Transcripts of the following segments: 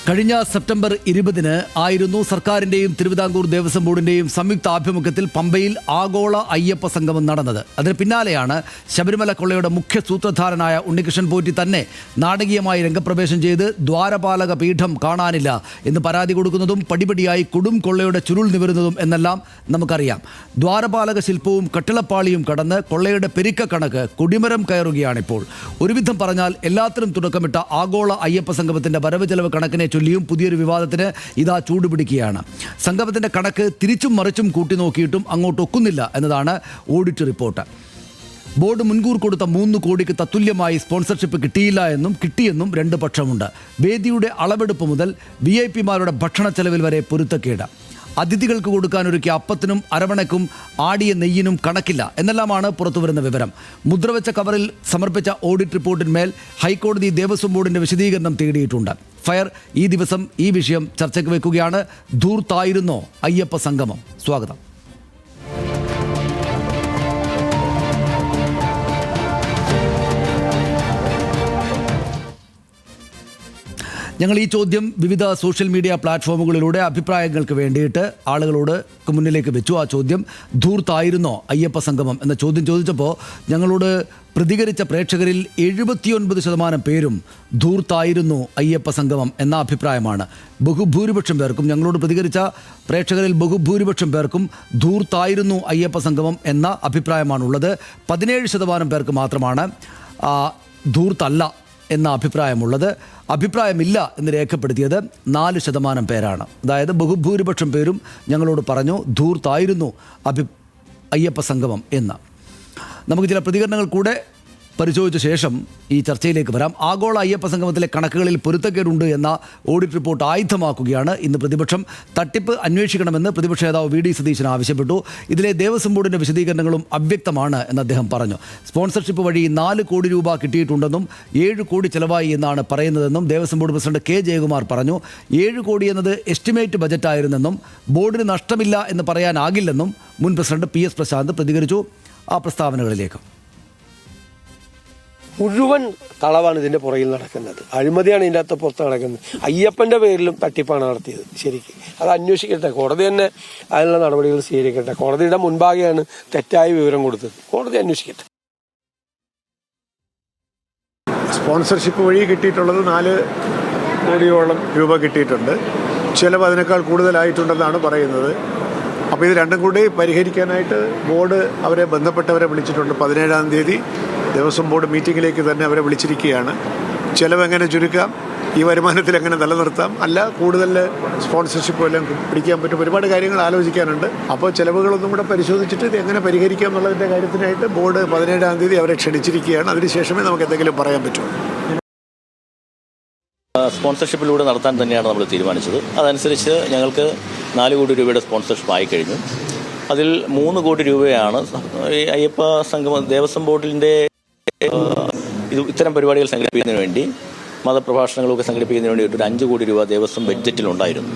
കഴിഞ്ഞ സെപ്റ്റംബർ 20 ആയിരുന്നു സർക്കാരിന്റെയും തിരുവിതാംകൂർ ദേവസ്വം ബോർഡിന്റെയും സംയുക്ത ആഭിമുഖ്യത്തിൽ പമ്പയിൽ ആഗോള അയ്യപ്പ സംഗമം നടന്നത്. അതിന് പിന്നാലെയാണ് ശബരിമല കൊള്ളയുടെ മുഖ്യ സൂത്രധാരനായ ഉണ്ണികൃഷ്ണൻ പോറ്റി തന്നെ നാടകീയമായി രംഗപ്രവേശം ചെയ്ത് ദ്വാരപാലക പീഠം കാണാനില്ല എന്ന് പരാതി കൊടുക്കുന്നതും പടിപടിയായി കൊടും കൊള്ളയുടെ ചുരുൾ നിവരുന്നതും എന്നെല്ലാം നമുക്കറിയാം. ദ്വാരപാലക ശില്പവും കട്ടിളപ്പാളിയും കടന്ന് കൊള്ളയുടെ പെരുക്കക്കണക്ക് കൊടിമരം കയറുകയാണിപ്പോൾ. ഒരുവിധം പറഞ്ഞാൽ എല്ലാത്തിനും തുടക്കമിട്ട ആഗോള അയ്യപ്പ സംഗമത്തിന്റെ വരവ് ചെലവ് കണക്കിനെ ചൊല്ലിയും പുതിയൊരു വിവാദത്തിന് ഇതാ ചൂടുപിടിക്കുകയാണ്. സംഗമത്തിന്റെ കണക്ക് തിരിച്ചും മറിച്ചും കൂട്ടി നോക്കിയിട്ടും അങ്ങോട്ട് ഒക്കുന്നില്ല എന്നതാണ് ഓഡിറ്റ് റിപ്പോർട്ട്. ബോർഡ് മുൻകൂർ കൊടുത്ത 3 കോടിക്ക് തത്തുല്യമായി സ്പോൺസർഷിപ്പ് കിട്ടിയില്ല എന്നും കിട്ടിയെന്നും രണ്ട് പക്ഷമുണ്ട്. വേദിയുടെ അളവെടുപ്പ് മുതൽ VIP-മാരുടെ ഭക്ഷണ ചെലവിൽ വരെ പൊരുത്തക്കേട്. അതിഥികൾക്ക് കൊടുക്കാനൊരുക്കിയ അപ്പത്തിനും അരവണയ്ക്കും ആടിയ നെയ്യിനും കണക്കില്ല എന്നെല്ലാമാണ് പുറത്തുവരുന്ന വിവരം. മുദ്രവെച്ച കവറിൽ സമർപ്പിച്ച ഓഡിറ്റ് റിപ്പോർട്ടിന്മേൽ ഹൈക്കോടതി ദേവസ്വം ബോർഡിന്റെ വിശദീകരണം തേടിയിട്ടുണ്ട്. ഫയർ ഈ ദിവസം ഈ വിഷയം ചർച്ചയ്ക്ക് വെക്കുകയാണ്. ധൂർത്തായിരുന്നോ അയ്യപ്പ സംഗമം? സ്വാഗതം. ഞങ്ങൾ ഈ ചോദ്യം വിവിധ സോഷ്യൽ മീഡിയ പ്ലാറ്റ്ഫോമുകളിലൂടെ അഭിപ്രായങ്ങൾക്ക് വേണ്ടിയിട്ട് ആളുകളോട് മുന്നിലേക്ക് വെച്ചു. ആ ചോദ്യം ധൂർത്തായിരുന്നോ അയ്യപ്പ സംഗമം എന്ന ചോദ്യം ചോദിച്ചപ്പോൾ ഞങ്ങളോട് പ്രതികരിച്ച പ്രേക്ഷകരിൽ 79% പേരും ധൂർത്തായിരുന്നു അയ്യപ്പ സംഗമം എന്ന അഭിപ്രായമാണ്. ബഹുഭൂരിപക്ഷം പേർക്കും ഞങ്ങളോട് പ്രതികരിച്ച പ്രേക്ഷകരിൽ ബഹുഭൂരിപക്ഷം പേർക്കും ധൂർത്തായിരുന്നു അയ്യപ്പ സംഗമം എന്ന അഭിപ്രായമാണുള്ളത്. 17% പേർക്ക് മാത്രമാണ് ധൂർത്തല്ല എന്ന അഭിപ്രായമുള്ളത്. അഭിപ്രായമില്ല എന്ന് രേഖപ്പെടുത്തിയത് 4% പേരാണ്. അതായത് ബഹുഭൂരിപക്ഷം പേരും ഞങ്ങളോട് പറഞ്ഞു ധൂർത്തായിരുന്നു അയ്യപ്പ സംഗമം എന്ന്. നമുക്ക് ചില പ്രതികരണങ്ങൾ കൂടെ പരിശോധിച്ച ശേഷം ഈ ചർച്ചയിലേക്ക് വരാം. ആഗോള അയ്യപ്പ സംഗമത്തിലെ കണക്കുകളിൽ പൊരുത്തക്കേടുണ്ട് എന്ന ഓഡിറ്റ് റിപ്പോർട്ട് ആയുധമാക്കുകയാണ് ഇന്ന് പ്രതിപക്ഷം. തട്ടിപ്പ് അന്വേഷിക്കണമെന്ന് പ്രതിപക്ഷ നേതാവ് VD സതീശൻ ആവശ്യപ്പെട്ടു. ഇതിലെ ദേവസ്വം ബോർഡിൻ്റെ വിശദീകരണങ്ങളും അവ്യക്തമാണ് എന്ന് അദ്ദേഹം പറഞ്ഞു. സ്പോൺസർഷിപ്പ് വഴി 4 കോടി രൂപ കിട്ടിയിട്ടുണ്ടെന്നും 7 കോടി ചെലവായി എന്നാണ് പറയുന്നതെന്നും Devaswom board president K Jayakumar പറഞ്ഞു. 7 കോടി എന്നത് എസ്റ്റിമേറ്റ് ബജറ്റായിരുന്നെന്നും ബോർഡിന് നഷ്ടമില്ല എന്ന് പറയാനാകില്ലെന്നും മുൻ പ്രസിഡന്റ് PS പ്രശാന്ത് പ്രതികരിച്ചു. ആ പ്രസ്താവനകളിലേക്ക്. മുഴുവൻ കളവാണ് ഇതിന്റെ പുറകിൽ നടക്കുന്നത്. അഴിമതിയാണ് ഇതിൻ്റെ അകത്ത് പുറത്ത് നടക്കുന്നത്. അയ്യപ്പന്റെ പേരിലും തട്ടിപ്പാണ് നടത്തിയത്. ശരിക്കും അത് അന്വേഷിക്കട്ടെ. കോടതി തന്നെ അതിനുള്ള നടപടികൾ സ്വീകരിക്കട്ടെ. കോടതിയുടെ മുൻപാകെയാണ് തെറ്റായ വിവരം കൊടുത്തത്. കോടതി അന്വേഷിക്കട്ടെ. സ്പോൺസർഷിപ്പ് വഴി കിട്ടിയിട്ടുള്ളത് 4 കോടിയോളം രൂപ കിട്ടിയിട്ടുണ്ട്. ചിലവ് അതിനേക്കാൾ കൂടുതലായിട്ടുണ്ടെന്നാണ് പറയുന്നത്. അപ്പോൾ ഇത് രണ്ടും കൂടി പരിഹരിക്കാനായിട്ട് ബോർഡ് അവരെ ബന്ധപ്പെട്ടവരെ വിളിച്ചിട്ടുണ്ട്. 17-ാം തീയതി ദേവസ്വം ബോർഡ് മീറ്റിങ്ങിലേക്ക് തന്നെ അവരെ വിളിച്ചിരിക്കുകയാണ്. ചിലവ് എങ്ങനെ ചുരുക്കാം, ഈ വരുമാനത്തിൽ എങ്ങനെ നിലനിർത്താം, അല്ല കൂടുതൽ സ്പോൺസർഷിപ്പ് എല്ലാം പിടിക്കാൻ പറ്റും, ഒരുപാട് കാര്യങ്ങൾ ആലോചിക്കാനുണ്ട്. അപ്പോൾ ചിലവുകളൊന്നും കൂടെ പരിശോധിച്ചിട്ട് ഇത് എങ്ങനെ പരിഹരിക്കാം എന്നുള്ളതിൻ്റെ കാര്യത്തിനായിട്ട് ബോർഡ് 17-ാം തീയതി അവരെ ക്ഷണിച്ചിരിക്കുകയാണ്. അതിനുശേഷമേ നമുക്ക് എന്തെങ്കിലും പറയാൻ പറ്റൂ. സ്പോൺസർഷിപ്പിലൂടെ നടത്താൻ തന്നെയാണ് നമ്മൾ തീരുമാനിച്ചത്. അതനുസരിച്ച് ഞങ്ങൾക്ക് 4 കോടി രൂപയുടെ സ്പോൺസർഷിപ്പ് ആയി കഴിഞ്ഞു. അതിൽ 3 കോടി രൂപയാണ് ഈ അയ്യപ്പ സംഗമ ദേവസ്വം ബോർഡിൻ്റെ ഇത്തരം പരിപാടികൾ സംഘടിപ്പിക്കുന്നതിന് വേണ്ടി, മതപ്രഭാഷണങ്ങളൊക്കെ സംഘടിപ്പിക്കുന്നതിന് വേണ്ടി ഒരു 5 കോടി രൂപ ദേവസ്വം ബഡ്ജറ്റിലുണ്ടായിരുന്നു.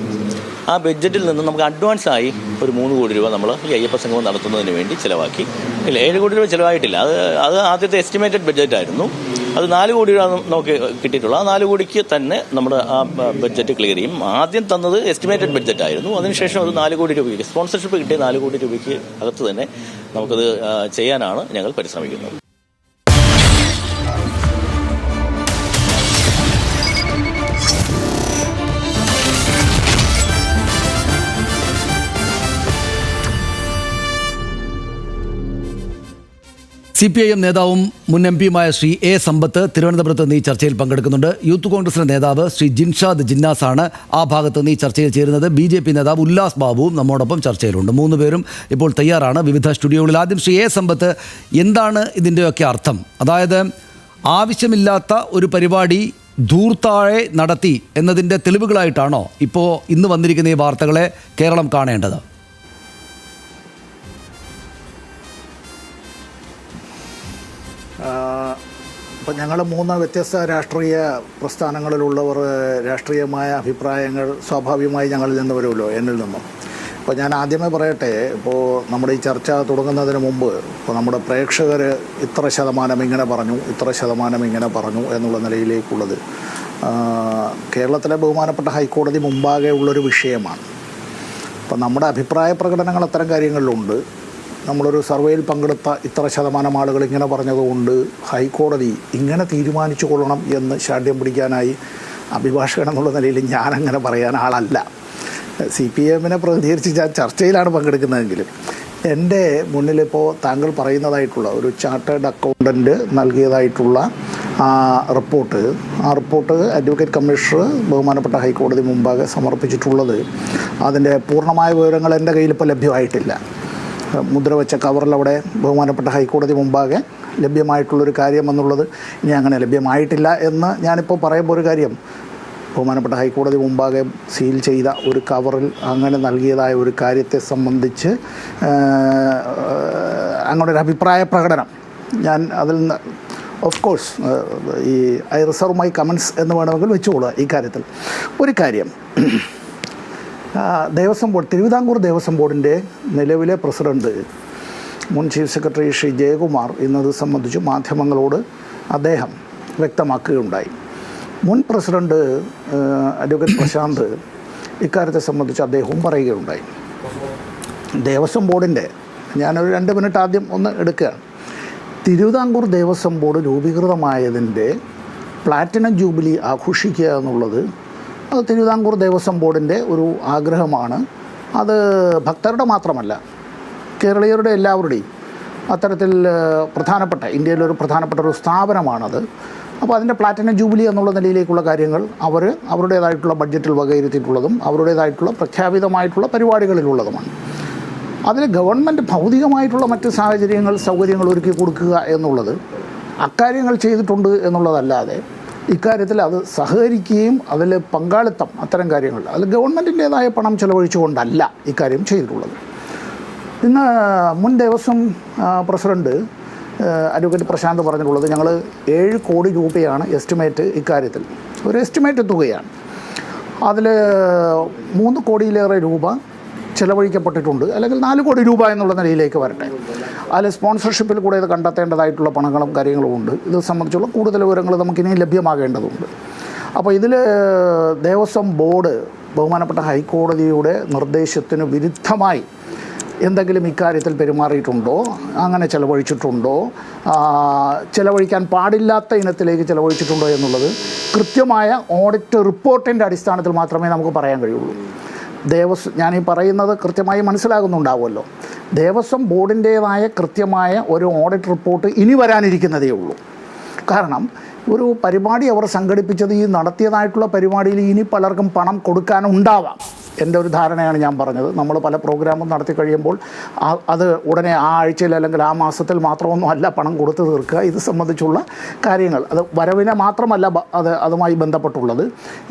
ആ ബഡ്ജറ്റിൽ നിന്ന് നമുക്ക് അഡ്വാൻസായി ഒരു 3 കോടി രൂപ നമ്മൾ ഈ അയ്യപ്പ സംഗമം നടത്തുന്നതിന് വേണ്ടി ചിലവാക്കി. ഇല്ല, 7 കോടി രൂപ ചിലവായിട്ടില്ല. അത് ആദ്യത്തെ എസ്റ്റിമേറ്റഡ് ബഡ്ജറ്റായിരുന്നു. അത് 4 കോടി രൂപ നമുക്ക് കിട്ടിയിട്ടുള്ളൂ. ആ 4 കോടിക്ക് തന്നെ നമ്മുടെ ആ ബഡ്ജറ്റ് ക്ലിയർ ചെയ്യും. ആദ്യം തന്നത് എസ്റ്റിമേറ്റഡ് ബഡ്ജറ്റായിരുന്നു. അതിനുശേഷം അത് 4 കോടി രൂപയ്ക്ക് സ്പോൺസർഷിപ്പ് കിട്ടിയ 4 കോടി രൂപയ്ക്ക് അകത്ത് തന്നെ നമുക്കത് ചെയ്യാനാണ് ഞങ്ങൾ പരിശ്രമിക്കുന്നത്. CPIM നേതാവും മുൻ MP-യുമായ ശ്രീ A സമ്പത്ത് തിരുവനന്തപുരത്ത് നിന്ന് ഈ ചർച്ചയിൽ പങ്കെടുക്കുന്നുണ്ട്. യൂത്ത് കോൺഗ്രസിന്റെ നേതാവ് ശ്രീ ജിൻഷാദ് ജിന്നാസാണ് ആ ഭാഗത്ത് നിന്ന് ഈ ചർച്ചയിൽ ചേരുന്നത്. BJP നേതാവ് ഉല്ലാസ് ബാബുവും നമ്മോടൊപ്പം ചർച്ചയിലുണ്ട്. 3 പേരും ഇപ്പോൾ തയ്യാറാണ് വിവിധ സ്റ്റുഡിയോകളിൽ. ആദ്യം ശ്രീ A സമ്പത്ത്, എന്താണ് ഇതിൻ്റെയൊക്കെ അർത്ഥം? അതായത് ആവശ്യമില്ലാത്ത ഒരു പരിപാടി ധൂർത്താഴെ നടത്തി എന്നതിൻ്റെ തെളിവുകളായിട്ടാണോ ഇപ്പോൾ ഇന്ന് വന്നിരിക്കുന്ന ഈ വാർത്തകളെ കേരളം കാണേണ്ടത്? ഇപ്പം ഞങ്ങൾ 3 വ്യത്യസ്ത രാഷ്ട്രീയ പ്രസ്ഥാനങ്ങളിലുള്ളവർ രാഷ്ട്രീയമായ അഭിപ്രായങ്ങൾ സ്വാഭാവികമായി ഞങ്ങളിൽ നിന്ന് വരുമല്ലോ, എന്നിൽ നിന്നും. അപ്പോൾ ഞാൻ ആദ്യമേ പറയട്ടെ, ഇപ്പോൾ നമ്മുടെ ഈ ചർച്ച തുടങ്ങുന്നതിന് മുമ്പ് ഇപ്പോൾ നമ്മുടെ പ്രേക്ഷകർ ഇത്ര ശതമാനം ഇങ്ങനെ പറഞ്ഞു, ഇത്ര ശതമാനം ഇങ്ങനെ പറഞ്ഞു എന്നുള്ള നിലയിലേക്കുള്ളത് കേരളത്തിലെ ബഹുമാനപ്പെട്ട ഹൈക്കോടതി മുമ്പാകെ ഉള്ളൊരു വിഷയമാണ്. അപ്പം നമ്മുടെ അഭിപ്രായ പ്രകടനങ്ങൾ അത്തരം കാര്യങ്ങളിലുണ്ട്. നമ്മളൊരു സർവേയിൽ പങ്കെടുത്ത ഇത്ര ശതമാനം ആളുകൾ ഇങ്ങനെ പറഞ്ഞതുകൊണ്ട് ഹൈക്കോടതി ഇങ്ങനെ തീരുമാനിച്ചു കൊള്ളണം എന്ന് ശാഠ്യം പിടിക്കാനായി അഭിഭാഷകൻ എന്നുള്ള നിലയിൽ ഞാനങ്ങനെ പറയാൻ ആളല്ല. CPM-നെ പ്രതിനിധീകരിച്ച് ഞാൻ ചർച്ചയിലാണ് പങ്കെടുക്കുന്നതെങ്കിലും എൻ്റെ മുന്നിലിപ്പോൾ താങ്കൾ പറയുന്നതായിട്ടുള്ള ഒരു ചാർട്ടേഡ് അക്കൗണ്ടൻറ്റ് നൽകിയതായിട്ടുള്ള ആ റിപ്പോർട്ട് അഡ്വക്കേറ്റ് കമ്മീഷണർ ബഹുമാനപ്പെട്ട ഹൈക്കോടതി മുമ്പാകെ സമർപ്പിച്ചിട്ടുള്ളത്, അതിൻ്റെ പൂർണ്ണമായ വിവരങ്ങൾ എൻ്റെ കയ്യിലിപ്പോൾ ലഭ്യമായിട്ടില്ല. മുദ്ര വെച്ച കവറിലവിടെ ബഹുമാനപ്പെട്ട ഹൈക്കോടതി മുമ്പാകെ ലഭ്യമായിട്ടുള്ളൊരു കാര്യം എന്നുള്ളത് ഇനി അങ്ങനെ ലഭ്യമായിട്ടില്ല എന്ന് ഞാനിപ്പോൾ പറയുമ്പോൾ ഒരു കാര്യം, ബഹുമാനപ്പെട്ട ഹൈക്കോടതി മുമ്പാകെ സീൽ ചെയ്ത ഒരു കവറിൽ അങ്ങനെ നൽകിയതായ ഒരു കാര്യത്തെ സംബന്ധിച്ച് അങ്ങനെ ഒരു അഭിപ്രായ പ്രകടനം ഞാൻ അതിൽ നിന്ന് of course I reserve my comments എന്ന് വേണമെങ്കിൽ വെച്ചുകൊള്ളുക. ഈ കാര്യത്തിൽ ഒരു കാര്യം, ദേവസ്വം ബോർഡ്, തിരുവിതാംകൂർ ദേവസ്വം ബോർഡിൻ്റെ നിലവിലെ പ്രസിഡന്റ് മുൻ ചീഫ് സെക്രട്ടറി ശ്രീ ജയകുമാർ ഇന്നത് സംബന്ധിച്ച് മാധ്യമങ്ങളോട് അദ്ദേഹം വ്യക്തമാക്കുകയുണ്ടായി. മുൻ പ്രസിഡന്റ് അഡ്വക്കേറ്റ് പ്രശാന്ത് ഇക്കാര്യത്തെ സംബന്ധിച്ച് അദ്ദേഹവും പറയുകയുണ്ടായി. ദേവസ്വം ബോർഡിൻ്റെ ഞാനൊരു 2 മിനിറ്റ് ആദ്യം ഒന്ന് എടുക്കുകയാണ്. തിരുവിതാംകൂർ ദേവസ്വം ബോർഡ് രൂപീകൃതമായതിൻ്റെ പ്ലാറ്റിനം ജൂബിലി ആഘോഷിക്കുക എന്നുള്ളത് അത് തിരുവിതാംകൂർ ദേവസ്വം ബോർഡിൻ്റെ ഒരു ആഗ്രഹമാണ്. അത് ഭക്തരുടെ മാത്രമല്ല, കേരളീയരുടെ എല്ലാവരുടെയും അത്തരത്തിൽ പ്രധാനപ്പെട്ട ഇന്ത്യയിലൊരു പ്രധാനപ്പെട്ട ഒരു സ്ഥാപനമാണത്. അപ്പോൾ അതിൻ്റെ പ്ലാറ്റിനം ജൂബിലി എന്നുള്ള നിലയിലേക്കുള്ള കാര്യങ്ങൾ അവരുടേതായിട്ടുള്ള ബഡ്ജറ്റിൽ വകയിരുത്തിയിട്ടുള്ളതും അവരുടേതായിട്ടുള്ള പ്രഖ്യാപിതമായിട്ടുള്ള പരിപാടികളിലുള്ളതുമാണ്. അതിൽ ഗവൺമെൻറ് ഭൗതികമായിട്ടുള്ള മറ്റ് സാഹചര്യങ്ങൾ സൗകര്യങ്ങൾ ഒരുക്കി കൊടുക്കുക എന്നുള്ളത് അക്കാര്യങ്ങൾ ചെയ്തിട്ടുണ്ട് എന്നുള്ളതല്ലാതെ ഇക്കാര്യത്തിൽ അത് സഹകരിക്കുകയും അതിൽ പങ്കാളിത്തം അത്തരം കാര്യങ്ങൾ അതിൽ ഗവൺമെൻറ്റിൻ്റേതായ പണം ചെലവഴിച്ചുകൊണ്ടല്ല ഇക്കാര്യം ചെയ്തിട്ടുള്ളത്. ഇന്ന് മുൻ ദേവസ്വം പ്രസിഡന്റ് അഡ്വക്കേറ്റ് പ്രശാന്ത് പറഞ്ഞിട്ടുള്ളത് ഞങ്ങൾ 7 കോടി രൂപയാണ് എസ്റ്റിമേറ്റ്, ഇക്കാര്യത്തിൽ ഒരു എസ്റ്റിമേറ്റ് തുകയാണ്. അതിൽ 3 കോടിയിലേറെ രൂപ ചിലവഴിക്കപ്പെട്ടിട്ടുണ്ട്, അല്ലെങ്കിൽ 4 കോടി രൂപ എന്നുള്ള നിലയിലേക്ക് വരട്ടെ. അതിൽ സ്പോൺസർഷിപ്പിൽ കൂടെ ഇത് കണ്ടെത്തേണ്ടതായിട്ടുള്ള പണങ്ങളും കാര്യങ്ങളും ഉണ്ട്. ഇത് സംബന്ധിച്ചുള്ള കൂടുതൽ വിവരങ്ങൾ നമുക്കിനി ലഭ്യമാകേണ്ടതുണ്ട്. അപ്പോൾ ഇതിൽ ദേവസ്വം ബോർഡ് ബഹുമാനപ്പെട്ട ഹൈക്കോടതിയുടെ നിർദ്ദേശത്തിന് വിരുദ്ധമായി എന്തെങ്കിലും ഇക്കാര്യത്തിൽ പെരുമാറിയിട്ടുണ്ടോ, അങ്ങനെ ചിലവഴിച്ചിട്ടുണ്ടോ, ചിലവഴിക്കാൻ പാടില്ലാത്ത ഇനത്തിലേക്ക് ചിലവഴിച്ചിട്ടുണ്ടോ എന്നുള്ളത് കൃത്യമായ ഓഡിറ്റ് റിപ്പോർട്ടിൻ്റെ അടിസ്ഥാനത്തിൽ മാത്രമേ നമുക്ക് പറയാൻ കഴിയുള്ളൂ. ഞാനീ പറയുന്നത് കൃത്യമായി മനസ്സിലാകുന്നുണ്ടാവുമല്ലോ. ദേവസ്വം ബോർഡിൻ്റേതായ കൃത്യമായ ഒരു ഓഡിറ്റ് റിപ്പോർട്ട് ഇനി വരാനിരിക്കുന്നതേ ഉള്ളൂ. കാരണം ഒരു പരിപാടി അവർ സംഘടിപ്പിച്ചത് ഈ നടത്തിയതായിട്ടുള്ള പരിപാടിയിൽ ഇനി പലർക്കും പണം കൊടുക്കാനുണ്ടാവാം. എൻ്റെ ഒരു ധാരണയാണ് ഞാൻ പറഞ്ഞത്. നമ്മൾ പല പ്രോഗ്രാമും നടത്തി കഴിയുമ്പോൾ അത് ഉടനെ ആ ആഴ്ചയിൽ അല്ലെങ്കിൽ ആ മാസത്തിൽ മാത്രമൊന്നും അല്ല പണം കൊടുത്തു തീർക്കുക. ഇത് സംബന്ധിച്ചുള്ള കാര്യങ്ങൾ അത് വരവിനെ മാത്രമല്ല അതുമായി ബന്ധപ്പെട്ടുള്ളത്.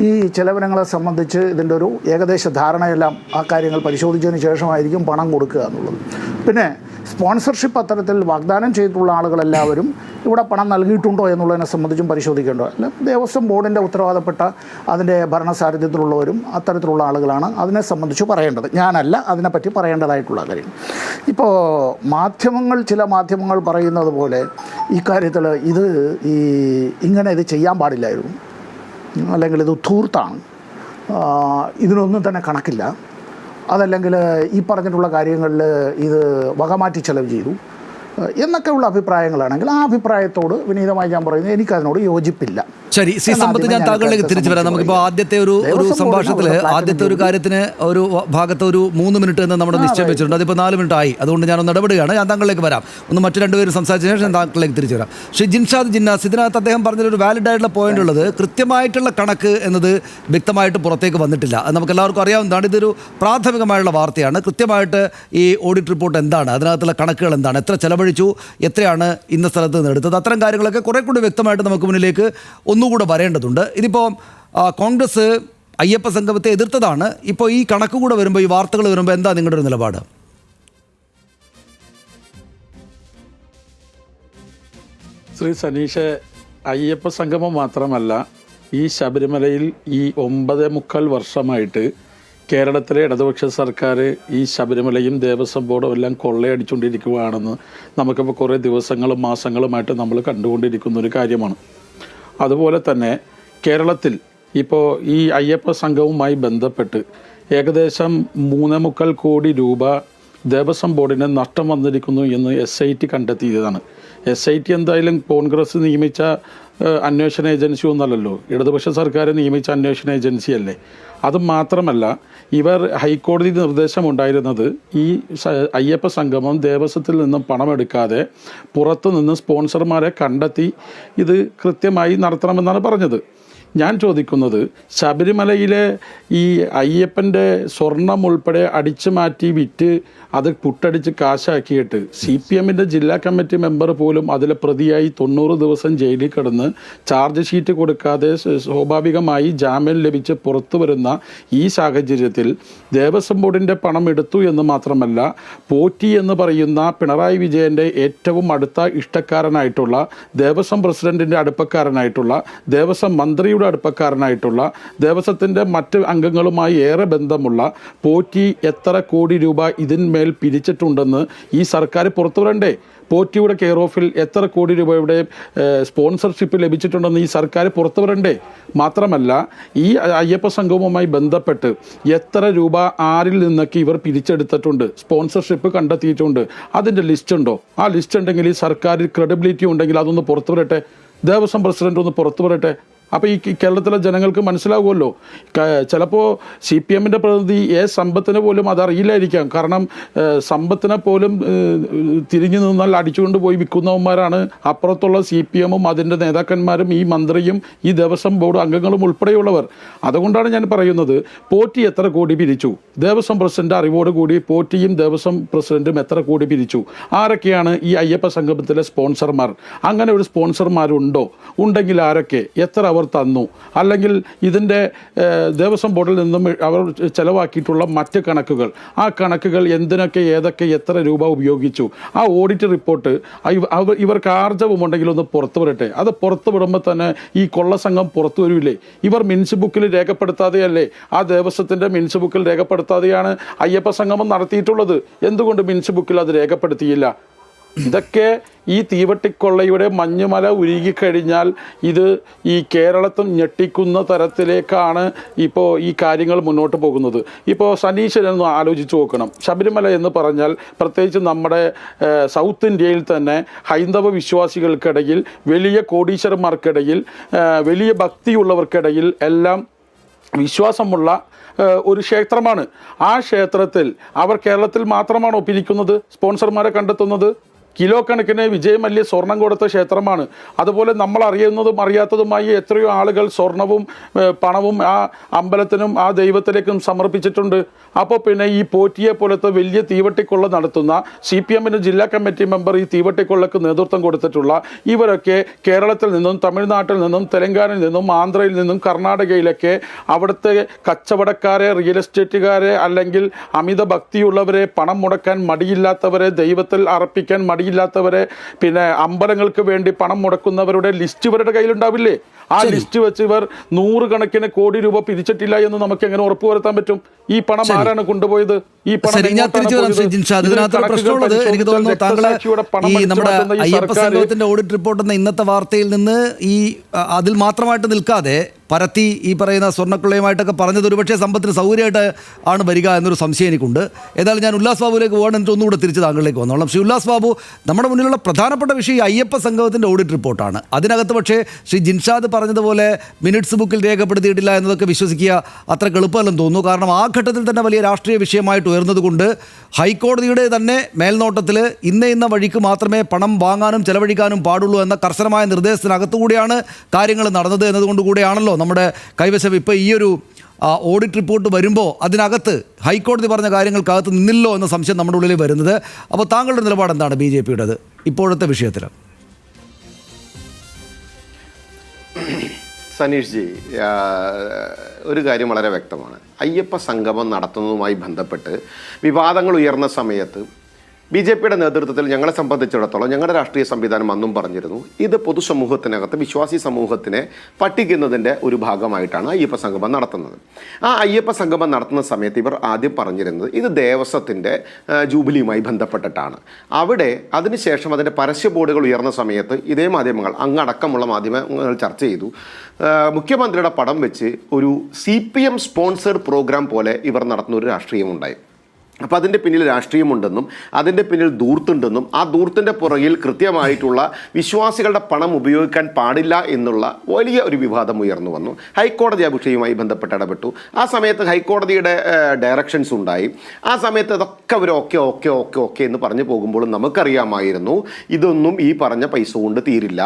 ഈ ചെലവിനങ്ങളെ സംബന്ധിച്ച് ഇതിൻ്റെ ഒരു ഏകദേശ ധാരണയെല്ലാം ആ കാര്യങ്ങൾ പരിശോധിച്ചതിന് ശേഷമായിരിക്കും പണം കൊടുക്കുക എന്നുള്ളത്. പിന്നെ സ്പോൺസർഷിപ്പ് അത്തരത്തിൽ വാഗ്ദാനം ചെയ്തിട്ടുള്ള ആളുകളെല്ലാവരും ഇവിടെ പണം നൽകിയിട്ടുണ്ടോ എന്നുള്ളതിനെ സംബന്ധിച്ചും പരിശോധിക്കേണ്ടത്. അല്ല, ദേവസ്വം ബോർഡിൻ്റെ ഉത്തരവാദപ്പെട്ട അതിൻ്റെ ഭരണസാരഥ്യത്തിലുള്ളവരും അത്തരത്തിലുള്ള ആളുകളാണ് അതിനെ സംബന്ധിച്ച് പറയേണ്ടത്. ഞാനല്ല അതിനെപ്പറ്റി പറയേണ്ടതായിട്ടുള്ള കാര്യം. ഇപ്പോൾ ചില മാധ്യമങ്ങൾ പറയുന്നത് പോലെ ഇക്കാര്യത്തിൽ ഇങ്ങനെ ഇത് ചെയ്യാൻ പാടില്ലായിരുന്നു, അല്ലെങ്കിൽ ഇത് ധൂർത്താണ്, ഇതിനൊന്നും തന്നെ കണക്കില്ല, അതല്ലെങ്കിൽ ഈ പറഞ്ഞിട്ടുള്ള കാര്യങ്ങളിൽ ഇത് വകമാറ്റി ചെലവ് ചെയ്തു എന്നൊക്കെയുള്ള അഭിപ്രായങ്ങളാണെങ്കിൽ ആ അഭിപ്രായത്തോട് വിനീതമായി ഞാൻ പറയുന്നത് എനിക്കതിനോട് യോജിപ്പില്ല. ശരി, ശ്രീ സമ്പത്ത്, ഞാൻ താങ്കളിലേക്ക് തിരിച്ചു വരാം. നമുക്കിപ്പോൾ ആദ്യത്തെ ഒരു സംഭാഷണത്തിൽ ആദ്യത്തെ ഒരു കാര്യത്തിന് ഒരു ഭാഗത്ത് ഒരു 3 മിനിറ്റ് എന്ന് നമ്മുടെ നിശ്ചയം വെച്ചിട്ടുണ്ട്. അതിപ്പോൾ 4 മിനിറ്റ് ആയി. അതുകൊണ്ട് ഞാനൊന്ന് ഇടപെടുകയാണ്. ഞാൻ താങ്കളിലേക്ക് വരാം. മറ്റു 2 പേര് സംസാരിച്ച ശേഷം ഞാൻ താങ്കളിലേക്ക് തിരിച്ചു വരാം. ശ്രീ ജിൻഷാദ് ജിന്നാസ്, ഇതിനകത്ത് അദ്ദേഹം പറഞ്ഞൊരു വാലിഡ് ആയിട്ടുള്ള പോയിന്റ് ഉള്ളത്, കൃത്യമായിട്ടുള്ള കണക്ക് എന്നത് വ്യക്തമായിട്ട് പുറത്തേക്ക് വന്നിട്ടില്ല. അത് നമുക്ക് എല്ലാവർക്കും അറിയാവുന്നതാണ്. ഇതൊരു പ്രാഥമികമായുള്ള വാർത്തയാണ്. കൃത്യമായിട്ട് ഈ ഓഡിറ്റ് റിപ്പോർട്ട് എന്താണ്, അതിനകത്തുള്ള കണക്കുകൾ എന്താണ്, എത്ര ചെലവഴിച്ചു, എത്രയാണ് ഇന്ന സ്ഥലത്ത് നിന്ന് എടുത്തത്, അത്തരം കാര്യങ്ങളൊക്കെ കുറെ കൂടി വ്യക്തമായിട്ട് നമുക്ക് മുന്നിലേക്ക് ഒന്നുകൂടെ വരേണ്ടതുണ്ട്. ഇതിപ്പോൾ കോൺഗ്രസ് അയ്യപ്പ സംഗമത്തെ എതിർത്തതാണ്. ഇപ്പോൾ ഈ കണക്ക് കൂടെ വരുമ്പോൾ, ഈ വാർത്തകൾ വരുമ്പോൾ എന്താ നിങ്ങളുടെ ഒരു നിലപാട്? ശ്രീ സനീഷ്, അയ്യപ്പ സംഗമം മാത്രമല്ല, ഈ ശബരിമലയിൽ ഈ 9.25 വർഷമായിട്ട് കേരളത്തിലെ ഇടതുപക്ഷ സർക്കാർ ഈ ശബരിമലയും ദേവസ്വം ബോർഡും എല്ലാം കൊള്ളയടിച്ചുകൊണ്ടിരിക്കുകയാണെന്ന് നമുക്കിപ്പോൾ കുറേ ദിവസങ്ങളും മാസങ്ങളുമായിട്ട് നമ്മൾ കണ്ടുകൊണ്ടിരിക്കുന്ന ഒരു കാര്യമാണ്. അതുപോലെ തന്നെ കേരളത്തിൽ ഇപ്പോൾ ഈ അയ്യപ്പ സംഘവുമായി ബന്ധപ്പെട്ട് ഏകദേശം 3.25 കോടി രൂപ ദേവസ്വം ബോർഡിന് നഷ്ടം വന്നിരിക്കുന്നു എന്ന് SIT കണ്ടെത്തിയതാണ്. SIT എന്തായാലും കോൺഗ്രസ് നിയമിച്ച അന്വേഷണ ഏജൻസി ഒന്നല്ലല്ലോ, ഇടതുപക്ഷ സർക്കാർ നിയമിച്ച അന്വേഷണ ഏജൻസിയല്ലേ. അത് മാത്രമല്ല, ഇവർ ഹൈക്കോടതി നിർദ്ദേശമുണ്ടായിരുന്നത് ഈ അയ്യപ്പ സംഗമം ദേവസ്വത്തിൽ നിന്നും പണമെടുക്കാതെ പുറത്തു നിന്ന് സ്പോൺസർമാരെ കണ്ടെത്തി ഇത് കൃത്യമായി നടത്തണമെന്നാണ് പറഞ്ഞത്. ഞാൻ ചോദിക്കുന്നത്, ശബരിമലയിലെ ഈ അയ്യപ്പൻ്റെ സ്വർണം ഉൾപ്പെടെ അടിച്ചു മാറ്റി വിറ്റ് അത് പുട്ടടിച്ച് കാശാക്കിയിട്ട് CPMൻ്റെ ജില്ലാ കമ്മിറ്റി മെമ്പർ പോലും അതിലെ പ്രതിയായി 90 ദിവസം ജയിലിൽ കിടന്ന് ചാർജ് ഷീറ്റ് കൊടുക്കാതെ സ്വാഭാവികമായി ജാമ്യം ലഭിച്ച് പുറത്തു വരുന്ന ഈ സാഹചര്യത്തിൽ ദേവസ്വം ബോർഡിൻ്റെ പണം എടുത്തു എന്ന് മാത്രമല്ല, പോറ്റി എന്ന് പറയുന്ന പിണറായി വിജയൻ്റെ ഏറ്റവും അടുത്ത ഇഷ്ടക്കാരനായിട്ടുള്ള, ദേവസ്വം പ്രസിഡന്റിൻ്റെ അടുപ്പക്കാരനായിട്ടുള്ള, ദേവസ്വം മന്ത്രിയുടെ അടുപ്പക്കാരനായിട്ടുള്ള, ദേവസ്വത്തിൻ്റെ മറ്റ് അംഗങ്ങളുമായി ഏറെ ബന്ധമുള്ള പോറ്റി എത്ര കോടി രൂപ ഇതിന്മേൽ പിരിച്ചിട്ടുണ്ടെന്ന് ഈ സർക്കാർ പുറത്തു വരണ്ടേ? പോറ്റിയുടെ കെയർ ഓഫിൽ എത്ര കോടി രൂപയുടെ സ്പോൺസർഷിപ്പ് ലഭിച്ചിട്ടുണ്ടെന്ന് ഈ സർക്കാർ പുറത്തു വരണ്ടേ? മാത്രമല്ല, ഈ അയ്യപ്പ സംഘവുമായി ബന്ധപ്പെട്ട് എത്ര രൂപ ആരിൽ നിന്നൊക്കെ ഇവർ പിരിച്ചെടുത്തിട്ടുണ്ട്, സ്പോൺസർഷിപ്പ് കണ്ടെത്തിയിട്ടുണ്ട്, അതിൻ്റെ ലിസ്റ്റ് ഉണ്ടോ? ആ ലിസ്റ്റ് ഉണ്ടെങ്കിൽ ഈ സർക്കാരിൽ ക്രെഡിബിലിറ്റി ഉണ്ടെങ്കിൽ അതൊന്ന് പുറത്തു വരട്ടെ, ദേവസ്വം പ്രസിഡന്റ് ഒന്ന് പുറത്തു വരട്ടെ. അപ്പോൾ ഈ കേരളത്തിലെ ജനങ്ങൾക്ക് മനസ്സിലാവുമല്ലോ. ചിലപ്പോൾ CPMൻ്റെ പ്രതിനിധി സമ്പത്തിനെ പോലും അതറിയില്ലായിരിക്കാം. കാരണം സമ്പത്തിനെ പോലും തിരിഞ്ഞു നിന്നാൽ അടിച്ചുകൊണ്ട് പോയി വിൽക്കുന്നവന്മാരാണ് അപ്പുറത്തുള്ള CPMും അതിൻ്റെ നേതാക്കന്മാരും ഈ മന്ത്രിയും ഈ ദേവസ്വം ബോർഡ് അംഗങ്ങളും ഉൾപ്പെടെയുള്ളവർ. അതുകൊണ്ടാണ് ഞാൻ പറയുന്നത്, പോറ്റി എത്ര കോടി പിരിച്ചു, ദേവസ്വം പ്രസിഡന്റ് അറിവോട് കൂടി പോറ്റിയും ദേവസ്വം പ്രസിഡന്റും എത്ര കോടി പിരിച്ചു, ആരൊക്കെയാണ് ഈ അയ്യപ്പ സംഗമത്തിലെ സ്പോൺസർമാർ, അങ്ങനെ ഒരു സ്പോൺസർമാരുണ്ടോ, ഉണ്ടെങ്കിൽ ആരൊക്കെ, എത്ര അവർ തന്നു, അല്ലെങ്കിൽ ഇതിൻ്റെ ദേവസ്വം ബോർഡിൽ നിന്നും അവർ ചെലവാക്കിയിട്ടുള്ള മറ്റ് കണക്കുകൾ, ആ കണക്കുകൾ എന്തിനൊക്കെ ഏതൊക്കെ എത്ര രൂപ ഉപയോഗിച്ചു, ആ ഓഡിറ്റ് റിപ്പോർട്ട് ഇവർക്ക് ആർജവമുണ്ടെങ്കിൽ ഒന്ന് പുറത്തു വരട്ടെ. അത് പുറത്തു വിടുമ്പോൾ തന്നെ ഈ കൊള്ളസംഘം പുറത്തു വരില്ലേ? ഇവർ മിൻസ് ബുക്കിൽ രേഖപ്പെടുത്താതെയല്ലേ, ആ ദേവസ്വത്തിൻ്റെ മിൻസ് ബുക്കിൽ രേഖപ്പെടുത്താതെയാണ് അയ്യപ്പ സംഗമം നടത്തിയിട്ടുള്ളത്. എന്തുകൊണ്ട് മിൻസ് ബുക്കിൽ അത് രേഖപ്പെടുത്തിയില്ല? ഇതൊക്കെ ഈ തീവട്ടിക്കൊള്ളയുടെ മഞ്ഞുമല ഉരുകിക്കഴിഞ്ഞാൽ ഇത് ഈ കേരളത്തിൽ ഞെട്ടിക്കുന്ന തരത്തിലേക്കാണ് ഇപ്പോൾ ഈ കാര്യങ്ങൾ മുന്നോട്ട് പോകുന്നത്. ഇപ്പോൾ സനീശനൊന്ന് ആലോചിച്ച് നോക്കണം. ശബരിമല എന്ന് പറഞ്ഞാൽ പ്രത്യേകിച്ച് നമ്മുടെ സൗത്ത് ഇന്ത്യയിൽ തന്നെ ഹൈന്ദവ വിശ്വാസികൾക്കിടയിൽ, വലിയ കോടീശ്വരന്മാർക്കിടയിൽ, വലിയ ഭക്തിയുള്ളവർക്കിടയിൽ എല്ലാം വിശ്വാസമുള്ള ഒരു ക്ഷേത്രമാണ്. ആ ക്ഷേത്രത്തിൽ അവർ കേരളത്തിൽ മാത്രമാണോ പിരിക്കുന്നത്, സ്പോൺസർമാരെ കണ്ടെത്തുന്നത്? കിലോ കണക്കിന് വിജയമല്യ സ്വർണം കൊടുത്ത ക്ഷേത്രമാണ്. അതുപോലെ നമ്മൾ അറിയുന്നതും അറിയാത്തതുമായി എത്രയോ ആളുകൾ സ്വർണവും പണവും ആ അമ്പലത്തിനും ആ ദൈവത്തിലേക്കും സമർപ്പിച്ചിട്ടുണ്ട്. അപ്പോൾ പിന്നെ ഈ പോറ്റിയെ പോലത്തെ വലിയ തീവട്ടിക്കൊള്ള നടത്തുന്ന CPMൻ്റെ ജില്ലാ കമ്മിറ്റി മെമ്പർ ഈ തീവട്ടിക്കൊള്ളക്ക് നേതൃത്വം കൊടുത്തിട്ടുള്ള ഇവരൊക്കെ കേരളത്തിൽ നിന്നും തമിഴ്നാട്ടിൽ നിന്നും തെലങ്കാനയിൽ നിന്നും ആന്ധ്രയിൽ നിന്നും കർണാടകയിലൊക്കെ അവിടുത്തെ കച്ചവടക്കാരെ, റിയൽ എസ്റ്റേറ്റുകാരെ, അല്ലെങ്കിൽ അമിത ഭക്തിയുള്ളവരെ, പണം മുടക്കാൻ മടിയില്ലാത്തവരെ, ദൈവത്തിൽ അർപ്പിക്കാൻ മടിയില്ലാത്തവരെ, പിന്നെ അമ്പലങ്ങൾക്ക് വേണ്ടി പണം മുടക്കുന്നവരുടെ ലിസ്റ്റ് ഇവരുടെ കയ്യിലുണ്ടാവില്ലേ? ആ ലിസ്റ്റ് വെച്ച് ഇവർ 100 കണക്കിന് കോടി രൂപ പിരിച്ചിട്ടില്ല എന്ന് നമുക്ക് എങ്ങനെ ഉറപ്പുവരുത്താൻ പറ്റും? ഈ പണം ആരാണ് കൊണ്ടുപോയത്? ഈ പണം പ്രശ്നമുള്ളത് എനിക്ക് തോന്നുന്നു താങ്കളെ ഈ നമ്മുടെ അയ്യപ്പ സംഘത്തിന്റെ ഓഡിറ്റ് റിപ്പോർട്ട് എന്ന ഇന്നത്തെ വാർത്തയിൽ നിന്ന് ഈ അതിൽ മാത്രമായിട്ട് നിൽക്കാതെ പരത്തി ഈ പറയുന്ന സ്വർണ്ണക്കുള്ളയുമായിട്ടൊക്കെ പറഞ്ഞത് ഒരുപക്ഷെ സമ്പത്തിന് സൗകര്യമായിട്ട് ആണ് വരിക എന്നൊരു സംശയം എനിക്കുണ്ട്. ഏതായാലും ഞാൻ ഉല്ലാസ് ബാബുവിലേക്ക് പോകണം, എന്നിട്ട് ഒന്നുകൂടെ തിരിച്ച് താങ്കളിലേക്ക് വന്നോളാം. ശ്രീ ഉല്ലാസ് ബാബു, നമ്മുടെ മുന്നിലുള്ള പ്രധാനപ്പെട്ട വിഷയം ഈ അയ്യപ്പ സംഘത്തിൻ്റെ ഓഡിറ്റ് റിപ്പോർട്ടാണ്. അതിനകത്ത് പക്ഷേ ശ്രീ ജിൻഷാദ് പറഞ്ഞതുപോലെ മിനിറ്റ്സ് ബുക്കിൽ രേഖപ്പെടുത്തിയിട്ടില്ല എന്നതൊക്കെ വിശ്വസിക്കുക അത്ര എളുപ്പമല്ലെന്ന് തോന്നുന്നു. കാരണം ആ ഘട്ടത്തിൽ തന്നെ വലിയ രാഷ്ട്രീയ വിഷയമായിട്ട് ഉയർന്നതുകൊണ്ട് ഹൈക്കോടതിയുടെ തന്നെ മേൽനോട്ടത്തിൽ ഇന്ന വഴിക്ക് മാത്രമേ പണം വാങ്ങാനും ചെലവഴിക്കാനും പാടുള്ളൂ എന്ന കർശനമായ നിർദ്ദേശത്തിനകത്തുകൂടിയാണ് കാര്യങ്ങൾ നടന്നത് എന്നതുകൊണ്ടുകൂടിയാണല്ലോ നമ്മുടെ കൈവശം ഇപ്പോൾ ഈ ഒരു ഓഡിറ്റ് റിപ്പോർട്ട് വരുമ്പോൾ അതിനകത്ത് ഹൈക്കോടതി പറഞ്ഞ കാര്യങ്ങൾക്കകത്ത് നിന്നില്ലോ എന്ന സംശയം നമ്മുടെ ഉള്ളിൽ വരുന്നത്. അപ്പോൾ താങ്കളുടെ നിലപാട് എന്താണ് BJPയുടേത് ഇപ്പോഴത്തെ വിഷയത്തിൽ? സനീഷ് ജി, ഒരു കാര്യം വളരെ വ്യക്തമാണ്. അയ്യപ്പ സംഗമം നടത്തുന്നതുമായി ബന്ധപ്പെട്ട് വിവാദങ്ങൾ ഉയർന്ന സമയത്ത് BJPയുടെ നേതൃത്വത്തിൽ ഞങ്ങളെ സംബന്ധിച്ചിടത്തോളം ഞങ്ങളുടെ രാഷ്ട്രീയ സംവിധാനം അന്നും പറഞ്ഞിരുന്നു, ഇത് പൊതുസമൂഹത്തിനകത്ത് വിശ്വാസി സമൂഹത്തിനെ പറ്റിക്കുന്നതിൻ്റെ ഒരു ഭാഗമായിട്ടാണ് അയ്യപ്പ സംഗമം നടത്തുന്നത്. ആ അയ്യപ്പ സംഗമം നടത്തുന്ന സമയത്ത് ഇവർ ആദ്യം പറഞ്ഞിരുന്നത് ഇത് ദേവസ്വത്തിൻ്റെ ജൂബിലിയുമായി ബന്ധപ്പെട്ടിട്ടാണ്. അവിടെ അതിനുശേഷം അതിൻ്റെ പരസ്യ ബോർഡുകൾ ഉയർന്ന സമയത്ത് ഇതേ മാധ്യമങ്ങൾ അങ്ങടക്കമുള്ള മാധ്യമങ്ങൾ ചർച്ച ചെയ്തു. മുഖ്യമന്ത്രിയുടെ പടം വെച്ച് ഒരു CPM സ്പോൺസേഡ് പ്രോഗ്രാം പോലെ ഇവർ നടത്തുന്ന ഒരു രാഷ്ട്രീയമുണ്ടായി. അപ്പോൾ അതിൻ്റെ പിന്നിൽ രാഷ്ട്രീയമുണ്ടെന്നും അതിൻ്റെ പിന്നിൽ ധൂർത്തുണ്ടെന്നും ആ ധൂർത്തിൻ്റെ പുറകിൽ കൃത്യമായിട്ടുള്ള വിശ്വാസികളുടെ പണം ഉപയോഗിക്കാൻ പാടില്ല എന്നുള്ള വലിയ ഒരു വിവാദം ഉയർന്നു വന്നു. ഹൈക്കോടതി ആ വിഷയവുമായി ബന്ധപ്പെട്ട് ഇടപെട്ടു. ആ സമയത്ത് ഹൈക്കോടതിയുടെ ഡയറക്ഷൻസ് ഉണ്ടായി. ആ സമയത്ത് അതൊക്കെ അവർ ഓക്കെ എന്ന് പറഞ്ഞു പോകുമ്പോഴും നമുക്കറിയാമായിരുന്നു ഇതൊന്നും ഈ പറഞ്ഞ പൈസ കൊണ്ട് തീരില്ല.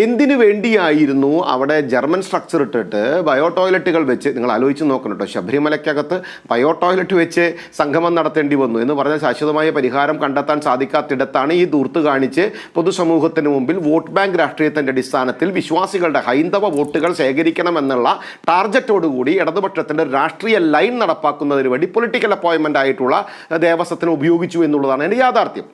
എന്തിനു വേണ്ടിയായിരുന്നു അവിടെ ജർമ്മൻ സ്ട്രക്ചർ ഇട്ടിട്ട് ബയോ ടോയ്ലറ്റുകൾ വെച്ച്, നിങ്ങൾ ആലോചിച്ച് നോക്കണം കേട്ടോ, ശബരിമലയ്ക്കകത്ത് ബയോ ടോയ്ലറ്റ് വെച്ച് സംഗമം നടത്തേണ്ടി വന്നു എന്ന് പറഞ്ഞാൽ ശാശ്വതമായ പരിഹാരം കണ്ടെത്താൻ സാധിക്കാത്തിടത്താണ് ഈ ദൂർത്ത് കാണിച്ച് പൊതുസമൂഹത്തിന് മുമ്പിൽ വോട്ട് ബാങ്ക് രാഷ്ട്രീയത്തിൻ്റെ അടിസ്ഥാനത്തിൽ വിശ്വാസികളുടെ ഹൈന്ദവ വോട്ടുകൾ ശേഖരിക്കണമെന്നുള്ള ടാർഗറ്റോടുകൂടി ഇടതുപക്ഷത്തിൻ്റെ രാഷ്ട്രീയ ലൈൻ നടപ്പാക്കുന്നതിന് വേണ്ടി പൊളിറ്റിക്കൽ അപ്പോയിൻമെൻ്റ് ആയിട്ടുള്ള ദേവസ്വത്തിനെ ഉപയോഗിച്ചു എന്നുള്ളതാണ് എൻ്റെ യാഥാർത്ഥ്യം.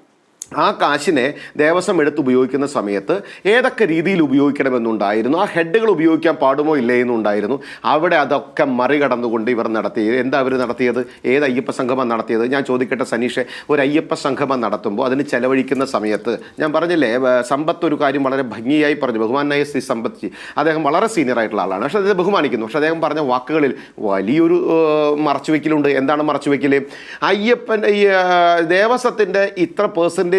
ആ കാശിനെ ദേവസ്വം എടുത്ത് ഉപയോഗിക്കുന്ന സമയത്ത് ഏതൊക്കെ രീതിയിൽ ഉപയോഗിക്കണമെന്നുണ്ടായിരുന്നു, ആ ഹെഡുകൾ ഉപയോഗിക്കാൻ പാടുമോ ഇല്ലേ എന്നുണ്ടായിരുന്നു. അവിടെ അതൊക്കെ മറികടന്നുകൊണ്ട് ഇവർ നടത്തിയത് എന്താ? അവർ നടത്തിയത് ഏത് അയ്യപ്പ സംഗമം നടത്തിയത്? ഞാൻ ചോദിക്കട്ടെ സനീഷെ, ഒരു അയ്യപ്പ സംഗമം നടത്തുമ്പോൾ അതിന് ചെലവഴിക്കുന്ന സമയത്ത് ഞാൻ പറഞ്ഞില്ലേ, സമ്പത്ത് ഒരു കാര്യം വളരെ ഭംഗിയായി പറഞ്ഞു, ബഹുമാനായ ശ്രീ സമ്പത്ത്, അദ്ദേഹം വളരെ സീനിയർ ആയിട്ടുള്ള ആളാണ്, പക്ഷേ അദ്ദേഹം ബഹുമാനിക്കുന്നു. പക്ഷേ അദ്ദേഹം പറഞ്ഞ വാക്കുകളിൽ വലിയൊരു മറച്ചുവെക്കലുണ്ട്. എന്താണ് മറച്ചുവെക്കൽ? അയ്യപ്പൻ ഈ ദേവസ്വത്തിൻ്റെ ഇത്ര %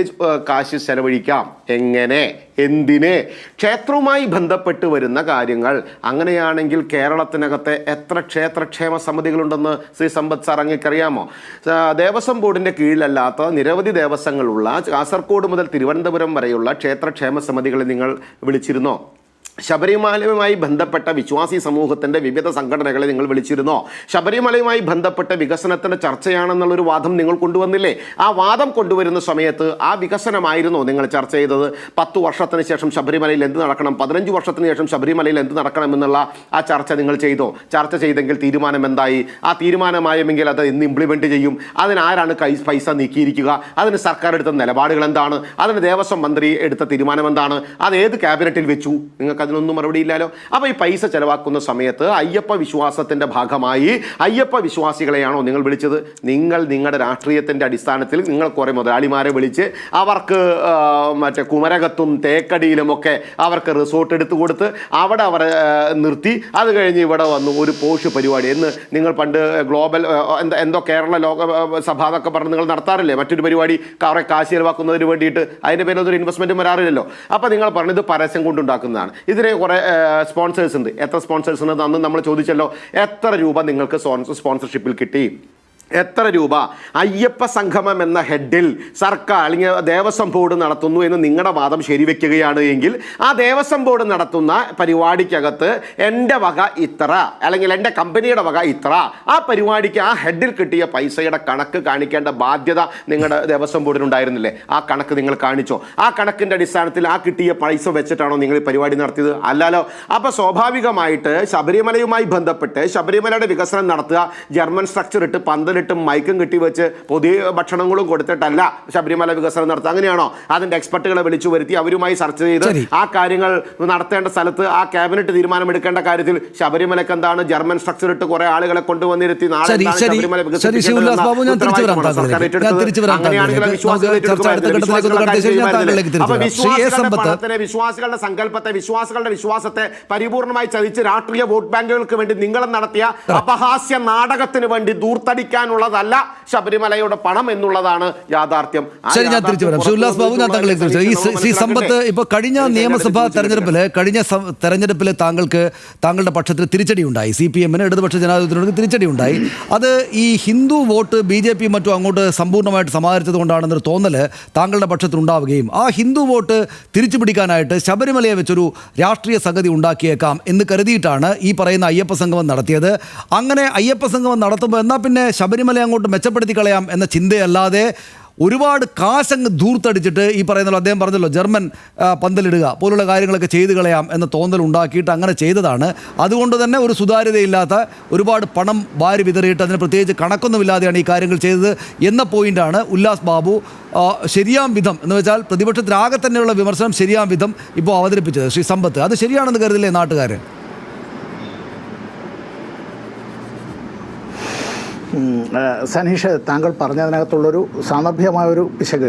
കാശ് ചെലവഴിക്കാം, എങ്ങനെ, എന്തിന്? ക്ഷേത്രവുമായി ബന്ധപ്പെട്ട് വരുന്ന കാര്യങ്ങൾ. അങ്ങനെയാണെങ്കിൽ കേരളത്തിനകത്തെ എത്ര ക്ഷേത്രക്ഷേമ സമിതികളുണ്ടെന്ന് ശ്രീ സമ്പത്ത് സാർ അങ്ങേക്കറിയാമോ? ദേവസ്വം ബോർഡിൻ്റെ കീഴിലല്ലാത്ത നിരവധി ദേവസ്വങ്ങളുള്ള കാസർഗോഡ് മുതൽ തിരുവനന്തപുരം വരെയുള്ള ക്ഷേത്രക്ഷേമ സമിതികളെ നിങ്ങൾ വിളിച്ചിരുന്നോ? ശബരിമലയുമായി ബന്ധപ്പെട്ട വിശ്വാസി സമൂഹത്തിൻ്റെ വിവിധ സംഘടനകളെ നിങ്ങൾ വിളിച്ചിരുന്നോ? ശബരിമലയുമായി ബന്ധപ്പെട്ട വികസനത്തിൻ്റെ ചർച്ചയാണെന്നുള്ളൊരു വാദം നിങ്ങൾ കൊണ്ടുവന്നില്ലേ? ആ വാദം കൊണ്ടുവരുന്ന സമയത്ത് ആ വികസനമായിരുന്നോ നിങ്ങൾ ചർച്ച ചെയ്തത്? 10 വർഷത്തിന് ശേഷം ശബരിമലയിൽ എന്ത് നടക്കണം, 15 വർഷത്തിന് ശേഷം ശബരിമലയിൽ എന്ത് നടക്കണമെന്നുള്ള ആ ചർച്ച നിങ്ങൾ ചെയ്തോ? ചർച്ച ചെയ്തെങ്കിൽ തീരുമാനം എന്തായി? ആ തീരുമാനമായെങ്കിൽ അത് എന്ന് ഇംപ്ലിമെൻറ്റ് ചെയ്യും? അതിനാരാണ് പൈസ നീക്കിയിരിക്കുക? അതിന് സർക്കാർ എടുത്ത നിലപാടുകൾ എന്താണ്? അതിന് ദേവസ്വം മന്ത്രി എടുത്ത തീരുമാനം എന്താണ്? അത് ഏത് ക്യാബിനറ്റിൽ വെച്ചു? നിങ്ങൾക്ക് അതിനൊന്നും മറുപടി ഇല്ലല്ലോ. അപ്പോൾ ഈ പൈസ ചെലവാക്കുന്ന സമയത്ത് അയ്യപ്പ വിശ്വാസത്തിൻ്റെ ഭാഗമായി അയ്യപ്പ വിശ്വാസികളെയാണോ നിങ്ങൾ വിളിച്ചത്? നിങ്ങൾ നിങ്ങളുടെ രാഷ്ട്രീയത്തിൻ്റെ അടിസ്ഥാനത്തിൽ നിങ്ങൾ കുറേ മുതലാളിമാരെ വിളിച്ച് അവർക്ക് മറ്റേ കുമരകത്തും തേക്കടിയിലുമൊക്കെ അവർക്ക് റിസോർട്ട് എടുത്തു കൊടുത്ത് അവിടെ അവരെ നിർത്തി, അത് കഴിഞ്ഞ് ഇവിടെ വന്നു ഒരു പോഷ് പരിപാടി എന്ന് നിങ്ങൾ പണ്ട് ഗ്ലോബൽ എന്തോ കേരള ലോകസഭ എന്നൊക്കെ പറഞ്ഞ് നിങ്ങൾ നടത്താറില്ലേ മറ്റൊരു പരിപാടി, കുറേ കാശ് ചെലവാക്കുന്നതിന് വേണ്ടിയിട്ട്? അതിൻ്റെ പേരിൽ ഒരു ഇൻവെസ്റ്റ്മെൻറ്റും വരാറില്ലല്ലോ. അപ്പോൾ നിങ്ങൾ പറഞ്ഞത് പരസ്യം കൊണ്ടുണ്ടാക്കുന്നതാണ്. ഇതിന് കുറേ സ്പോൺസേഴ്സ് ഉണ്ട്. എത്ര സ്പോൺസേഴ്സ് ഉണ്ട് അന്ന് നമ്മൾ ചോദിച്ചല്ലോ. എത്ര രൂപ നിങ്ങൾക്ക് സ്പോൺസർഷിപ്പിൽ കിട്ടി? എത്ര രൂപ? അയ്യപ്പ സംഗമം എന്ന ഹെഡിൽ സർക്കാർ അല്ലെങ്കിൽ ദേവസ്വം ബോർഡ് നടത്തുന്നു എന്ന് നിങ്ങളുടെ വാദം ശരിവെക്കുകയാണ് എങ്കിൽ ആ ദേവസ്വം ബോർഡ് നടത്തുന്ന പരിപാടിക്കകത്ത് എൻ്റെ വക ഇത്ര, അല്ലെങ്കിൽ എൻ്റെ കമ്പനിയുടെ വക ഇത്ര, ആ പരിപാടിക്ക് ആ ഹെഡിൽ കിട്ടിയ പൈസയുടെ കണക്ക് കാണിക്കേണ്ട ബാധ്യത നിങ്ങളുടെ ദേവസ്വം ബോർഡിനുണ്ടായിരുന്നില്ലേ? ആ കണക്ക് നിങ്ങൾ കാണിച്ചോ? ആ കണക്കിൻ്റെ അടിസ്ഥാനത്തിൽ ആ കിട്ടിയ പൈസ വെച്ചിട്ടാണോ നിങ്ങൾ പരിപാടി നടത്തിയത്? അല്ലല്ലോ. അപ്പോൾ സ്വാഭാവികമായിട്ട് ശബരിമലയുമായി ബന്ധപ്പെട്ട് ശബരിമലയുടെ വികസനം നടത്തുക, ജർമ്മൻ സ്ട്രക്ചർ ഇട്ട് പന്തലിട്ടും മൈക്കും കെട്ടിവെച്ച് പുതിയ ഭക്ഷണങ്ങളും കൊടുത്തിട്ടല്ല ശബരിമല വികസനം നടത്തുക. അങ്ങനെയാണോ? അതിൻ്റെ എക്സ്പെർട്ടുകളെ വിളിച്ചു വരുത്തി അവരുമായി ചർച്ച ചെയ്ത് ആ കാര്യങ്ങൾ നടത്തേണ്ട സ്ഥലത്ത് ആ ക്യാബിനറ്റ് തീരുമാനമെടുക്കേണ്ട കാര്യത്തിൽ ശബരിമലക്ക് എന്താണ് ജർമ്മൻ സ്ട്രക്ചർ ഇട്ട് കുറെ ആളുകളെ കൊണ്ടുവന്നിരുത്തി നാളെ ശബരിമല വിശ്വാസികളുടെ സങ്കല്പത്തെ വിശ്വാസികളുടെ വിശ്വാസത്തെ പരിപൂർണമായി ചതിച്ച് രാഷ്ട്രീയ വോട്ട് ബാങ്കുകൾക്ക് വേണ്ടി നിങ്ങൾ നടത്തിയ അപഹാസ്യ നാടകത്തിന് വേണ്ടി ദൂർത്തടിക്കാനുള്ളതല്ല ശബരിമലയുടെ പണം എന്നുള്ളതാണ് യാഥാർത്ഥ്യം. ശരി, ഞാൻ തിരിച്ചു വരാം. ഉല്ലാസ് ബാബു, ഞാൻ താങ്കളെ തിരിച്ചു. ഈ ശ്രീ സമ്പത്ത്, ഇപ്പോൾ കഴിഞ്ഞ നിയമസഭാ തെരഞ്ഞെടുപ്പിൽ താങ്കളുടെ പക്ഷത്തിന് തിരിച്ചടി ഉണ്ടായി, CPM-ന് ഇടതുപക്ഷ ജനാധിപത്യത്തിനോട് തിരിച്ചടി ഉണ്ടായി. അത് ഈ ഹിന്ദു വോട്ട് BJP മറ്റും അങ്ങോട്ട് സമ്പൂർണ്ണമായിട്ട് സമാഹരിച്ചത് കൊണ്ടാണെന്നൊരു തോന്നൽ താങ്കളുടെ പക്ഷത്തുണ്ടാവുകയും ആ ഹിന്ദു വോട്ട് തിരിച്ചു പിടിക്കാനായിട്ട് ശബരിമലയെ വെച്ചൊരു രാഷ്ട്രീയ സംഗതി ഉണ്ടാക്കിയേക്കാം എന്ന് കരുതിയിട്ടാണ് ഈ പറയുന്ന അയ്യപ്പ സംഗമം നടത്തിയത്. അങ്ങനെ അയ്യപ്പ സംഗമം നടത്തുമ്പോൾ എന്നാൽ പിന്നെ ശബരിമല അങ്ങോട്ട് മെച്ചപ്പെടുത്തി കളയാം എന്ന ചിന്തയല്ലാതെ ഒരുപാട് കാശങ്ങ് ധൂർത്തടിച്ചിട്ട് ഈ പറയുന്നല്ലോ, അദ്ദേഹം പറഞ്ഞല്ലോ ജർമ്മൻ പന്തലിടുക പോലുള്ള കാര്യങ്ങളൊക്കെ ചെയ്തു കളയാം എന്ന തോന്നൽ ഉണ്ടാക്കിയിട്ട് അങ്ങനെ ചെയ്തതാണ്. അതുകൊണ്ട് തന്നെ ഒരു സുതാര്യതയില്ലാത്ത ഒരുപാട് പണം വാരി വിതറിയിട്ട് അതിന് പ്രത്യേകിച്ച് കണക്കൊന്നുമില്ലാതെയാണ് ഈ കാര്യങ്ങൾ ചെയ്തത് എന്ന പോയിന്റാണ് ഉല്ലാസ് ബാബു ശരിയാം വിധം എന്ന് വെച്ചാൽ പ്രതിപക്ഷത്തിനാകെ തന്നെയുള്ള വിമർശനം ശരിയാം വിധം ഇപ്പോൾ അവതരിപ്പിച്ചത്. ശ്രീ സമ്പത്ത്, അത് ശരിയാണെന്ന് കരുതില്ലേ നാട്ടുകാർ? സനീഷ്, താങ്കൾ പറഞ്ഞതിനകത്തുള്ളൊരു സാന്ദർഭികമായൊരു പിശക്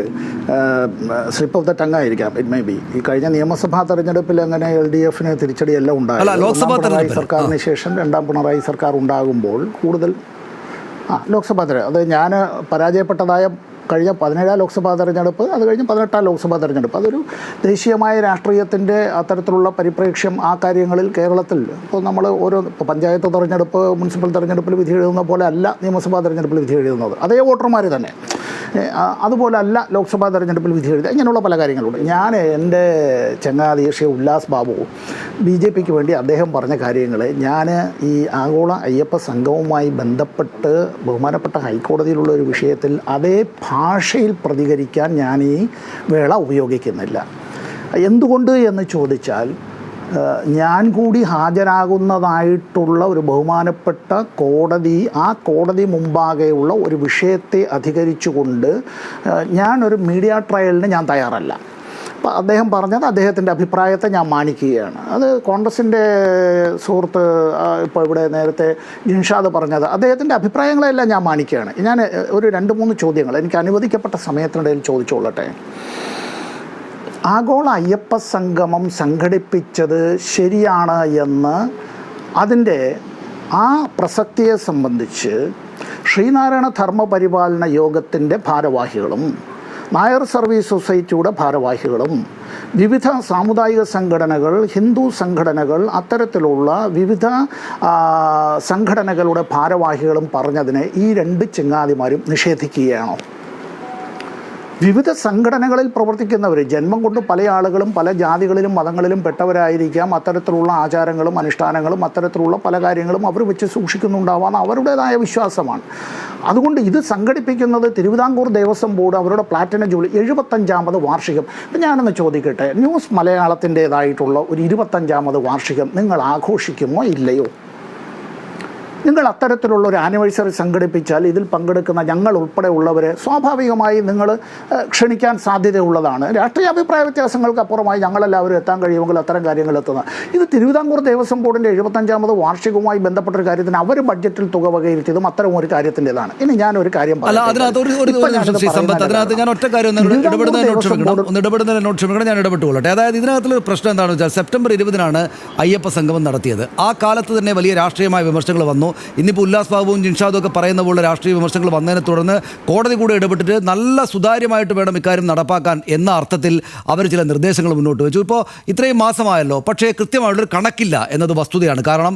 സ്ലിപ്പ് ഓഫ് ദ ടങ് ആയിരിക്കാം. ഇറ്റ് മേ ബി ഈ കഴിഞ്ഞ നിയമസഭാ തെരഞ്ഞെടുപ്പിൽ അങ്ങനെ LDF തിരിച്ചടിയെല്ലാം ഉണ്ടായി. സർക്കാരിന് ശേഷം രണ്ടാം പിണറായി സർക്കാർ ഉണ്ടാകുമ്പോൾ കൂടുതൽ ലോക്സഭാ തെരഞ്ഞെടുപ്പ് അത് ഞാൻ പരാജയപ്പെട്ടതായ കഴിഞ്ഞ 17 ലോക്സഭാ തെരഞ്ഞെടുപ്പ്, അത് കഴിഞ്ഞ് 18 ലോക്സഭാ തെരഞ്ഞെടുപ്പ്, അതൊരു ദേശീയമായ രാഷ്ട്രീയത്തിൻ്റെ അത്തരത്തിലുള്ള പരിപ്രേക്ഷ്യം ആ കാര്യങ്ങളിൽ കേരളത്തിൽ ഇപ്പോൾ നമ്മൾ ഓരോ പഞ്ചായത്ത് തെരഞ്ഞെടുപ്പ്, മുനിസിപ്പൽ തെരഞ്ഞെടുപ്പിൽ വിധി എഴുതുന്ന പോലെ അല്ല നിയമസഭാ തെരഞ്ഞെടുപ്പിൽ വിധി എഴുതുന്നത്. അതേ വോട്ടർമാർ തന്നെ അതുപോലെ അല്ല ലോക്സഭാ തെരഞ്ഞെടുപ്പിൽ വിധി എഴുതുക. ഇങ്ങനെയുള്ള പല കാര്യങ്ങളുണ്ട്. ഞാൻ എൻ്റെ ചങ്ങാതി ശ്രീ ഉല്ലാസ് ബാബു BJPക്ക് വേണ്ടി അദ്ദേഹം പറഞ്ഞ കാര്യങ്ങൾ ഞാൻ ഈ ആഗോള അയ്യപ്പ സംഘവുമായി ബന്ധപ്പെട്ട് ബഹുമാനപ്പെട്ട ഹൈക്കോടതിയിലുള്ള ഒരു വിഷയത്തിൽ അതേ ഭാഷയിൽ പ്രതികരിക്കാൻ ഞാൻ ഈ വേള ഉപയോഗിക്കുന്നില്ല. എന്തുകൊണ്ട് എന്ന് ചോദിച്ചാൽ ഞാൻ കൂടി ഹാജരാകുന്നതായിട്ടുള്ള ഒരു ബഹുമാനപ്പെട്ട കോടതി, ആ കോടതി മുമ്പാകെയുള്ള ഒരു വിഷയത്തെ അധികരിച്ചുകൊണ്ട് ഞാനൊരു മീഡിയ ട്രയലിന് ഞാൻ തയ്യാറല്ല. അപ്പോൾ അദ്ദേഹം പറഞ്ഞത് അദ്ദേഹത്തിൻ്റെ അഭിപ്രായത്തെ ഞാൻ മാനിക്കുകയാണ്. അത് കോൺഗ്രസിൻ്റെ സുഹൃത്ത് ഇപ്പോൾ ഇവിടെ നേരത്തെ ജിൻഷാദ് പറഞ്ഞത് അദ്ദേഹത്തിൻ്റെ അഭിപ്രായങ്ങളെല്ലാം ഞാൻ മാനിക്കുകയാണ്. ഞാൻ ഒരു 2-3 ചോദ്യങ്ങൾ എനിക്ക് അനുവദിക്കപ്പെട്ട സമയത്തിനിടയിൽ ചോദിച്ചോളട്ടെ. ആഗോള അയ്യപ്പ സംഗമം സംഘടിപ്പിച്ചത് ശരിയാണ് എന്ന് അതിൻ്റെ ആ പ്രസക്തിയെ സംബന്ധിച്ച് ശ്രീനാരായണ ധർമ്മപരിപാലന യോഗത്തിൻ്റെ ഭാരവാഹികളും നായർ സർവീസ് സൊസൈറ്റിയുടെ ഭാരവാഹികളും വിവിധ സാമുദായിക സംഘടനകൾ, ഹിന്ദു സംഘടനകൾ, അത്തരത്തിലുള്ള വിവിധ സംഘടനകളുടെ ഭാരവാഹികളും പറഞ്ഞതിനെ ഈ 2 ചങ്ങാതിമാരും നിഷേധിക്കുകയാണോ? വിവിധ സംഘടനകളിൽ പ്രവർത്തിക്കുന്നവർ ജന്മം കൊണ്ട് പല ആളുകളും പല ജാതികളിലും മതങ്ങളിലും പെട്ടവരായിരിക്കാം. അത്തരത്തിലുള്ള ആചാരങ്ങളും അനുഷ്ഠാനങ്ങളും അത്തരത്തിലുള്ള പല കാര്യങ്ങളും അവർ വെച്ച് സൂക്ഷിക്കുന്നുണ്ടാവാം, അവരുടേതായ വിശ്വാസമാണ്. അതുകൊണ്ട് ഇത് സംഘടിപ്പിക്കുന്നത് തിരുവിതാംകൂർ ദേവസ്വം ബോർഡ് അവരുടെ പ്ലാറ്റിനം ജൂബിലി 75ാമത് വാർഷികം. ഇപ്പം ഞാനൊന്ന് ചോദിക്കട്ടെ, ന്യൂസ് മലയാളത്തിൻ്റേതായിട്ടുള്ള ഒരു 25ാമത് വാർഷികം നിങ്ങൾ ആഘോഷിക്കുമോ ഇല്ലയോ? നിങ്ങൾ അത്തരത്തിലുള്ള ഒരു ആനിവേഴ്സറി സംഘടിപ്പിച്ചാൽ ഇതിൽ പങ്കെടുക്കുന്ന ഞങ്ങൾ ഉൾപ്പെടെ ഉള്ളവരെ സ്വാഭാവികമായി നിങ്ങൾ ക്ഷണിക്കാൻ സാധ്യതയുള്ളതാണ്. രാഷ്ട്രീയ അഭിപ്രായ വ്യത്യാസങ്ങൾക്ക് അപ്പുറമായി ഞങ്ങളെല്ലാവരും എത്താൻ കഴിയുമെങ്കിൽ അത്തരം കാര്യങ്ങൾ എത്തുന്നത്. ഇത് തിരുവിതാംകൂർ ദേവസ്വം ബോർഡിൻ്റെ 75ാമത് വാർഷികവുമായി ബന്ധപ്പെട്ടൊരു കാര്യത്തിന് അവർ ബഡ്ജറ്റിൽ തുക വകയിരുത്തിയതും അത്തരം ഒരു കാര്യത്തിൻ്റെതാണ്. ഇനി ഞാനൊരു കാര്യം ഞാൻ ഒറ്റ കാര്യം ഞാൻ ഇടപെട്ടുകൊള്ളട്ടെ. അതായത് ഇതിനകത്തുള്ള പ്രശ്നം എന്താണെന്ന് വെച്ചാൽ സെപ്റ്റംബർ 20-നാണ് അയ്യപ്പ സംഗമം നടത്തിയത്. ആ കാലത്ത് തന്നെ വലിയ രാഷ്ട്രീയമായ വിമർശനങ്ങൾ വന്നു. ഇന്നിപ്പോൾ ഉല്ലാസ് ബാബുവും ജിൻഷാദും ഒക്കെ പറയുന്ന പോലെ രാഷ്ട്രീയ വിമർശനങ്ങൾ വന്നതിനെ തുടർന്ന് കോടതി കൂടെ ഇടപെട്ടിട്ട് നല്ല സുതാര്യമായിട്ട് വേണം ഇക്കാര്യം നടപ്പാക്കാൻ എന്ന അർത്ഥത്തിൽ അവർ ചില നിർദ്ദേശങ്ങൾ മുന്നോട്ട് വെച്ചു. ഇപ്പോൾ ഇത്രയും മാസമായല്ലോ, പക്ഷേ കൃത്യമായുള്ളൊരു കണക്കില്ല എന്നത് വസ്തുതയാണ്. കാരണം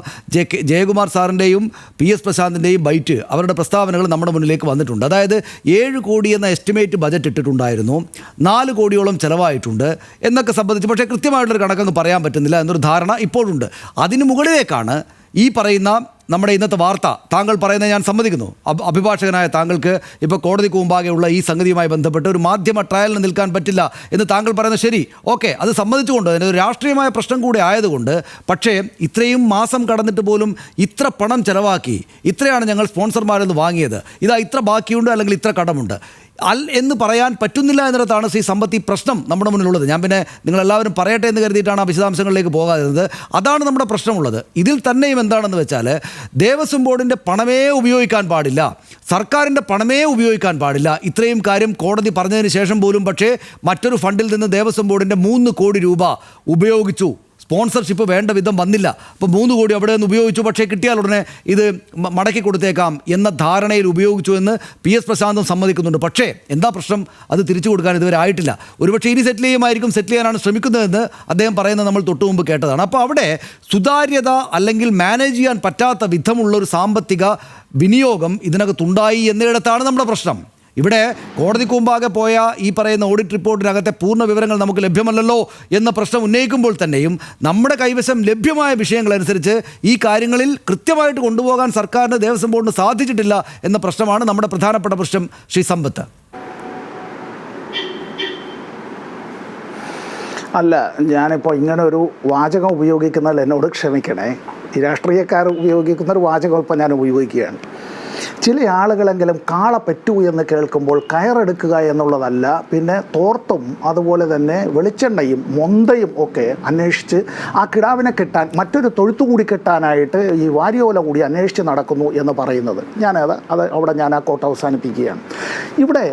ജയകുമാർ സാറിൻ്റെയും PS പ്രശാന്തിൻ്റെയും ബൈറ്റ് അവരുടെ പ്രസ്താവനകൾ നമ്മുടെ മുന്നിലേക്ക് വന്നിട്ടുണ്ട്. അതായത് 7 കോടി എന്ന എസ്റ്റിമേറ്റ് ബജറ്റ് ഇട്ടിട്ടുണ്ടായിരുന്നു, 4 കോടിയോളം ചിലവായിട്ടുണ്ട് എന്നൊക്കെ സംബന്ധിച്ച് പക്ഷേ കൃത്യമായിട്ടുള്ളൊരു കണക്കങ്ങ് പറയാൻ പറ്റുന്നില്ല എന്നൊരു ധാരണ ഇപ്പോഴുണ്ട്. അതിന് മുകളിലേക്കാണ് ഈ പറയുന്ന നമ്മുടെ ഇന്നത്തെ വാർത്ത. താങ്കൾ പറയുന്നത് ഞാൻ സമ്മതിക്കുന്നു. അഭിഭാഷകനായ താങ്കൾക്ക് ഇപ്പോൾ കോടതിക്ക് മുമ്പാകെയുള്ള ഈ സംഗതിയുമായി ബന്ധപ്പെട്ട് ഒരു മാധ്യമ ട്രയലിന് നിൽക്കാൻ പറ്റില്ല എന്ന് താങ്കൾ പറയുന്നത് ശരി, ഓക്കെ, അത് സമ്മതിച്ചുകൊണ്ട് അതിനൊരു രാഷ്ട്രീയമായ പ്രശ്നം കൂടി ആയതുകൊണ്ട്. പക്ഷേ ഇത്രയും മാസം കടന്നിട്ട് പോലും ഇത്ര പണം ചെലവാക്കി, ഇത്രയാണ് ഞങ്ങൾ സ്പോൺസർമാരിൽ നിന്ന് വാങ്ങിയത്, ഇതാ ഇത്ര ബാക്കിയുണ്ട് അല്ലെങ്കിൽ ഇത്ര കടമുണ്ട് എന്ന് പറയാൻ പറ്റുന്നില്ല എന്നിടത്താണ് ശ്രീ സമ്പത്ത് ഈ പ്രശ്നം നമ്മുടെ മുന്നിലുള്ളത്. ഞാൻ പിന്നെ നിങ്ങളെല്ലാവരും പറയട്ടെ എന്ന് കരുതിയിട്ടാണ് ആ വിശദാംശങ്ങളിലേക്ക് പോകാതിരുന്നത്. അതാണ് നമ്മുടെ പ്രശ്നമുള്ളത്. ഇതിൽ തന്നെയും എന്താണെന്ന് വെച്ചാൽ ദേവസ്വം ബോർഡിൻ്റെ പണമേ ഉപയോഗിക്കാൻ പാടില്ല, സർക്കാരിൻ്റെ പണമേ ഉപയോഗിക്കാൻ പാടില്ല. ഇത്രയും കാര്യം കോടതി പറഞ്ഞതിന് ശേഷം പോലും പക്ഷേ മറ്റൊരു ഫണ്ടിൽ നിന്ന് ദേവസ്വം ബോർഡിൻ്റെ 3 കോടി രൂപ ഉപയോഗിച്ചു. സ്പോൺസർഷിപ്പ് വേണ്ട വിധം വന്നില്ല. അപ്പോൾ 3 കോടി അവിടെ നിന്ന് ഉപയോഗിച്ചു, പക്ഷേ കിട്ടിയാൽ ഉടനെ ഇത് മടക്കി കൊടുത്തേക്കാം എന്ന ധാരണയിൽ ഉപയോഗിച്ചു എന്ന് PS പ്രശാന്തും സമ്മതിക്കുന്നുണ്ട്. പക്ഷേ എന്താ പ്രശ്നം? അത് തിരിച്ചു കൊടുക്കാൻ ഇതുവരെ ആയിട്ടില്ല. ഒരുപക്ഷെ ഇനി സെറ്റിൽ ചെയ്യാനാണ് ശ്രമിക്കുന്നതെന്ന് അദ്ദേഹം പറയുന്നത് നമ്മൾ തൊട്ടു മുമ്പ് കേട്ടതാണ്. അപ്പോൾ അവിടെ സുതാര്യത അല്ലെങ്കിൽ മാനേജ് ചെയ്യാൻ പറ്റാത്ത വിധമുള്ളൊരു സാമ്പത്തിക വിനിയോഗം ഇതിനകത്തുണ്ടായി എന്നിടത്താണ് നമ്മുടെ പ്രശ്നം. ഇവിടെ കോടതിക്ക് മുമ്പാകെ പോയ ഈ പറയുന്ന ഓഡിറ്റ് റിപ്പോർട്ടിനകത്തെ പൂർണ്ണ വിവരങ്ങൾ നമുക്ക് ലഭ്യമല്ലല്ലോ എന്ന പ്രശ്നം ഉന്നയിക്കുമ്പോൾ തന്നെയും നമ്മുടെ കൈവശം ലഭ്യമായ വിഷയങ്ങളനുസരിച്ച് ഈ കാര്യങ്ങളിൽ കൃത്യമായിട്ട് കൊണ്ടുപോകാൻ സർക്കാരിന് ദേവസ്വം ബോർഡിന് സാധിച്ചിട്ടില്ല എന്ന പ്രശ്നമാണ് നമ്മുടെ പ്രധാനപ്പെട്ട പ്രശ്നം. ശ്രീ സമ്പത്ത്, അല്ല, ഞാനിപ്പോൾ ഇങ്ങനെ ഒരു വാചകം ഉപയോഗിക്കുന്നതിൽ എന്നോട് ക്ഷമിക്കണേ. ഈ രാഷ്ട്രീയക്കാർ ഉപയോഗിക്കുന്നൊരു വാചകം ഇപ്പോൾ ഞാൻ ഉപയോഗിക്കുകയാണ്. ചില ആളുകളെങ്കിലും കാള പെറ്റു എന്ന് കേൾക്കുമ്പോൾ കയറെടുക്കുക എന്നുള്ളതല്ല, പിന്നെ തോർത്തും അതുപോലെ തന്നെ വെളിച്ചെണ്ണയും മൊന്തയും ഒക്കെ അന്വേഷിച്ച് ആ കിടാവിനെ കെട്ടാൻ, മറ്റൊരു തൊഴുത്തു കൂടി കെട്ടാനായിട്ട് ഈ വാരിയോല കൂടി അന്വേഷിച്ച് നടക്കുന്നു എന്ന് പറയുന്നത്. അവിടെ ഞാൻ ആ കോട്ട് അവസാനിപ്പിക്കുകയാണ്. ഇവിടെ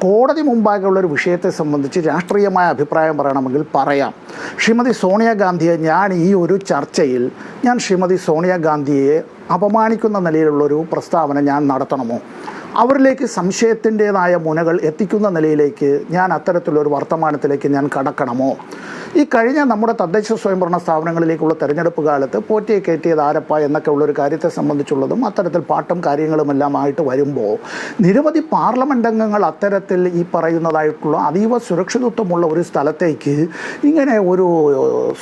കോടതി മുമ്പാകെയുള്ളൊരു വിഷയത്തെ സംബന്ധിച്ച് രാഷ്ട്രീയമായ അഭിപ്രായം പറയണമെങ്കിൽ പറയാം. ശ്രീമതി സോണിയാഗാന്ധിയെ ഈ ഒരു ചർച്ചയിൽ ശ്രീമതി സോണിയാഗാന്ധിയെ അപമാനിക്കുന്ന നിലയിലുള്ളൊരു പ്രസ്താവന ഞാൻ നടത്തണമോ? അവരിലേക്ക് സംശയത്തിൻ്റേതായ മുനകൾ എത്തിക്കുന്ന നിലയിലേക്ക് അത്തരത്തിലൊരു വർത്തമാനത്തിലേക്ക് കടക്കണമോ? ഈ കഴിഞ്ഞ നമ്മുടെ തദ്ദേശ സ്വയംഭരണ സ്ഥാപനങ്ങളിലേക്കുള്ള തെരഞ്ഞെടുപ്പ് കാലത്ത് പോറ്റിയെ കയറ്റിയത് ആരപ്പ എന്നൊക്കെ ഉള്ളൊരു കാര്യത്തെ സംബന്ധിച്ചുള്ളതും അത്തരത്തിൽ പാട്ടും കാര്യങ്ങളുമെല്ലാം ആയിട്ട് വരുമ്പോൾ നിരവധി പാർലമെൻ്റ് അംഗങ്ങൾ അത്തരത്തിൽ ഈ പറയുന്നതായിട്ടുള്ള അതീവ സുരക്ഷിതത്വമുള്ള ഒരു സ്ഥലത്തേക്ക് ഇങ്ങനെ ഒരു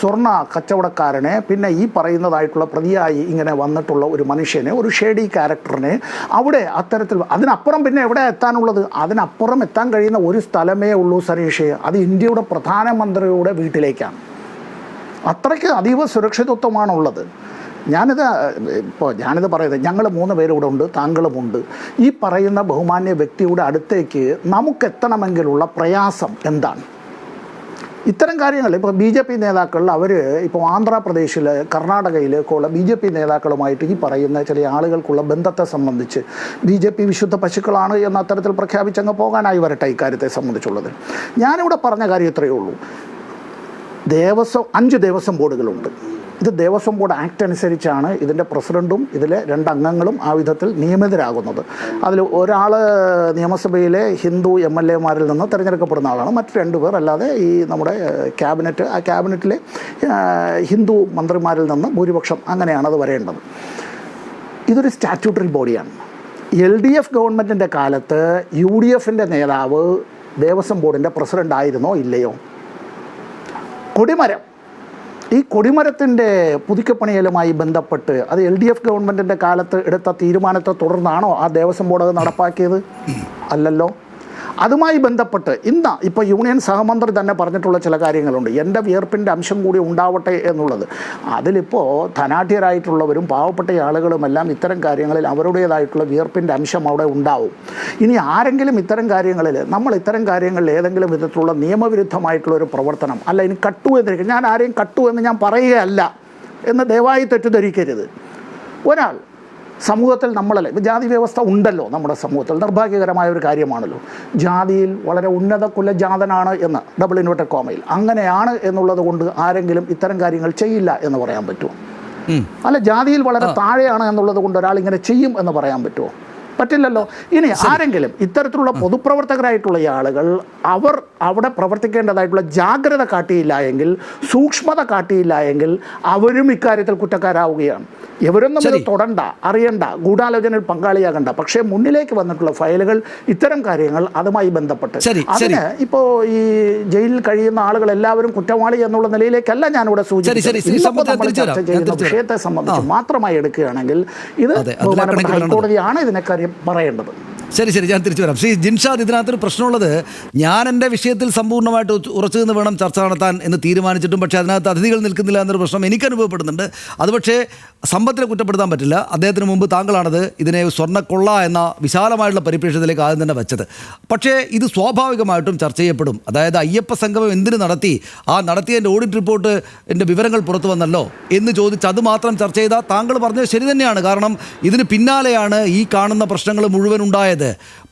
സ്വർണ്ണ കച്ചവടക്കാരനെ, പിന്നെ ഈ പറയുന്നതായിട്ടുള്ള പ്രതിയായി ഇങ്ങനെ വന്നിട്ടുള്ള ഒരു മനുഷ്യനെ, ഒരു ഷേഡി ക്യാരക്ടറിനെ അവിടെ അത്തരത്തിൽ, അതിനപ്പുറം പിന്നെ എവിടെ എത്താനുള്ളത്? അതിനപ്പുറം എത്താൻ കഴിയുന്ന ഒരു സ്ഥലമേ ഉള്ളൂ സനീഷ്, അത് ഇന്ത്യയുടെ പ്രധാനമന്ത്രിയുടെ വീട്ടിലേക്കാണ്. അത്രയ്ക്ക് അതീവ സുരക്ഷിതത്വമാണുള്ളത്. ഞാനിത് പറയുന്നത്, ഞങ്ങൾ 3 പേരും ഇവിടെ ഉണ്ട്, താങ്കളുമുണ്ട്. ഈ പറയുന്ന ബഹുമാന്യ വ്യക്തിയുടെ അടുത്തേക്ക് നമുക്കെത്തണമെങ്കിലുള്ള പ്രയാസം എന്താണ്? ഇത്തരം കാര്യങ്ങൾ ഇപ്പോൾ BJP നേതാക്കൾ ഇപ്പോൾ ആന്ധ്രാപ്രദേശിൽ, കർണാടകയിൽ ഒക്കെ ഉള്ള BJP നേതാക്കളുമായിട്ട് ഈ പറയുന്ന ചില ആളുകൾക്കുള്ള ബന്ധത്തെ സംബന്ധിച്ച് BJP വിശുദ്ധ പശുക്കളാണ് എന്ന അത്തരത്തിൽ പ്രഖ്യാപിച്ചങ്ങ് പോകാനായി വരട്ടെ ഇക്കാര്യത്തെ സംബന്ധിച്ചുള്ളത്. ഞാനിവിടെ പറഞ്ഞ കാര്യം ഇത്രയേ ഉള്ളൂ. 5 ദേവസ്വം ബോർഡുകളുണ്ട്. ഇത് ദേവസ്വം ബോർഡ് ആക്ട് അനുസരിച്ചാണ് ഇതിൻ്റെ പ്രസിഡൻറ്റും ഇതിലെ 2 അംഗങ്ങളും ആ വിധത്തിൽ നിയമിതരാകുന്നത്. അതിൽ ഒരാൾ നിയമസഭയിലെ ഹിന്ദു MLA-മാരിൽ നിന്ന് തിരഞ്ഞെടുക്കപ്പെടുന്ന ആളാണ്. മറ്റ് 2 പേർ അല്ലാതെ ഈ നമ്മുടെ ക്യാബിനറ്റിലെ ഹിന്ദു മന്ത്രിമാരിൽ നിന്ന് ഭൂരിപക്ഷം, അങ്ങനെയാണ് അത് വരേണ്ടത്. ഇതൊരു സ്റ്റാറ്റ്യൂട്ടറി ബോഡിയാണ്. LDF ഗവൺമെൻറ്റിൻ്റെ കാലത്ത് UDF-ൻ്റെ നേതാവ് ദേവസ്വം ബോർഡിൻ്റെ പ്രസിഡൻ്റ് ആയിരുന്നോ ഇല്ലയോ? ഈ കൊടിമരത്തിൻ്റെ പുതുക്കപ്പണിയലുമായി ബന്ധപ്പെട്ട് അത് LDF ഗവൺമെൻറ്റിൻ്റെ കാലത്ത് എടുത്ത തീരുമാനത്തെ തുടർന്നാണോ ആ ദേവസ്വം ബോർഡ് അത് നടപ്പാക്കിയത്? അല്ലല്ലോ. അതുമായി ബന്ധപ്പെട്ട് ഇപ്പോൾ യൂണിയൻ സഹമന്ത്രി തന്നെ പറഞ്ഞിട്ടുള്ള ചില കാര്യങ്ങളുണ്ട്. എൻ്റെ വിയർപ്പിൻ്റെ അംശം കൂടി ഉണ്ടാവട്ടെ എന്നുള്ളത്. അതിലിപ്പോൾ ധനാഢ്യരായിട്ടുള്ളവരും പാവപ്പെട്ട ആളുകളുമെല്ലാം ഇത്തരം കാര്യങ്ങളിൽ അവരുടേതായിട്ടുള്ള വിയർപ്പിൻ്റെ അംശം അവിടെ ഉണ്ടാവും. ഇനി ആരെങ്കിലും ഇത്തരം കാര്യങ്ങളിൽ ഏതെങ്കിലും വിധത്തിലുള്ള നിയമവിരുദ്ധമായിട്ടുള്ളൊരു പ്രവർത്തനം, അല്ല ഇനി കട്ടു എന്നിരിക്കും, ഞാൻ ആരെയും കട്ടു എന്ന് ഞാൻ പറയുകയല്ല എന്ന് ദയവായി തെറ്റിദ്ധരിക്കരുത്. ഒരാൾ സമൂഹത്തിൽ ഇപ്പോൾ ജാതി വ്യവസ്ഥ ഉണ്ടല്ലോ നമ്മുടെ സമൂഹത്തിൽ, നിർഭാഗ്യകരമായ ഒരു കാര്യമാണല്ലോ. ജാതിയിൽ വളരെ ഉന്നത കുലജാതനാണ് എന്ന് **, അങ്ങനെയാണ് എന്നുള്ളത് കൊണ്ട് ആരെങ്കിലും ഇത്തരം കാര്യങ്ങൾ ചെയ്യില്ല എന്ന് പറയാൻ പറ്റുമോ? അല്ല, ജാതിയിൽ വളരെ താഴെയാണ് എന്നുള്ളത് കൊണ്ട് ഒരാൾ ഇങ്ങനെ ചെയ്യും എന്ന് പറയാൻ പറ്റുമോ? പറ്റില്ലല്ലോ. ഇനി ആരെങ്കിലും ഇത്തരത്തിലുള്ള പൊതുപ്രവർത്തകരായിട്ടുള്ള ആളുകൾ അവർ അവിടെ പ്രവർത്തിക്കേണ്ടതായിട്ടുള്ള ജാഗ്രത കാട്ടിയില്ല എങ്കിൽ, സൂക്ഷ്മത കാട്ടിയില്ല എങ്കിൽ അവരും ഇക്കാര്യത്തിൽ കുറ്റക്കാരാവുകയാണ്. ഇവരൊന്നും ഇത് തൊടണ്ട, അറിയണ്ട, ഗൂഢാലോചനയിൽ പങ്കാളിയാകണ്ട. പക്ഷേ മുന്നിലേക്ക് വന്നിട്ടുള്ള ഫയലുകൾ, ഇത്തരം കാര്യങ്ങൾ അതുമായി ബന്ധപ്പെട്ട് അതിന് ഇപ്പോൾ ഈ ജയിലിൽ കഴിയുന്ന ആളുകൾ എല്ലാവരും കുറ്റവാളി എന്നുള്ള നിലയിലേക്കല്ല ഞാനിവിടെ ചർച്ച ചെയ്യുന്ന വിഷയത്തെ സംബന്ധിച്ച് മാത്രമായി എടുക്കുകയാണെങ്കിൽ ഇത് ബഹുമാനപ്പെട്ട ഹൈക്കോടതിയാണ് ഇതിനെക്കാര്യം പറയേണ്ടത്. ശരി, ഞാൻ തിരിച്ചു വരാം. ശ്രീ ജിൻഷാദ്, ഇതിനകത്തൊരു പ്രശ്നമുള്ളത്, ഞാൻ എൻ്റെ വിഷയത്തിൽ സമ്പൂർണ്ണമായിട്ട് ഉറച്ചു നിന്ന് വേണം ചർച്ച നടത്താൻ എന്ന് തീരുമാനിച്ചിട്ടും പക്ഷേ അതിനകത്ത് അതിഥികൾ നിൽക്കുന്നില്ല എന്നൊരു പ്രശ്നം എനിക്ക് അനുഭവപ്പെടുന്നുണ്ട്. അത് പക്ഷേ സമ്പത്തിനെ കുറ്റപ്പെടുത്താൻ പറ്റില്ല. അദ്ദേഹത്തിന് മുമ്പ് താങ്കളാണത് ഇതിനെ സ്വർണ്ണക്കൊള്ള എന്ന വിശാലമായിട്ടുള്ള പരിപ്രേക്ഷ്യത്തിലേക്ക് ആദ്യം തന്നെ വെച്ചത്. പക്ഷേ ഇത് സ്വാഭാവികമായിട്ടും ചർച്ച ചെയ്യപ്പെടും. അതായത് അയ്യപ്പ സംഗമം എന്തിനു നടത്തി, ആ നടത്തിയതിൻ്റെ ഓഡിറ്റ് റിപ്പോർട്ട് എൻ്റെ വിവരങ്ങൾ പുറത്തു വന്നല്ലോ എന്ന് ചോദിച്ച് അത് മാത്രം ചർച്ച ചെയ്താൽ താങ്കൾ പറഞ്ഞത് ശരി തന്നെയാണ്. കാരണം ഇതിന് പിന്നാലെയാണ് ഈ കാണുന്ന പ്രശ്നങ്ങൾ മുഴുവൻ ഉണ്ടായത്.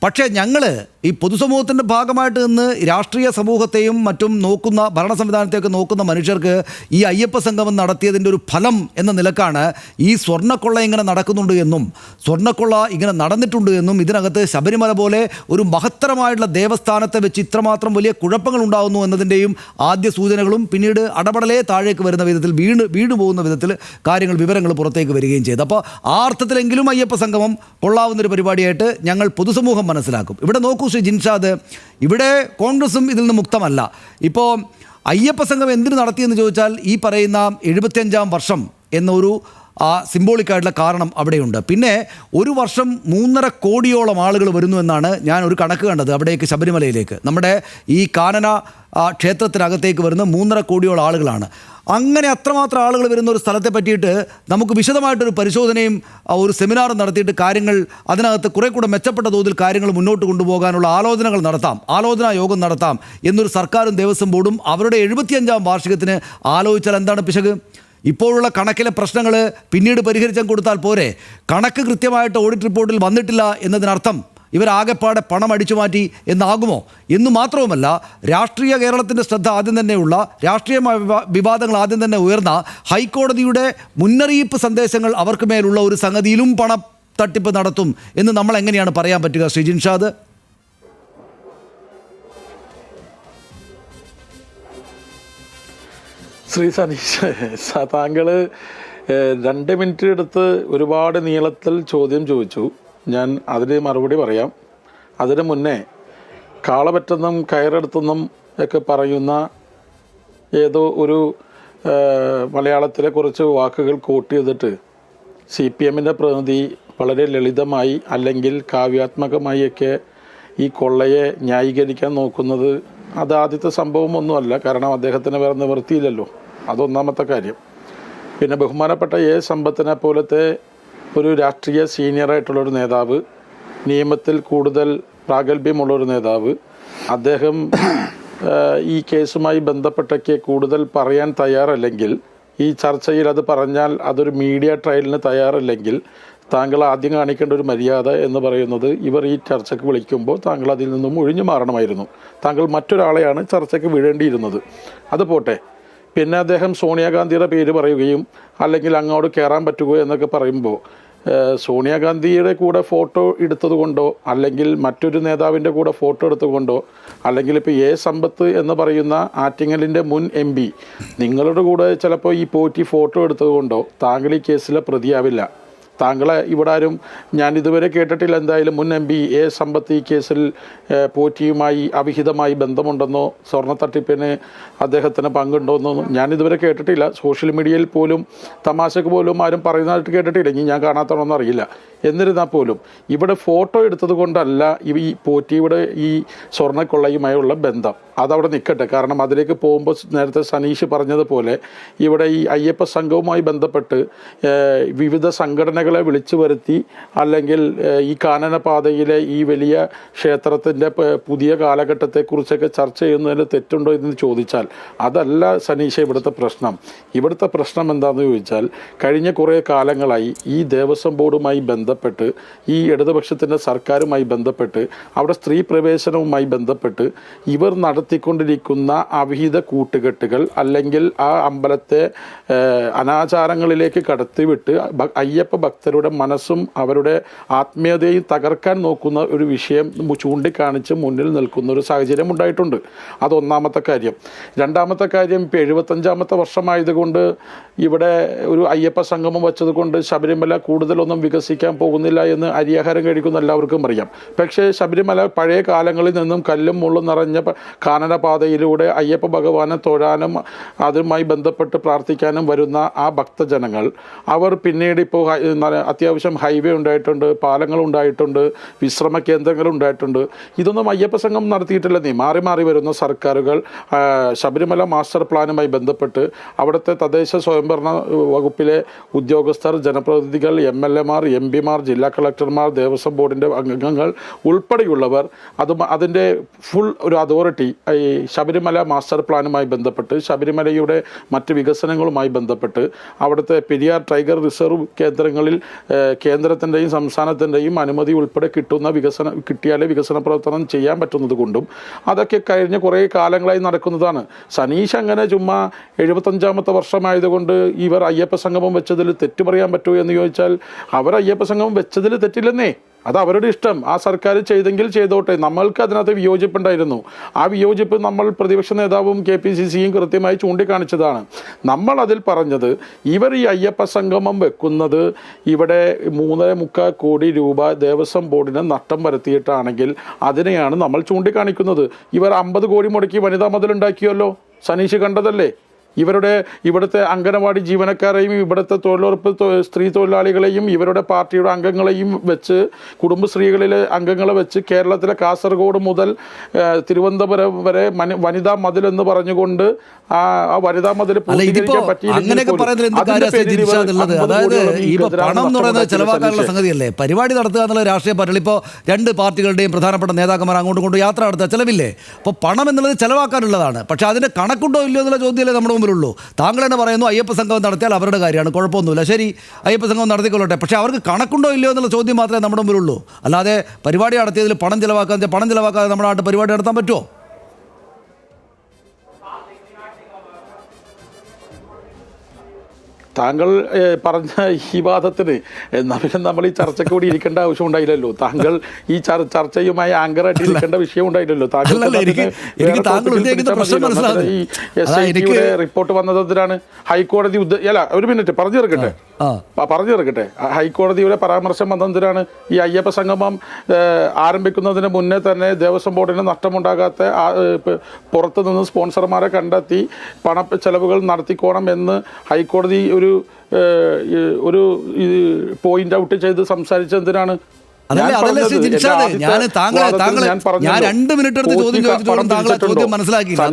പക്ഷേ ഞങ്ങൾ ഈ പൊതുസമൂഹത്തിൻ്റെ ഭാഗമായിട്ട് നിന്ന് രാഷ്ട്രീയ സമൂഹത്തെയും മറ്റും നോക്കുന്ന, ഭരണ സംവിധാനത്തെയൊക്കെ നോക്കുന്ന മനുഷ്യർക്ക് ഈ അയ്യപ്പ സംഗമം നടത്തിയതിൻ്റെ ഒരു ഫലം എന്ന നിലക്കാണ് ഈ സ്വർണ്ണക്കൊള്ള ഇങ്ങനെ നടക്കുന്നുണ്ട് എന്നും സ്വർണ്ണക്കൊള്ള ഇങ്ങനെ നടന്നിട്ടുണ്ട് എന്നും ഇതിനകത്ത് ശബരിമല പോലെ ഒരു മഹത്തരമായിട്ടുള്ള ദേവസ്ഥാനത്തെ വെച്ച് ഇത്രമാത്രം വലിയ കുഴപ്പങ്ങൾ ഉണ്ടാകുന്നു എന്നതിൻ്റെയും ആദ്യ സൂചനകളും പിന്നീട് അടപടലേ താഴേക്ക് വരുന്ന വിധത്തിൽ വീണു പോകുന്ന വിധത്തിൽ വിവരങ്ങൾ പുറത്തേക്ക് വരികയും ചെയ്തു. അപ്പോൾ ആ അർത്ഥത്തിലെങ്കിലും അയ്യപ്പ സംഗമം കൊള്ളാവുന്നൊരു പരിപാടിയായിട്ട് ഞങ്ങൾ പൊതുസമൂഹം മനസ്സിലാക്കും. ഇവിടെ നോക്കൂ ശ്രീ ജിൻഷാദ്, ഇവിടെ കോൺഗ്രസും ഇതിൽ നിന്ന് മുക്തമല്ല. ഇപ്പോൾ അയ്യപ്പ സംഘം എന്തിനു നടത്തിയെന്ന് ചോദിച്ചാൽ ഈ പറയുന്ന 75-ാം വർഷം എന്നൊരു ആ സിംബോളിക്കായിട്ടുള്ള കാരണം അവിടെയുണ്ട്. പിന്നെ ഒരു വർഷം 3.5 കോടിയോളം ആളുകൾ വരുന്നു എന്നാണ് ഞാൻ ഒരു കണക്ക് കണ്ടത് അവിടേക്ക്, ശബരിമലയിലേക്ക്. നമ്മുടെ ഈ കാനന ക്ഷേത്രത്തിനകത്തേക്ക് വരുന്ന 3.5 കോടിയോളം ആളുകളാണ്. അങ്ങനെ അത്രമാത്രം ആളുകൾ വരുന്ന ഒരു സ്ഥലത്തെ പറ്റിയിട്ട് നമുക്ക് വിശദമായിട്ടൊരു പരിശോധനയും ഒരു സെമിനാറും നടത്തിയിട്ട് കാര്യങ്ങൾ അതിനകത്ത് കുറെ കൂടെ മെച്ചപ്പെട്ട തോതിൽ കാര്യങ്ങൾ മുന്നോട്ട് കൊണ്ടുപോകാനുള്ള ആലോചനകൾ നടത്താം, ആലോചനാ യോഗം നടത്താം എന്നൊരു സർക്കാരും ദേവസ്വം ബോർഡും അവരുടെ 75ാം വാർഷികത്തിന് ആലോചിച്ചാൽ എന്താണ് പിശക്? ഇപ്പോഴുള്ള കണക്കിലെ പ്രശ്നങ്ങൾ പിന്നീട് പരിഹരിച്ചാൽ കൊടുത്താൽ പോരെ? കണക്ക് കൃത്യമായിട്ട് ഓഡിറ്റ് റിപ്പോർട്ടിൽ വന്നിട്ടില്ല എന്നതിനർത്ഥം ഇവരാകെപ്പാടെ പണം അടിച്ചു മാറ്റി എന്നാകുമോ? എന്നു മാത്രവുമല്ല, രാഷ്ട്രീയ കേരളത്തിൻ്റെ ശ്രദ്ധ ആദ്യം തന്നെയുള്ള രാഷ്ട്രീയ വിവാദങ്ങൾ ആദ്യം തന്നെ ഉയർന്ന ഹൈക്കോടതിയുടെ മുന്നറിയിപ്പ് സന്ദേശങ്ങൾ അവർക്ക് മേലുള്ള ഒരു സംഗതിയിലും പണ തട്ടിപ്പ് നടത്തും എന്ന് നമ്മൾ എങ്ങനെയാണ് പറയാൻ പറ്റുക, ശ്രീ ജിൻഷാദ്? ശ്രീ സനീഷ്, താങ്കൾ 2 മിനിറ്റ് എടുത്ത് ഒരുപാട് നീളത്തിൽ ചോദ്യം ചോദിച്ചു. ഞാൻ അതിന് മറുപടി പറയാം. അതിന് മുന്നേ കാളപറ്റെന്നും കയറെടുത്തെന്നും ഒക്കെ പറയുന്ന ഏതോ ഒരു മലയാളത്തിലെ കുറച്ച് വാക്കുകൾ കോട്ട് ചെയ്തിട്ട് CPM-ൻ്റെ പ്രതിനിധി വളരെ ലളിതമായി അല്ലെങ്കിൽ കാവ്യാത്മകമായൊക്കെ ഈ കൊള്ളയെ ന്യായീകരിക്കാൻ നോക്കുന്നത് അത് ആദ്യത്തെ സംഭവമൊന്നുമല്ല. കാരണം അദ്ദേഹത്തിന് വേറെ നിവൃത്തിയില്ലല്ലോ. അതൊന്നാമത്തെ കാര്യം. പിന്നെ ബഹുമാനപ്പെട്ട സമ്പത്തിനെ പോലത്തെ ഒരു രാഷ്ട്രീയ സീനിയറായിട്ടുള്ളൊരു നേതാവ്, നിയമത്തിൽ കൂടുതൽ പ്രാഗൽഭ്യമുള്ളൊരു നേതാവ്, അദ്ദേഹം ഈ കേസുമായി ബന്ധപ്പെട്ടൊക്കെ കൂടുതൽ പറയാൻ തയ്യാറല്ലെങ്കിൽ, ഈ ചർച്ചയിൽ അത് പറഞ്ഞാൽ അതൊരു മീഡിയ ട്രയലിന് തയ്യാറല്ലെങ്കിൽ, താങ്കൾ ആദ്യം കാണിക്കേണ്ട ഒരു മര്യാദ എന്ന് പറയുന്നത് ഇവർ ഈ ചർച്ചയ്ക്ക് വിളിക്കുമ്പോൾ താങ്കൾ അതിൽ നിന്നും ഒഴിഞ്ഞു മാറണമായിരുന്നു. താങ്കൾ മറ്റൊരാളെയാണ് ചർച്ചയ്ക്ക് വിടേണ്ടിയിരുന്നത്. അത് പോട്ടെ. പിന്നെ അദ്ദേഹം സോണിയാഗാന്ധിയുടെ പേര് പറയുകയും അല്ലെങ്കിൽ അങ്ങോട്ട് കയറാൻ പറ്റുമോ എന്നൊക്കെ പറയുമ്പോൾ സോണിയാഗാന്ധിയുടെ കൂടെ ഫോട്ടോ എടുത്തത് കൊണ്ടോ അല്ലെങ്കിൽ മറ്റൊരു നേതാവിൻ്റെ കൂടെ ഫോട്ടോ എടുത്തുകൊണ്ടോ അല്ലെങ്കിൽ ഇപ്പോൾ സമ്പത്ത് എന്ന് പറയുന്ന ആറ്റിങ്ങലിൻ്റെ മുൻ MP നിങ്ങളുടെ കൂടെ ചിലപ്പോൾ ഈ പോറ്റി ഫോട്ടോ എടുത്തത് കൊണ്ടോ താങ്കൾ ഈ കേസിലെ പ്രതിയാവില്ല. താങ്കളെ ഇവിടെ ആരും ഞാൻ ഇതുവരെ കേട്ടിട്ടില്ല എന്തായാലും മുൻ MP സമ്പത്ത് ഈ കേസിൽ പോറ്റിയുമായി അവിഹിതമായി ബന്ധമുണ്ടെന്നോ സ്വർണ്ണ തട്ടിപ്പിന് അദ്ദേഹത്തിന് പങ്കുണ്ടോയെന്നോ ഞാനിതുവരെ കേട്ടിട്ടില്ല. സോഷ്യൽ മീഡിയയിൽ പോലും തമാശക്ക് പോലും ആരും പറയുന്നതായിട്ട് കേട്ടിട്ടില്ല. ഇനി ഞാൻ കാണാത്തണമെന്ന് അറിയില്ല. എന്നിരുന്നാൽ പോലും ഇവിടെ ഫോട്ടോ എടുത്തത് കൊണ്ടല്ല ഈ പോറ്റിയുടെ ഈ സ്വർണ്ണക്കൊള്ളയുമായുള്ള ബന്ധം. അതവിടെ നിൽക്കട്ടെ. കാരണം അതിലേക്ക് പോകുമ്പോൾ നേരത്തെ സനീഷ് പറഞ്ഞതുപോലെ ഇവിടെ ഈ അയ്യപ്പ സംഘവുമായി ബന്ധപ്പെട്ട് വിവിധ സംഘടനകളെ വിളിച്ചു വരുത്തി അല്ലെങ്കിൽ ഈ കാനനപാതയിലെ ഈ വലിയ ക്ഷേത്രത്തിൻ്റെ പുതിയ കാലഘട്ടത്തെക്കുറിച്ചൊക്കെ ചർച്ച ചെയ്യുന്നതിന് തെറ്റുണ്ടോ എന്ന് ചോദിച്ചാൽ അതല്ല സനീഷ് ഇവിടുത്തെ പ്രശ്നം. ഇവിടുത്തെ പ്രശ്നം എന്താണെന്ന് ചോദിച്ചാൽ കഴിഞ്ഞ കുറേ കാലങ്ങളായി ഈ ദേവസ്വം ബോർഡുമായി ബന്ധപ്പെട്ട് ഈ ഇടതുപക്ഷത്തിൻ്റെ സർക്കാരുമായി ബന്ധപ്പെട്ട് അവിടെ സ്ത്രീ പ്രവേശനവുമായി ബന്ധപ്പെട്ട് ഇവർ നടത്തിക്കൊണ്ടിരിക്കുന്ന അവിഹിത കൂട്ടുകെട്ടുകൾ അല്ലെങ്കിൽ ആ അമ്പലത്തെ അനാചാരങ്ങളിലേക്ക് കടത്തിവിട്ട് അയ്യപ്പ ഭക്തരുടെ മനസ്സും അവരുടെ ആത്മീയതയും തകർക്കാൻ നോക്കുന്ന ഒരു വിഷയം ചൂണ്ടിക്കാണിച്ച് മുന്നിൽ നിൽക്കുന്ന ഒരു സാഹചര്യം ഉണ്ടായിട്ടുണ്ട്. അതൊന്നാമത്തെ കാര്യം. രണ്ടാമത്തെ കാര്യം, ഇപ്പോൾ 75ാമത്തെ വർഷമായതുകൊണ്ട് ഇവിടെ ഒരു അയ്യപ്പ സംഗമം വെച്ചത് കൊണ്ട് ശബരിമല കൂടുതലൊന്നും വികസിക്കാൻ പോകുന്നില്ല എന്ന് അരിയാഹാരം കഴിക്കുന്ന എല്ലാവർക്കും അറിയാം. പക്ഷേ ശബരിമല പഴയ കാലങ്ങളിൽ നിന്നും കല്ലും മുള്ളും നിറഞ്ഞ കാനനപാതയിലൂടെ അയ്യപ്പ ഭഗവാനെ തൊഴാനും അതുമായി ബന്ധപ്പെട്ട് പ്രാർത്ഥിക്കാനും വരുന്ന ആ ഭക്തജനങ്ങൾ അവർ പിന്നീട് ഇപ്പോൾ അത്യാവശ്യം ഹൈവേ ഉണ്ടായിട്ടുണ്ട്, പാലങ്ങൾ ഉണ്ടായിട്ടുണ്ട്, വിശ്രമ കേന്ദ്രങ്ങൾ ഉണ്ടായിട്ടുണ്ട്. ഇതൊന്നും അയ്യപ്പ സംഘം നടത്തിയിട്ടില്ലെന്നേ. മാറി മാറി വരുന്ന സർക്കാരുകൾ ശബരിമല മാസ്റ്റർ പ്ലാനുമായി ബന്ധപ്പെട്ട് അവിടുത്തെ തദ്ദേശ സ്വയംഭരണ വകുപ്പിലെ ഉദ്യോഗസ്ഥർ, ജനപ്രതിനിധികൾ, MLA-മാർ, MP-മാർ, ജില്ലാ കളക്ടർമാർ, ദേവസ്വം ബോർഡിൻ്റെ അംഗങ്ങൾ ഉൾപ്പെടെയുള്ളവർ അതിൻ്റെ ഫുൾ ഒരു അതോറിറ്റി ഈ ശബരിമല മാസ്റ്റർ പ്ലാനുമായി ബന്ധപ്പെട്ട് ശബരിമലയുടെ മറ്റ് വികസനങ്ങളുമായി ബന്ധപ്പെട്ട് അവിടുത്തെ പെരിയാർ ടൈഗർ റിസർവ് കേന്ദ്രങ്ങളിൽ കേന്ദ്രത്തിൻ്റെയും സംസ്ഥാനത്തിൻ്റെയും അനുമതി ഉൾപ്പെടെ കിട്ടിയാലേ വികസന പ്രവർത്തനം ചെയ്യാൻ പറ്റുന്നത് കൊണ്ടും അതൊക്കെ കഴിഞ്ഞ കുറേ കാലങ്ങളായി നടക്കുന്നതാണ്. സനീഷ് അങ്ങനെ ചുമ്മാ 75ാമത്തെ വർഷമായതുകൊണ്ട് ഇവർ അയ്യപ്പ സംഗമം വെച്ചതിൽ തെറ്റ് പറയാൻ പറ്റുമോ എന്ന് ചോദിച്ചാൽ അവർ അയ്യപ്പ സംഗമം വെച്ചതിൽ തെറ്റില്ലെന്നേ. അത് അവരുടെ ഇഷ്ടം. ആ സർക്കാർ ചെയ്തെങ്കിൽ ചെയ്തോട്ടെ. നമ്മൾക്ക് അതിനകത്ത് വിയോജിപ്പുണ്ടായിരുന്നു. ആ വിയോജിപ്പ് നമ്മൾ പ്രതിപക്ഷ നേതാവും KPCC-യും കൃത്യമായി ചൂണ്ടിക്കാണിച്ചതാണ്. നമ്മൾ അതിൽ പറഞ്ഞത് ഇവർ ഈ അയ്യപ്പ സംഗമം വെക്കുന്നത് ഇവിടെ 3.25 കോടി രൂപ ദേവസ്വം ബോർഡിന് നഷ്ടം വരുത്തിയിട്ടാണെങ്കിൽ അതിനെയാണ് നമ്മൾ ചൂണ്ടിക്കാണിക്കുന്നത്. ഇവർ 50 കോടി മുടക്കി വനിതാ മതിലുണ്ടാക്കിയല്ലോ, സനീഷ് കണ്ടതല്ലേ. ഇവിടുത്തെ അംഗനവാടി ജീവനക്കാരെയും ഇവിടുത്തെ തൊഴിലുറപ്പ് സ്ത്രീ തൊഴിലാളികളെയും ഇവരുടെ പാർട്ടിയുടെ അംഗങ്ങളെയും വെച്ച് കുടുംബശ്രീകളിലെ അംഗങ്ങളെ വെച്ച് കേരളത്തിലെ കാസർഗോഡ് മുതൽ തിരുവനന്തപുരം വരെ വനിതാ മതിൽ എന്ന് പറഞ്ഞുകൊണ്ട് ആ വനിതാ മതിൽ അതായത് ഈ പണം എന്ന് പറയുന്നത് ചെലവാക്കാനുള്ള സംഗതിയല്ലേ, പരിപാടി നടത്തുക എന്നുള്ള രാഷ്ട്രീയ പാർട്ടികൾ. ഇപ്പോൾ രണ്ട് പാർട്ടികളുടെയും പ്രധാനപ്പെട്ട നേതാക്കന്മാർ അങ്ങോട്ടും കൊണ്ട് യാത്ര നടത്തുക ചെലവില്ലേ? അപ്പോൾ പണം എന്നുള്ളത് ചെലവാക്കാനുള്ളതാണ്. പക്ഷേ അതിന്റെ കണക്കുണ്ടോ ഇല്ലയോ എന്നുള്ള ചോദ്യമല്ലേ നമ്മുടെ മുമ്പിലുള്ളൂ. താങ്കൾ തന്നെ പറയുന്നു അയ്യപ്പ സംഗമം നടത്തിയാൽ അവരുടെ കാര്യമാണ്, കുഴപ്പമൊന്നുമില്ല, ശരി, അയ്യപ്പ സംഗമം നടത്തിക്കൊള്ളട്ടെ. പക്ഷേ അവർക്ക് കണക്കുണ്ടോ ഇല്ലയോ എന്നുള്ള ചോദ്യം മാത്രമേ നമ്മുടെ മുമ്പിലുള്ളൂ. അല്ലാതെ പരിപാടി നടത്തിയതിൽ പണം ചെലവാക്കാതെ നമ്മുടെ നാട്ടിൽ പരിപാടി നടത്താൻ പറ്റുമോ? താങ്കൾ പറഞ്ഞ ഈ വാദത്തിന് പിന്നെ നമ്മൾ ഈ ചർച്ചയ്ക്ക് കൂടി ഇരിക്കേണ്ട ആവശ്യം ഉണ്ടായില്ലല്ലോ. താങ്കൾ ഈ ചർച്ചയുമായി ആങ്കറായിട്ട് ഇരിക്കേണ്ട വിഷയം ഉണ്ടായില്ലല്ലോ. ഈ റിപ്പോർട്ട് വന്നതിനാണ് ഹൈക്കോടതി അല്ല, ഒരു മിനിറ്റ് പറഞ്ഞു തീർക്കട്ടെ. ഹൈക്കോടതിയുടെ പരാമർശം വന്നതിനാണ് ഈ അയ്യപ്പ സംഗമം ആരംഭിക്കുന്നതിന് മുന്നേ തന്നെ ദേവസ്വം ബോർഡിന് നഷ്ടമുണ്ടാകാത്ത പുറത്തു നിന്ന് സ്പോൺസർമാരെ കണ്ടെത്തി പണ ചെലവുകൾ നടത്തിക്കോണം എന്ന് ഹൈക്കോടതി ഒരു പോയിന്റ് ഔട്ട് ചെയ്ത് സംസാരിച്ചതിനാണ്. ഞാൻ 2 മിനിറ്റ് എടുത്ത് ചോദ്യം മനസ്സിലാക്കിയില്ല.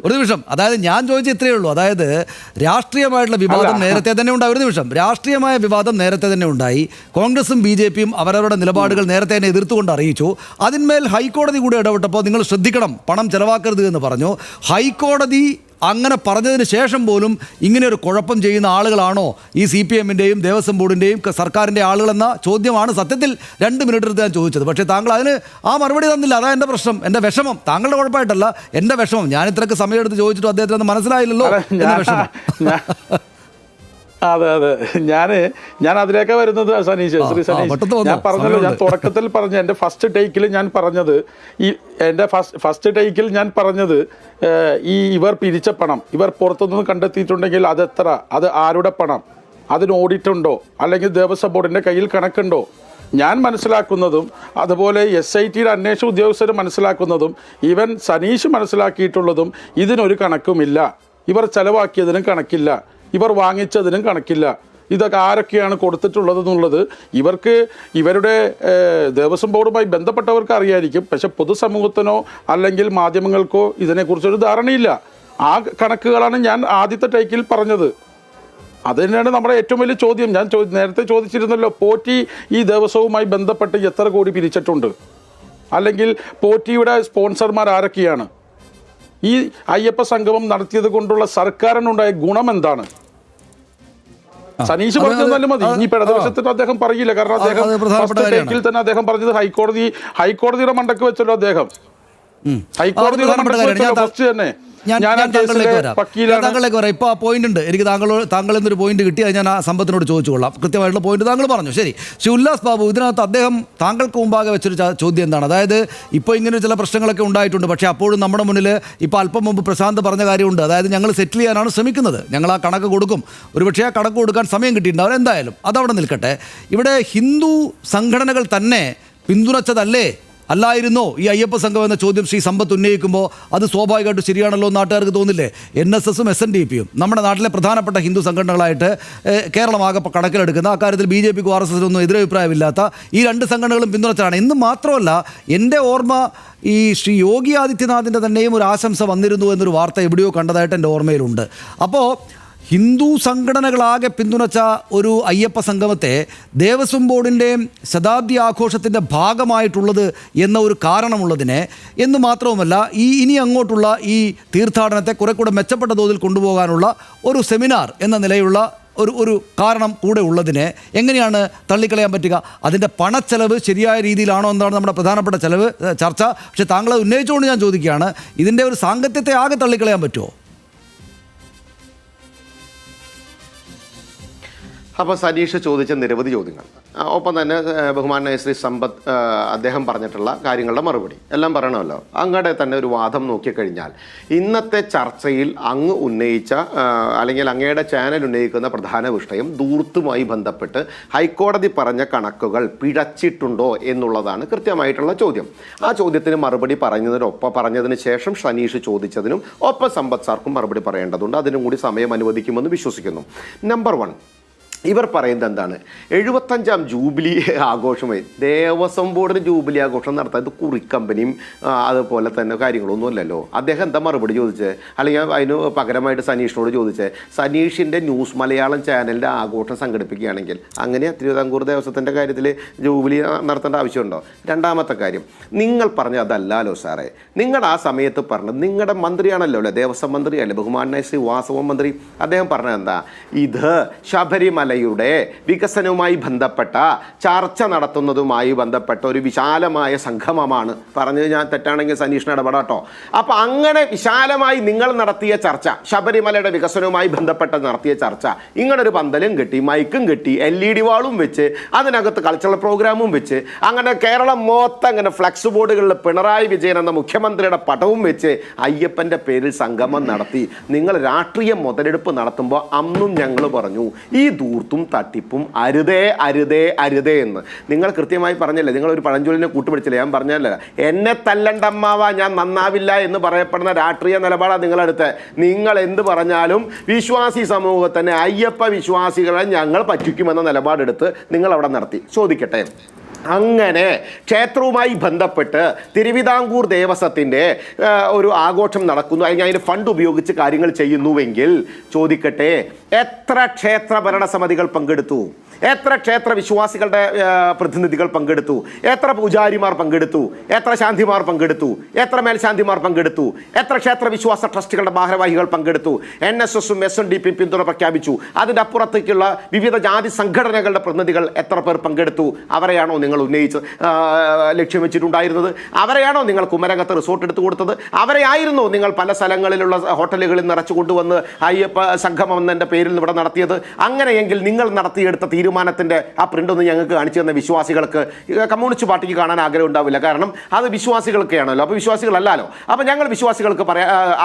ഒരു നിമിഷം, അതായത് ഞാൻ ചോദിച്ച ഇത്രയേ ഉള്ളൂ. അതായത് രാഷ്ട്രീയമായിട്ടുള്ള വിവാദം നേരത്തെ തന്നെ ഉണ്ടായി. ഒരു നിമിഷം, രാഷ്ട്രീയമായ വിവാദം നേരത്തെ തന്നെ ഉണ്ടായി. കോൺഗ്രസും BJPയും അവരവരുടെ നിലപാടുകൾ നേരത്തെ തന്നെ എതിർത്തുകൊണ്ട് അറിയിച്ചു. അതിന്മേൽ ഹൈക്കോടതി കൂടെ ഇടപെട്ടപ്പോൾ നിങ്ങൾ ശ്രദ്ധിക്കണം, പണം ചെലവാക്കരുത് എന്ന് പറഞ്ഞു. ഹൈക്കോടതി അങ്ങനെ പറഞ്ഞതിന് ശേഷം പോലും ഇങ്ങനെ ഒരു കുഴപ്പം ചെയ്യുന്ന ആളുകളാണോ ഈ CPM-ൻ്റെയും ദേവസ്വം ബോർഡിൻ്റെയും സർക്കാരിൻ്റെ ആളുകളെന്ന ചോദ്യമാണ് സത്യത്തിൽ 2 മിനിറ്റ് എടുത്ത് ഞാൻ ചോദിച്ചത്. പക്ഷേ താങ്കൾ അതിന് ആ മറുപടി തന്നില്ല. അതാ എൻ്റെ പ്രശ്നം, എൻ്റെ വിഷമം. താങ്കളുടെ കുഴപ്പമായിട്ടല്ല, എൻ്റെ വിഷമം. ഞാൻ ഇത്രയ്ക്ക് സമയം എടുത്ത് ചോദിച്ചിട്ടും അദ്ദേഹത്തിന് അത് മനസ്സിലായില്ലല്ലോ എൻ്റെ വിഷമം. അതെ, ഞാൻ അതിലേക്ക് വരുന്നത് സനീഷ്. ഞാൻ പറഞ്ഞല്ലോ, ഞാൻ തുടക്കത്തിൽ പറഞ്ഞ എൻ്റെ ഫസ്റ്റ് ടേക്കിൽ ഞാൻ പറഞ്ഞത് ഇവർ പിരിച്ച പണം ഇവർ പുറത്തുനിന്ന് കണ്ടെത്തിയിട്ടുണ്ടെങ്കിൽ അതെത്ര, അത് ആരുടെ പണം, അതിന് ഓഡിറ്റ് ഉണ്ടോ, അല്ലെങ്കിൽ ദേവസ്വം ബോർഡിൻ്റെ കയ്യിൽ കണക്കുണ്ടോ? ഞാൻ മനസ്സിലാക്കുന്നതും അതുപോലെ SITയുടെ അന്വേഷണ ഉദ്യോഗസ്ഥർ മനസ്സിലാക്കുന്നതും ഈവൻ സനീഷ് മനസ്സിലാക്കിയിട്ടുള്ളതും ഇതിനൊരു കണക്കുമില്ല. ഇവർ ചെലവാക്കിയതിനും കണക്കില്ല, ഇവർ വാങ്ങിച്ചതിനും കണക്കില്ല. ഇതൊക്കെ ആരൊക്കെയാണ് കൊടുത്തിട്ടുള്ളതെന്നുള്ളത് ഇവരുടെ ദേവസ്വം ബോർഡുമായി ബന്ധപ്പെട്ടവർക്ക് അറിയായിരിക്കും. പക്ഷെ പൊതുസമൂഹത്തിനോ അല്ലെങ്കിൽ മാധ്യമങ്ങൾക്കോ ഇതിനെക്കുറിച്ചൊരു ധാരണയില്ല. ആ കണക്കുകളാണ് ഞാൻ ആദ്യത്തെ ടേക്കിൽ പറഞ്ഞത്. അത് തന്നെയാണ് നമ്മുടെ ഏറ്റവും വലിയ ചോദ്യം. ഞാൻ നേരത്തെ ചോദിച്ചിരുന്നല്ലോ, പോറ്റി ഈ ദേവസ്വവുമായി ബന്ധപ്പെട്ട് എത്ര കോടി പിരിച്ചിട്ടുണ്ട്, അല്ലെങ്കിൽ പോറ്റിയുടെ സ്പോൺസർമാർ ആരൊക്കെയാണ്, ഈ അയ്യപ്പ സംഗമം നടത്തിയത് കൊണ്ടുള്ള സർക്കാരിനുണ്ടായ ഗുണം എന്താണ്? സനീഷ് പറഞ്ഞാലും മതി. ഇനി ഇടതുപക്ഷത്തിന് അദ്ദേഹം പറയില്ല, കാരണം അദ്ദേഹം ഫസ്റ്റ് ടേക്കിൽ തന്നെ അദ്ദേഹം പറഞ്ഞത് ഹൈക്കോടതിയുടെ മണ്ടക്ക് വെച്ചല്ലോ അദ്ദേഹം. ഹൈക്കോടതിയുടെ മണ്ടക്ക് വെച്ചല്ലോ ഫസ്റ്റ് തന്നെ. താങ്കളിലേക്ക് വരാം. ഇപ്പോൾ ആ പോയിന്റ് ഉണ്ട് എനിക്ക്. താങ്കൾ എന്നൊരു പോയിന്റ് കിട്ടി, അത് ഞാൻ ആ സമ്പത്തിനോട് ചോദിച്ചുകൊള്ളാം. കൃത്യമായിട്ടുള്ള പോയിന്റ് താങ്കൾ പറഞ്ഞു, ശരി. ശ്രീ ഉല്ലാസ് ബാബു, ഇതിനകത്ത് അദ്ദേഹം താങ്കൾക്ക് മുമ്പാകെ വെച്ചൊരു ചോദ്യം എന്താണ്? അതായത് ഇപ്പോൾ ഇങ്ങനെ ചില പ്രശ്നങ്ങളൊക്കെ ഉണ്ടായിട്ടുണ്ട്, പക്ഷേ അപ്പോഴും നമ്മുടെ മുന്നിൽ ഇപ്പോൾ അല്പം മുമ്പ് പ്രശാന്ത് പറഞ്ഞ കാര്യമുണ്ട്. അതായത് ഞങ്ങൾ സെറ്റിൽ ചെയ്യാനാണ് ശ്രമിക്കുന്നത്, ഞങ്ങൾ ആ കണക്ക് കൊടുക്കും. ഒരുപക്ഷേ ആ കണക്ക് കൊടുക്കാൻ സമയം കിട്ടിയിട്ടുണ്ടാവും. എന്തായാലും അതവിടെ നിൽക്കട്ടെ. ഇവിടെ ഹിന്ദു സംഘടനകൾ തന്നെ പിന്തുണച്ചതല്ലേ അല്ലായിരുന്നോ ഈ അയ്യപ്പ സംഘം എന്ന ചോദ്യം ശ്രീ സമ്പത്ത് ഉന്നയിക്കുമ്പോൾ അത് സ്വാഭാവികമായിട്ട് ശരിയാണല്ലോ നാട്ടുകാർക്ക് തോന്നില്ലേ? NSSും SNDPയും നമ്മുടെ നാട്ടിലെ പ്രധാനപ്പെട്ട ഹിന്ദു സംഘടനകളായിട്ട് കേരളമാകെ കണക്കിലെടുക്കുന്ന, അക്കാര്യത്തിൽ BJPക്കും RSSനും എതിരഭിപ്രായമില്ലാത്ത ഈ 2 സംഘടനകളും പിന്തുണച്ചാണ്. എന്ന് മാത്രമല്ല, എൻ്റെ ഓർമ്മ ഈ ശ്രീ യോഗി ആദിത്യനാഥിൻ്റെ തന്നെയും ഒരു ആശംസ വന്നിരുന്നു എന്നൊരു വാർത്ത എവിടെയോ കണ്ടതായിട്ട് എൻ്റെ ഓർമ്മയിലുണ്ട്. അപ്പോൾ ഹിന്ദു സംഘടനകളാകെ പിന്തുണച്ച ഒരു അയ്യപ്പ സംഗമത്തെ ദേവസ്വം ബോർഡിൻ്റെ ശതാബ്ദി ആഘോഷത്തിൻ്റെ ഭാഗമായിട്ടുള്ളത് എന്ന ഒരു കാരണമുള്ളതിനെ, എന്ന് മാത്രവുമല്ല ഇനി അങ്ങോട്ടുള്ള ഈ തീർത്ഥാടനത്തെ കുറെ കൂടെ മെച്ചപ്പെട്ട തോതിൽ കൊണ്ടുപോകാനുള്ള ഒരു സെമിനാർ എന്ന നിലയുള്ള ഒരു കാരണം കൂടെ ഉള്ളതിനെ എങ്ങനെയാണ് തള്ളിക്കളയാൻ പറ്റുക? അതിൻ്റെ പണച്ചെലവ് ശരിയായ രീതിയിലാണോ എന്നാണ് നമ്മുടെ പ്രധാനപ്പെട്ട ചർച്ച. പക്ഷേ താങ്കളത് ഉന്നയിച്ചുകൊണ്ട് ഞാൻ ചോദിക്കുകയാണ്, ഇതിൻ്റെ ഒരു സാങ്കത്യത്തെ ആകെ തള്ളിക്കളയാൻ പറ്റുമോ? അപ്പോൾ സനീഷ് ചോദിച്ച നിരവധി ചോദ്യങ്ങൾ, ഒപ്പം തന്നെ ബഹുമാനായ ശ്രീ സമ്പത്ത് അദ്ദേഹം പറഞ്ഞിട്ടുള്ള കാര്യങ്ങളുടെ മറുപടി എല്ലാം പറയണമല്ലോ. അങ്ങടെ തന്നെ ഒരു വാദം നോക്കിക്കഴിഞ്ഞാൽ ഇന്നത്തെ ചർച്ചയിൽ അങ്ങ് ഉന്നയിച്ച അല്ലെങ്കിൽ അങ്ങയുടെ ചാനൽ ഉന്നയിക്കുന്ന പ്രധാന വിഷയം ധൂർത്തുമായി ബന്ധപ്പെട്ട് ഹൈക്കോടതി പറഞ്ഞ കണക്കുകൾ പിഴച്ചിട്ടുണ്ടോ എന്നുള്ളതാണ് കൃത്യമായിട്ടുള്ള ചോദ്യം. ആ ചോദ്യത്തിന് മറുപടി പറഞ്ഞതിന് ശേഷം സനീഷ് ചോദിച്ചതിനും ഒപ്പം സമ്പത്ത് സാർക്കും മറുപടി പറയേണ്ടതുണ്ട്. അതിനും കൂടി സമയം അനുവദിക്കുമെന്ന് വിശ്വസിക്കുന്നു. നമ്പർ 1, ഇവർ പറയുന്നത് എന്താണ്? 75ാം ജൂബിലി ആഘോഷമായി ദേവസ്വം ബോർഡിന് ജൂബിലി ആഘോഷം നടത്താൻ ഇത് കുറിക്കമ്പനിയും അതുപോലെ തന്നെ കാര്യങ്ങളൊന്നും അല്ലല്ലോ. അദ്ദേഹം എന്താ മറുപടി ചോദിച്ചത്? അല്ലെങ്കിൽ അതിന് പകരമായിട്ട് സനീഷിനോട് ചോദിച്ചത്, സനീഷിൻ്റെ ന്യൂസ് മലയാളം ചാനലിൻ്റെ ആഘോഷം സംഘടിപ്പിക്കുകയാണെങ്കിൽ അങ്ങനെ തിരുവിതാംകൂർ ദേവസ്വത്തിൻ്റെ കാര്യത്തിൽ ജൂബിലി നടത്തേണ്ട ആവശ്യമുണ്ടോ? രണ്ടാമത്തെ കാര്യം, നിങ്ങൾ പറഞ്ഞ അതല്ലല്ലോ സാറേ. നിങ്ങളുടെ ആ സമയത്ത് പറഞ്ഞത് നിങ്ങളുടെ മന്ത്രിയാണല്ലോ അല്ലേ, ദേവസ്വം മന്ത്രിയല്ലേ, ബഹുമാനായ ശ്രീ വാസവ മന്ത്രി. അദ്ദേഹം പറഞ്ഞത് എന്താ? ഇത് ശബരിമല വികസനവുമായി ബന്ധപ്പെട്ട ചർച്ച നടത്തുന്നതുമായി ബന്ധപ്പെട്ട ഒരു വിശാലമായ സംഗമമാണ്. പറഞ്ഞത് ഞാൻ തെറ്റാണെങ്കിൽ സനീഷിന് ഇടപെടാട്ടോ. അപ്പൊ അങ്ങനെ വിശാലമായി നിങ്ങൾ നടത്തിയ ചർച്ച, ശബരിമലയുടെ വികസനവുമായി ബന്ധപ്പെട്ട നടത്തിയ ചർച്ച, ഇങ്ങനൊരു പന്തലും കെട്ടി മൈക്കും കെട്ടി LED വാളും വെച്ച് അതിനകത്ത് കൾച്ചറൽ പ്രോഗ്രാമും വെച്ച് അങ്ങനെ കേരളം മൊത്തം അങ്ങനെ ഫ്ലക്സ് ബോർഡുകളിൽ പിണറായി വിജയൻ എന്ന മുഖ്യമന്ത്രിയുടെ പടവും വെച്ച് അയ്യപ്പന്റെ പേരിൽ സംഗമം നടത്തി നിങ്ങൾ രാഷ്ട്രീയ മുതലെടുപ്പ് നടത്തുമ്പോൾ അന്നും ഞങ്ങൾ പറഞ്ഞു ഈ ധൂർത്തും തട്ടിപ്പും അരുതേ അരുതേ അരുതേ എന്ന്. നിങ്ങൾ കൃത്യമായി പറഞ്ഞല്ലേ, നിങ്ങളൊരു പഴഞ്ചൊല്ലിനെ കൂട്ടുപിടിച്ചില്ലേ? ഞാൻ പറഞ്ഞല്ല, എന്നെ തല്ലണ്ടമ്മാവ ഞാൻ നന്നാവില്ല എന്ന് പറയപ്പെടുന്ന രാഷ്ട്രീയ നിലപാടാണ് നിങ്ങളെടുത്ത്. നിങ്ങൾ എന്ത് പറഞ്ഞാലും വിശ്വാസി സമൂഹത്തിന് അയ്യപ്പ വിശ്വാസികളെ ഞങ്ങൾ പറ്റിക്കുമെന്ന നിലപാടെടുത്ത് നിങ്ങൾ അവിടെ നടത്തി. ചോദിക്കട്ടെ, അങ്ങനെ ക്ഷേത്രവുമായി ബന്ധപ്പെട്ട് തിരുവിതാംകൂർ ദേവസ്വത്തിൻ്റെ ഒരു ആഘോഷം നടക്കുന്നു, അല്ലെങ്കിൽ അതിൻ്റെ ഫണ്ട് ഉപയോഗിച്ച് കാര്യങ്ങൾ ചെയ്യുന്നുവെങ്കിൽ ചോദിക്കട്ടെ, എത്ര ക്ഷേത്ര ഭരണസമിതികൾ പങ്കെടുത്തു? എത്ര ക്ഷേത്ര വിശ്വാസികളുടെ പ്രതിനിധികൾ പങ്കെടുത്തു? എത്ര പൂജാരിമാർ പങ്കെടുത്തു? എത്ര ശാന്തിമാർ പങ്കെടുത്തു? എത്ര മേൽശാന്തിമാർ പങ്കെടുത്തു? എത്ര ക്ഷേത്ര വിശ്വാസ ട്രസ്റ്റുകളുടെ ഭാരവാഹികൾ പങ്കെടുത്തു? NSSും SNDPയും പിന്തുണ പ്രഖ്യാപിച്ചു. അതിൻ്റെ അപ്പുറത്തേക്കുള്ള വിവിധ ജാതി സംഘടനകളുടെ പ്രതിനിധികൾ എത്ര പേർ പങ്കെടുത്തു? അവരെയാണോ നിങ്ങൾ ഉന്നയിച്ച് ലക്ഷ്യം വെച്ചിട്ടുണ്ടായിരുന്നത്? അവരെയാണോ നിങ്ങൾ കുമരകത്ത് റിസോർട്ട് എടുത്തു കൊടുത്തത്? അവരെയായിരുന്നോ നിങ്ങൾ പല സ്ഥലങ്ങളിലുള്ള ഹോട്ടലുകളിൽ നിറച്ചു കൊണ്ടുവന്ന് അയ്യപ്പ സംഗമം എന്നതിൻ്റെ പേരിൽ ഇവിടെ നടത്തിയത്? അങ്ങനെയെങ്കിൽ നിങ്ങൾ നടത്തിയെടുത്ത തീരുമാനത്തിൻ്റെ ആ പ്രിന്റ് ഒന്ന് ഞങ്ങൾക്ക് കാണിച്ചു തന്ന വിശ്വാസികൾക്ക് കമ്മ്യൂണിസ്റ്റ് പാർട്ടിക്ക് കാണാൻ ആഗ്രഹം ഉണ്ടാവില്ല. കാരണം അത് വിശ്വാസികൾക്കാണല്ലോ. അപ്പോൾ വിശ്വാസികളല്ലല്ലോ. അപ്പോൾ ഞങ്ങൾ വിശ്വാസികൾക്ക്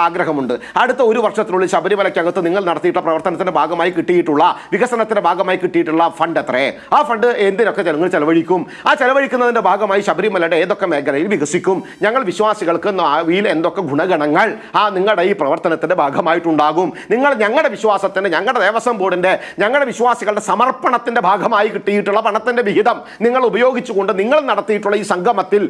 ആഗ്രഹമുണ്ട്, അടുത്ത ഒരു വർഷത്തിനുള്ളിൽ ശബരിമലയ്ക്കകത്ത് നിങ്ങൾ നടത്തിയിട്ടുള്ള പ്രവർത്തനത്തിൻ്റെ ഭാഗമായി കിട്ടിയിട്ടുള്ള വികസനത്തിൻ്റെ ഭാഗമായി കിട്ടിയിട്ടുള്ള ഫണ്ട് എത്രേ? ആ ഫണ്ട് എന്തിനൊക്കെ ജനങ്ങൾ ചെലവഴിക്കും? ആ ചെലവഴിക്കുന്നതിൻ്റെ ഭാഗമായി ശബരിമലയുടെ ഏതൊക്കെ മേഖലയിൽ വികസിക്കും? ഞങ്ങൾ വിശ്വാസികൾക്ക് ഭാവിയിൽ എന്തൊക്കെ ഗുണഗണങ്ങൾ ആ നിങ്ങളുടെ ഈ പ്രവർത്തനത്തിൻ്റെ ഭാഗമായിട്ടുണ്ടാകും? നിങ്ങൾ ഞങ്ങളുടെ വിശ്വാസത്തിൻ്റെ, ഞങ്ങളുടെ ദേവസ്വം ബോർഡിൻ്റെ, ഞങ്ങളുടെ വിശ്വാസികളുടെ സമർപ്പണത്തിൻ്റെ ഭാഗമായി കിട്ടിയിട്ടുള്ള പണത്തിന്റെ വിഹിതം നിങ്ങൾ ഉപയോഗിച്ചുകൊണ്ട് നിങ്ങൾ നടത്തിയിട്ടുള്ള ഈ സംഗമത്തിൽ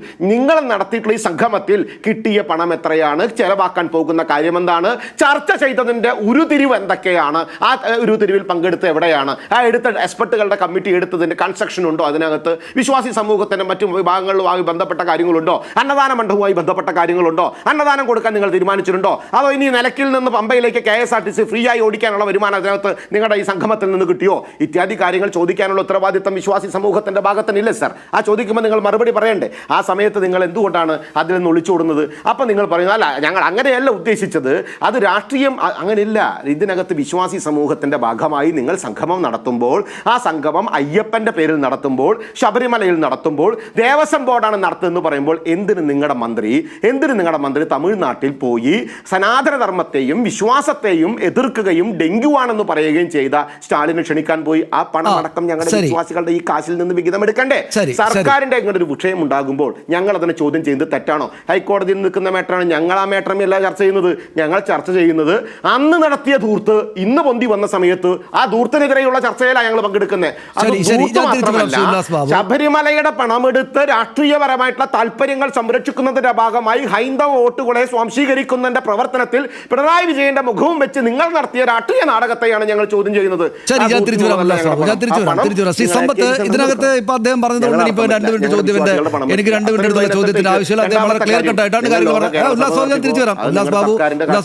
കിട്ടിയ പണം എത്രയാണ്? ചെലവാക്കാൻ പോകുന്ന കാര്യം എന്താണ്? ചർച്ച ചെയ്തതിന്റെ ഉരുതിരിവ് എന്തൊക്കെയാണ്? ആ ഉരുതിരിവിൽ പങ്കെടുത്ത് എവിടെയാണ്? ആ എടുത്ത എക്സ്പെർട്ടുകളുടെ കമ്മിറ്റി എടുത്തതിന്റെ കൺസ്ട്രക്ഷൻ ഉണ്ടോ? അതിനകത്ത് വിശ്വാസി സമൂഹത്തിന്റെ മറ്റു വിഭാഗങ്ങളുമായി ബന്ധപ്പെട്ട കാര്യങ്ങളുണ്ടോ? അന്നദാന മണ്ഡപവുമായി ബന്ധപ്പെട്ട കാര്യങ്ങളുണ്ടോ? അന്നദാനം കൊടുക്കാൻ നിങ്ങൾ തീരുമാനിച്ചിട്ടുണ്ടോ? അതോ ഇനി നിലയ്ക്കിൽ നിന്ന് പമ്പയിലേക്ക് KSRTC ഫ്രീ ആയി ഓടിക്കാനുള്ള വരുമാനം അതിനകത്ത് നിങ്ങളുടെ ഈ സംഗമത്തിൽ നിന്ന് കിട്ടിയോ? ഇത്യാദി കാര്യങ്ങൾ ചോദിക്കാനുള്ള ഉത്തരവാദിത്തം വിശ്വാസി സമൂഹത്തിന്റെ ഭാഗത്തിനില്ല സർ. ആ ചോദിക്കുമ്പോൾ നിങ്ങൾ മറുപടി പറയണ്ടേ? ആ സമയത്ത് നിങ്ങൾ എന്തുകൊണ്ടാണ് അതിൽ നിന്ന് ഒളിച്ചോടുന്നത്? അപ്പം നിങ്ങൾ പറയുന്നത് അല്ല ഞങ്ങൾ അങ്ങനെയല്ല ഉദ്ദേശിച്ചത്, അത് രാഷ്ട്രീയം അങ്ങനെയില്ല. ഇതിനകത്ത് വിശ്വാസി സമൂഹത്തിന്റെ ഭാഗമായി നിങ്ങൾ സംഗമം നടത്തുമ്പോൾ, ആ സംഗമം അയ്യപ്പന്റെ പേരിൽ നടത്തുമ്പോൾ, ശബരിമലയിൽ നടത്തുമ്പോൾ, ദേവസ്വം ബോർഡാണ് നടത്തുന്നത് പറയുമ്പോൾ എന്തിന് നിങ്ങളുടെ മന്ത്രി തമിഴ്നാട്ടിൽ പോയി സനാതനധർമ്മത്തെയും വിശ്വാസത്തെയും എതിർക്കുകയും ഡെങ്കുവാണെന്ന് പറയുകയും ചെയ്ത സ്റ്റാലിനെ ക്ഷണിക്കാൻ പോയി? ആ പണം അടക്കം ഞങ്ങളുടെ വിശ്വാസികളുടെ ഈ കാശിൽ നിന്ന് വിഹിതം എടുക്കണ്ടേ? സർക്കാരിന്റെ ഇങ്ങനെ ഒരു വിഷയം ഉണ്ടാകുമ്പോൾ ഞങ്ങൾ അതിനെ ചോദ്യം ചെയ്യുന്നത് തെറ്റാണോ? ഹൈക്കോടതിയിൽ നിൽക്കുന്ന മേട്ടറാണ്. ഞങ്ങൾ ആ മേട്ടറമല്ല ചർച്ച ചെയ്യുന്നത്. ഞങ്ങൾ ചർച്ച ചെയ്യുന്നത് അന്ന് നടത്തിയ ധൂർത്ത് ഇന്ന് പൊന്തി വന്ന സമയത്ത് ആ ധൂർത്തിനെതിരെയുള്ള ചർച്ചയിലാണ് ഞങ്ങൾ പങ്കെടുക്കുന്നത്. ശബരിമലയുടെ പണമെടുത്ത് രാഷ്ട്രീയപരമായിട്ടുള്ള താല്പര്യങ്ങൾ സംരക്ഷിക്കുന്നതിന്റെ ഭാഗമായി ഹൈന്ദവ വോട്ടുകളെ സ്വാംശീകരിക്കുന്നതിന്റെ പ്രവർത്തനത്തിൽ പിണറായി വിജയന്റെ മുഖവും വെച്ച് നിങ്ങൾ നടത്തിയ രാഷ്ട്രീയ നാടകത്തെയാണ് ഞങ്ങൾ ചോദ്യം ചെയ്യുന്നത്. ഇതിനകത്ത് ഇപ്പൊ അദ്ദേഹം പറഞ്ഞതുകൊണ്ട് ഇപ്പൊ 2 മിനിറ്റ് ചോദ്യത്തിന്റെ എനിക്ക് 2 മിനിറ്റ് ചോദ്യത്തിന്റെ ആവശ്യമില്ല. അദ്ദേഹം വളരെ ക്ലിയർ കട്ടായിട്ടാണ് കാര്യങ്ങൾ പറഞ്ഞത്. ഉല്ലാസ് ബാബു ഞാൻ തിരിച്ചു വരാം. ഉല്ലാസ്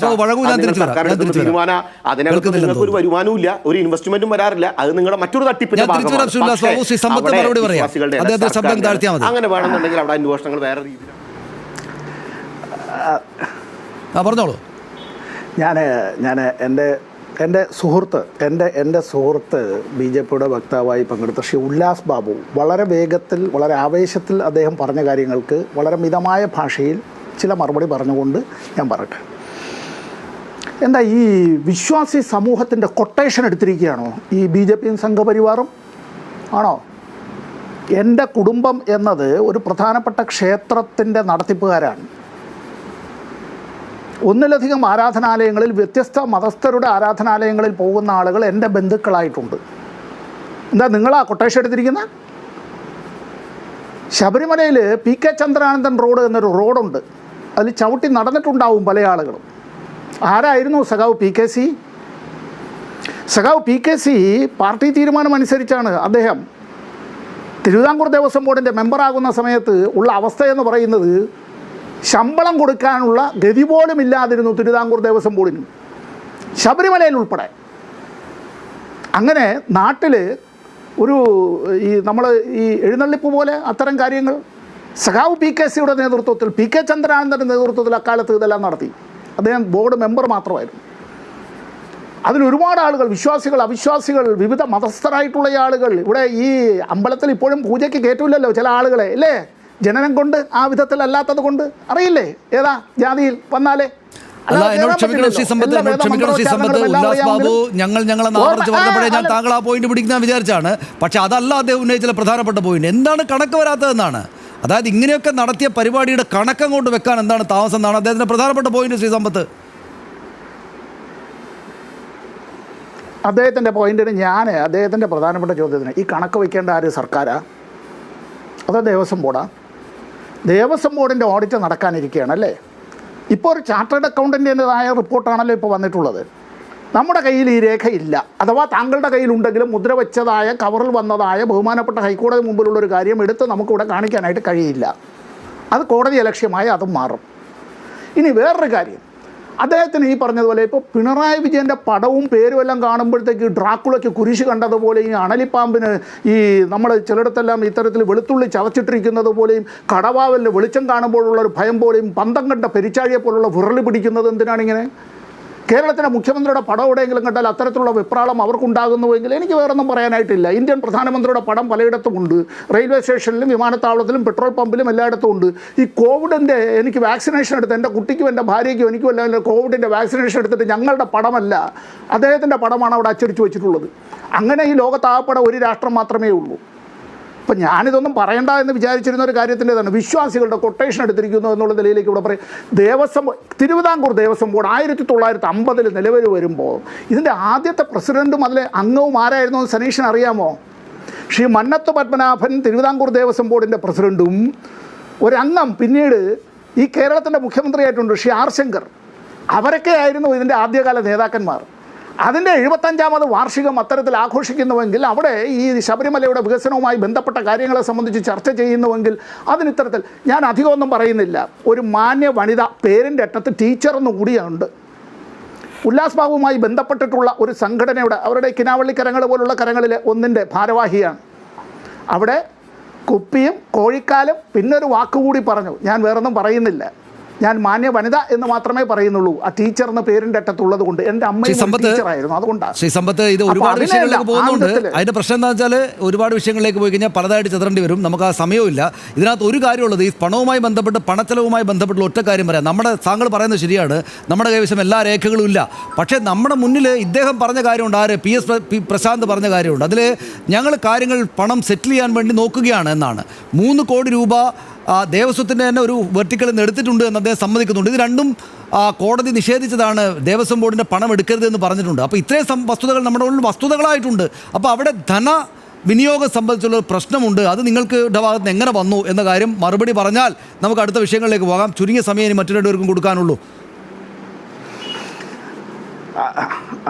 ബാബു വഴങ്ങൂ. ഞാൻ തിരിച്ചു വരാം. ഒരു വരുമാനവും ഒരു ഇൻവെസ്റ്റ്മെന്റും വരാറില്ല. അത് നിങ്ങളുടെ മറ്റൊരു തട്ടിപ്പിന്റെ ഉല്ലാസ് ബാബു ശ്രീ സമ്പത്ത് മറുപടി പറയാം. അദ്ദേഹത്തെ ശബ്ദം താഴ്ത്തിയാൽ മതി. അങ്ങനെ വേണമെന്നുണ്ടെങ്കിൽ അവിടെ അന്വേഷണങ്ങൾ വേറെ രീതിയിൽ പറഞ്ഞോളൂ. ഞാൻ എൻ്റെ എൻ്റെ സുഹൃത്ത് BJPയുടെ വക്താവായി പങ്കെടുത്ത ശ്രീ ഉല്ലാസ് ബാബു വളരെ വേഗത്തിൽ വളരെ ആവേശത്തിൽ അദ്ദേഹം പറഞ്ഞ കാര്യങ്ങൾക്ക് വളരെ മിതമായ ഭാഷയിൽ ചില മറുപടി പറഞ്ഞുകൊണ്ട് ഞാൻ പറയട്ടെ. എന്താ ഈ വിശ്വാസി സമൂഹത്തിൻ്റെ കൊട്ടേഷൻ എടുത്തിരിക്കുകയാണോ ഈ BJPയും സംഘപരിവാറും? ആണോ? എൻ്റെ കുടുംബം എന്നത് ഒരു പ്രധാനപ്പെട്ട ക്ഷേത്രത്തിൻ്റെ നടത്തിപ്പുകാരാണ്. ഒന്നിലധികം ആരാധനാലയങ്ങളിൽ വ്യത്യസ്ത മതസ്ഥരുടെ ആരാധനാലയങ്ങളിൽ പോകുന്ന ആളുകൾ എൻ്റെ ബന്ധുക്കളായിട്ടുണ്ട്. എന്താ നിങ്ങളാ കൊട്ടേഷൻ എടുത്തിരിക്കുന്നത്? ശബരിമലയിൽ PK ചന്ദ്രാനന്ദൻ റോഡ് എന്നൊരു റോഡുണ്ട്. അതിൽ ചവിട്ടി നടന്നിട്ടുണ്ടാവും പല ആളുകളും. ആരായിരുന്നു സഖാവ് PKC? സഖാവ് PKC പാർട്ടി തീരുമാനം അനുസരിച്ചാണ് അദ്ദേഹം തിരുവിതാംകൂർ ദേവസ്വം ബോർഡിൻ്റെ മെമ്പറാകുന്ന സമയത്ത് ഉള്ള അവസ്ഥയെന്ന് പറയുന്നത് ശമ്പളം കൊടുക്കാനുള്ള ഗതി പോലും ഇല്ലാതിരുന്നു തിരുവിതാംകൂർ ദേവസ്വം ബോർഡിന്, ശബരിമലയിൽ ഉൾപ്പെടെ. അങ്ങനെ നാട്ടിൽ ഒരു നമ്മൾ ഈ എഴുന്നള്ളിപ്പ് പോലെ അത്തരം കാര്യങ്ങൾ സഖാവ് PKCയുടെ നേതൃത്വത്തിൽ PK ചന്ദ്രാനന്ദൻ്റെ നേതൃത്വത്തിൽ അക്കാലത്ത് ഇതെല്ലാം നടത്തി. അദ്ദേഹം ബോർഡ് മെമ്പർ മാത്രമായിരുന്നു. അതിലൊരുപാട് ആളുകൾ, വിശ്വാസികൾ, അവിശ്വാസികൾ, വിവിധ മതസ്ഥരായിട്ടുള്ള ആളുകൾ. ഇവിടെ ഈ അമ്പലത്തിൽ ഇപ്പോഴും പൂജയ്ക്ക് കയറ്റില്ലല്ലോ ചില ആളുകളെ, അല്ലേ? ജനനം കൊണ്ട്, ആ വിധത്തിൽ അല്ലാത്തത് കൊണ്ട്. അറിയില്ലേ ഏതാ ജാതിയിൽ വന്നാലേ? ഉല്ലാസ് ബാബു ഞങ്ങളെ ആവർത്തിച്ച് പറഞ്ഞപ്പോഴേ ഞാൻ താങ്കൾ ആ പോയിന്റ് പിടിക്കുന്ന വിചാരിച്ചാണ്. പക്ഷെ അതല്ല അദ്ദേഹം ഉന്നയിച്ച പ്രധാനപ്പെട്ട പോയിന്റ്. എന്താണ് കണക്ക് വരാത്തതെന്നാണ്. അതായത് ഇങ്ങനെയൊക്കെ നടത്തിയ പരിപാടിയുടെ കണക്കങ്ങോട്ട് വെക്കാൻ എന്താണ് താമസം എന്നാണ് അദ്ദേഹത്തിന്റെ പ്രധാനപ്പെട്ട പോയിന്റ്. ശ്രീ സമ്പത്ത്, അദ്ദേഹത്തിൻ്റെ പോയിന്റിന് അദ്ദേഹത്തിൻ്റെ പ്രധാനപ്പെട്ട ചോദ്യത്തിന് ഈ കണക്ക് വയ്ക്കേണ്ട ആര്? സർക്കാരാ അതോ ദേവസ്വം ബോർഡാ? ദേവസ്വം ബോർഡിൻ്റെ ഓഡിറ്റ് നടക്കാനിരിക്കുകയാണ്, അല്ലേ? ഇപ്പോൾ ഒരു ചാർട്ടേഡ് അക്കൗണ്ടൻറ്റിൻ്റെതായ റിപ്പോർട്ടാണല്ലോ ഇപ്പോൾ വന്നിട്ടുള്ളത്. നമ്മുടെ കയ്യിൽ ഈ രേഖയില്ല. അഥവാ താങ്കളുടെ കയ്യിലുണ്ടെങ്കിലും മുദ്ര വെച്ചതായ, കവറിൽ വന്നതായ ബഹുമാനപ്പെട്ട ഹൈക്കോടതി മുമ്പിലുള്ളൊരു കാര്യം എടുത്ത് നമുക്കിവിടെ കാണിക്കാനായിട്ട് കഴിയില്ല. അത് കോടതി അലക്ഷ്യമായി അതും മാറും. ഇനി വേറൊരു കാര്യം, അദ്ദേഹത്തിന് ഈ പറഞ്ഞതുപോലെ ഇപ്പോൾ പിണറായി വിജയൻ്റെ പടവും പേരും എല്ലാം കാണുമ്പോഴത്തേക്ക് ഡ്രാക്കുളയ്ക്ക് കുരിശ് കണ്ടതുപോലെ, ഈ അണലിപ്പാമ്പിന് ഈ നമ്മൾ ചിലയിടത്തെല്ലാം ഇത്തരത്തിൽ വെളുത്തുള്ളി ചതച്ചിട്ടിരിക്കുന്നത് പോലെയും, കടവാവലിന് വെളിച്ചം കാണുമ്പോഴുള്ളൊരു ഭയം പോലെയും, പന്തം കണ്ട പെരിച്ചാഴിയെ പോലുള്ള വിറളി പിടിക്കുന്നത് എന്തിനാണിങ്ങനെ? കേരളത്തിൻ്റെ മുഖ്യമന്ത്രിയുടെ പടം എവിടെയെങ്കിലും കണ്ടാൽ അത്തരത്തിലുള്ള വെപ്രാളം അവർക്കുണ്ടാകുന്നുവെങ്കിൽ എനിക്ക് വേറൊന്നും പറയാനായിട്ടില്ല. ഇന്ത്യൻ പ്രധാനമന്ത്രിയുടെ പടം പലയിടത്തുമുണ്ട്. റെയിൽവേ സ്റ്റേഷനിലും വിമാനത്താവളത്തിലും പെട്രോൾ പമ്പിലും എല്ലായിടത്തും ഉണ്ട്. ഈ കോവിഡിൻ്റെ എനിക്ക് വാക്സിനേഷൻ എടുത്ത് എൻ്റെ കുട്ടിക്കും എൻ്റെ ഭാര്യയ്ക്കും എനിക്കും എല്ലാം കോവിഡിൻ്റെ വാക്സിനേഷൻ എടുത്തിട്ട് ഞങ്ങളുടെ പടമല്ല, അദ്ദേഹത്തിൻ്റെ പടമാണ് അവിടെ അച്ചടിച്ചു വെച്ചിട്ടുള്ളത്. അങ്ങനെ ഈ ലോകത്താകപ്പെടെ ഒരു രാഷ്ട്രം മാത്രമേ ഉള്ളൂ. അപ്പം ഞാനിതൊന്നും പറയണ്ട എന്ന് വിചാരിച്ചിരുന്ന ഒരു കാര്യത്തിൻ്റെതാണ്. വിശ്വാസികളുടെ കൊട്ടേഷൻ എടുത്തിരിക്കുന്നു എന്നുള്ള നിലയിലേക്ക് ഇവിടെ പറയും. തിരുവിതാംകൂർ ദേവസ്വം ബോർഡ് 1950 നിലവിൽ വരുമ്പോൾ ഇതിൻ്റെ ആദ്യത്തെ പ്രസിഡൻറ്റും അതിലെ അംഗവും ആരായിരുന്നു എന്ന് സനീഷിന് അറിയാമോ? ശ്രീ മന്നത്ത് പത്മനാഭൻ തിരുവിതാംകൂർ ദേവസ്വം ബോർഡിൻ്റെ പ്രസിഡൻറ്റും ഒരംഗം പിന്നീട് ഈ കേരളത്തിൻ്റെ മുഖ്യമന്ത്രിയായിട്ടുണ്ട് ശ്രീ ആർ ശങ്കർ. അവരൊക്കെ ആയിരുന്നു ഇതിൻ്റെ ആദ്യകാല നേതാക്കന്മാർ. അതിൻ്റെ 75ാമത് വാർഷികം അത്തരത്തിൽ ആഘോഷിക്കുന്നുവെങ്കിൽ, അവിടെ ഈ ശബരിമലയുടെ വികസനവുമായി ബന്ധപ്പെട്ട കാര്യങ്ങളെ സംബന്ധിച്ച് ചർച്ച ചെയ്യുന്നുവെങ്കിൽ അതിനിത്തരത്തിൽ ഞാൻ അധികമൊന്നും പറയുന്നില്ല. ഒരു മാന്യ വനിത, പേരിൻ്റെ അറ്റത്ത് ടീച്ചർ എന്ന് കൂടിയുണ്ട്, ഉല്ലാസ് ബാബുവുമായി ബന്ധപ്പെട്ടിട്ടുള്ള ഒരു സംഘടനയുടെ, അവരുടെ കിനാവള്ളി കരങ്ങൾ പോലുള്ള കരങ്ങളിൽ ഒന്നിൻ്റെ ഭാരവാഹിയാണ്. അവിടെ കുപ്പിയും കോഴിക്കാലും പിന്നൊരു വാക്കുകൂടി പറഞ്ഞു. ഞാൻ വേറൊന്നും പറയുന്നില്ല, ഞാൻ മാന്യ വനിത എന്ന് മാത്രമേ പറയുന്നുള്ളൂ. ആ ടീച്ചർ എന്ന പേരിൻ്റെ അറ്റത്തുള്ളത് കൊണ്ട്. എൻ്റെ അമ്മയും ടീച്ചറായിരുന്നു, അതുകൊണ്ടാണ്. ശ്രീ സമ്പത്ത്, ഇത് ഒരുപാട് വിഷയങ്ങളിലേക്ക് പോകുന്നുണ്ട്. അതിന്റെ പ്രശ്നം എന്താ വെച്ചാൽ ഒരുപാട് വിഷയങ്ങളിലേക്ക് പോയി കഴിഞ്ഞാൽ പലതായിട്ട് ചെതറേണ്ടി വരും. നമുക്ക് ആ സമയമില്ല. ഇതിനകത്ത് ഒരു കാര്യമുള്ളത്, ഈ പണവുമായി ബന്ധപ്പെട്ട്, പണച്ചെലവുമായി ബന്ധപ്പെട്ടുള്ള ഒറ്റ കാര്യം പറയാം. താങ്കൾ പറയുന്നത് ശരിയാണ്, നമ്മുടെ കൈവശം എല്ലാ രേഖകളും ഇല്ല. പക്ഷേ നമ്മുടെ മുന്നിൽ ഇദ്ദേഹം പറഞ്ഞ കാര്യമുണ്ട്, ആര് PS പ്രശാന്ത് പറഞ്ഞ കാര്യമുണ്ട്. അതിൽ ഞങ്ങൾ കാര്യങ്ങൾ പണം സെറ്റിൽ ചെയ്യാൻ വേണ്ടി നോക്കുകയാണ് എന്നാണ്. 3 കോടി രൂപ ദേവസ്വത്തിൻ്റെ തന്നെ ഒരു വെർട്ടിക്കലിൽ നിന്ന് എടുത്തിട്ടുണ്ട് എന്ന് അദ്ദേഹം സമ്മതിക്കുന്നുണ്ട്. ഇത് രണ്ടും കോടതി നിഷേധിച്ചതാണ്. ദേവസ്വം ബോർഡിൻ്റെ പണം എടുക്കരുത് എന്ന് പറഞ്ഞിട്ടുണ്ട്. അപ്പോൾ ഇത്രയും വസ്തുതകൾ നമ്മുടെ ഉള്ളിൽ വസ്തുതകളായിട്ടുണ്ട്. അപ്പോൾ അവിടെ വിനിയോഗം സംബന്ധിച്ചുള്ള പ്രശ്നമുണ്ട്. അത് നിങ്ങൾക്ക് ഭാഗത്ത് നിന്ന് എങ്ങനെ വന്നു എന്ന കാര്യം മറുപടി പറഞ്ഞാൽ നമുക്ക് അടുത്ത വിഷയങ്ങളിലേക്ക് പോകാം. ചുരുങ്ങിയ സമയം ഇനി മറ്റു രണ്ടുപേർക്കും കൊടുക്കാനുള്ളൂ.